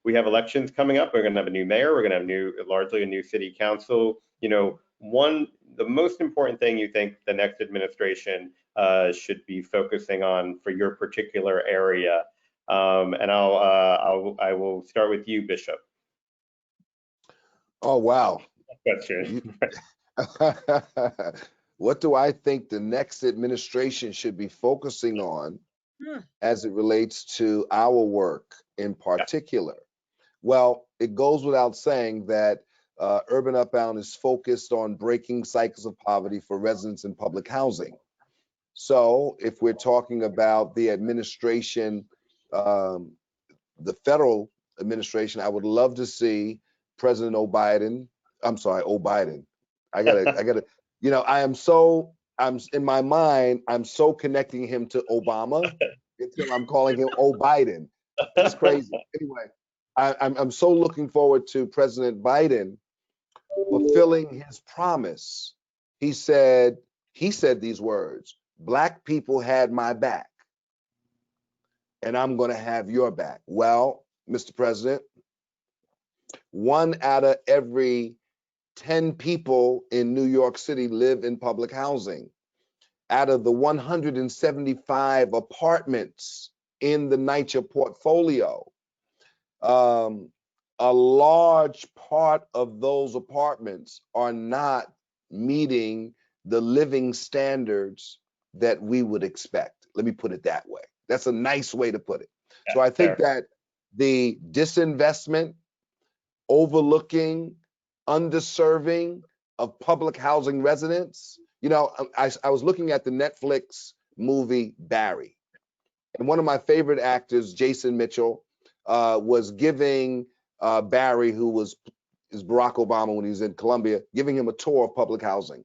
We have elections coming up. We're going to have a new mayor. We're going to have largely a new city council. The most important thing you think the next administration should be focusing on for your particular area? And I will start with you, Bishop. Oh, wow. Question. What do I think the next administration should be focusing on as it relates to our work in particular? Well, it goes without saying that Urban Upbound is focused on breaking cycles of poverty for residents in public housing. So if we're talking about the administration, the federal administration, I would love to see President O'Biden. I gotta, I'm in my mind, I'm so connecting him to Obama until I'm calling him O'Biden. It's crazy. Anyway, I'm so looking forward to President Biden fulfilling his promise. He said these words: "Black people had my back, and I'm going to have your back." Well, Mr. President, 1 out of every 10 people in New York City live in public housing. Out of the 175 apartments in the NYCHA portfolio, a large part of those apartments are not meeting the living standards that we would expect. Let me put it that way. That's a nice way to put it. So I think that the disinvestment, overlooking, underserving of public housing residents. I was looking at the Netflix movie Barry, and one of my favorite actors, Jason Mitchell, was giving Barry, who is Barack Obama when he was in Colombia, giving him a tour of public housing.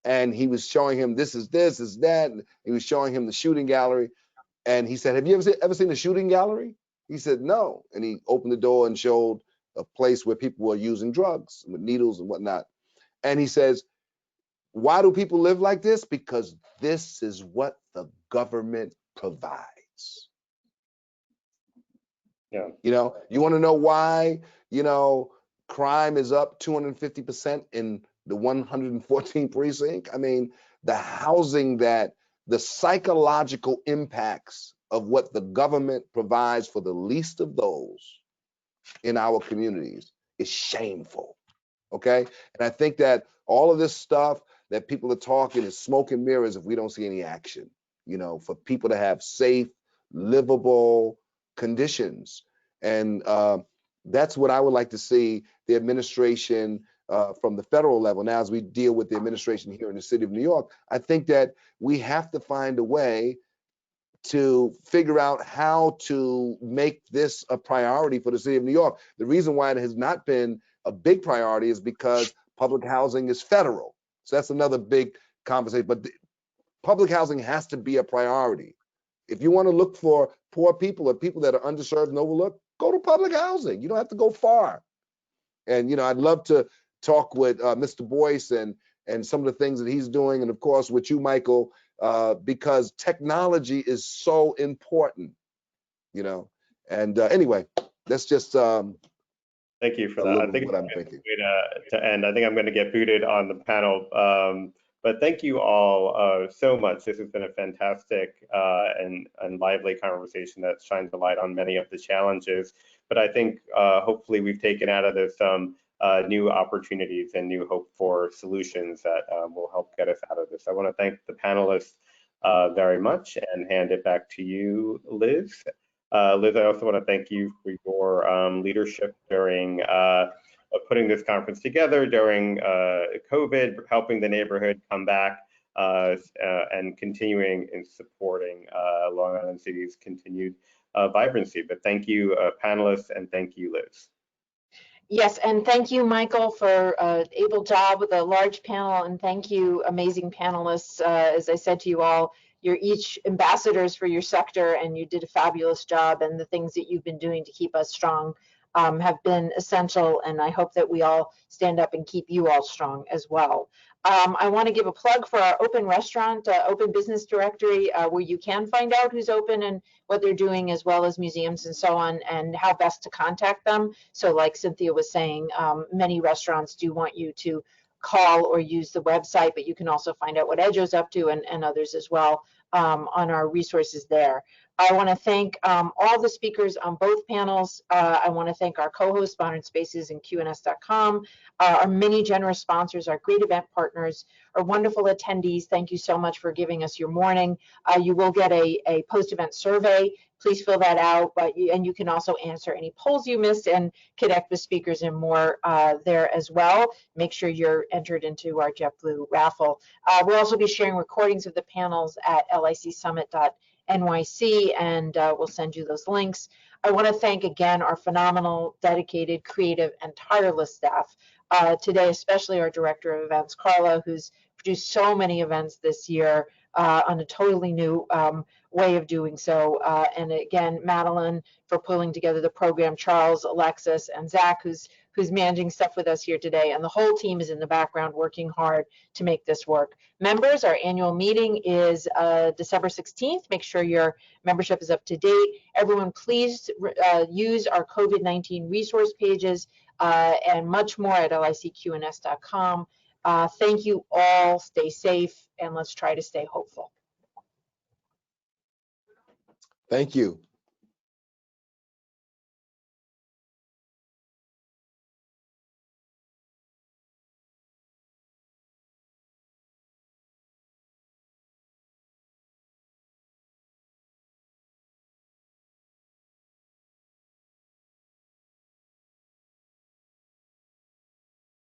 And he was showing him this is that. And he was showing him the shooting gallery. And he said, "Have you ever seen the shooting gallery?" He said, "No." And he opened the door and showed a place where people were using drugs with needles and whatnot. And he says, "Why do people live like this? Because this is what the government provides." Yeah. You want to know why, crime is up 250% in the 114th precinct? I mean, the psychological impacts of what the government provides for the least of those in our communities is shameful. Okay. And I think that all of this stuff that people are talking is smoke and mirrors if we don't see any action, for people to have safe, livable conditions. And that's what I would like to see the administration from the federal level. Now, as we deal with the administration here in the city of New York, I think that we have to find a way to figure out how to make this a priority for the city of New York. The reason why it has not been a big priority is because public housing is federal. So that's another big conversation. But public housing has to be a priority. If you want to look for poor people or people that are underserved and overlooked, go to public housing. You don't have to go far. And, you know, I'd love to talk with Mr. Boyce and some of the things that he's doing. And of course, with you, Michael, because technology is so important, you know. And anyway, that's just thank you for a that. little I think what I'm thinking. To end. I think I'm going to get booted on the panel. But thank you all so much. This has been a fantastic and lively conversation that shines a light on many of the challenges. But I think hopefully we've taken out of this some new opportunities and new hope for solutions that will help get us out of this. I want to thank the panelists very much and hand it back to you, Liz. Liz, I also want to thank you for your leadership during putting this conference together during COVID, helping the neighborhood come back and continuing in supporting Long Island City's continued vibrancy. But thank you, panelists, and thank you, Liz. Yes, and thank you, Michael, for an able job with a large panel, and thank you, amazing panelists. As I said to you all, you're each ambassadors for your sector, and you did a fabulous job, and the things that you've been doing to keep us strong have been essential, and I hope that we all stand up and keep you all strong as well. I want to give a plug for our open restaurant, open business directory, where you can find out who's open and what they're doing, as well as museums and so on, and how best to contact them. So like Cynthia was saying, many restaurants do want you to call or use the website, but you can also find out what Edjo's up to and others as well on our resources there. I want to thank all the speakers on both panels. I want to thank our co-hosts, Modern Spaces and QNS.com, our many generous sponsors, our great event partners, our wonderful attendees. Thank you so much for giving us your morning. You will get a post-event survey. Please fill that out, and you can also answer any polls you missed and connect with speakers and more there as well. Make sure you're entered into our JetBlue raffle. We'll also be sharing recordings of the panels at licsummit.nyc, and we'll send you those links. I want to thank again our phenomenal, dedicated, creative, and tireless staff. Today, especially our Director of Events, Carla, who's produced so many events this year on a totally new way of doing so. And again, Madeline for pulling together the program, Charles, Alexis, and Zach, who's managing stuff with us here today. And the whole team is in the background working hard to make this work. Members, our annual meeting is December 16th. Make sure your membership is up to date. Everyone, please use our COVID-19 resource pages and much more at licqns.com. Thank you all. Stay safe, and let's try to stay hopeful. Thank you.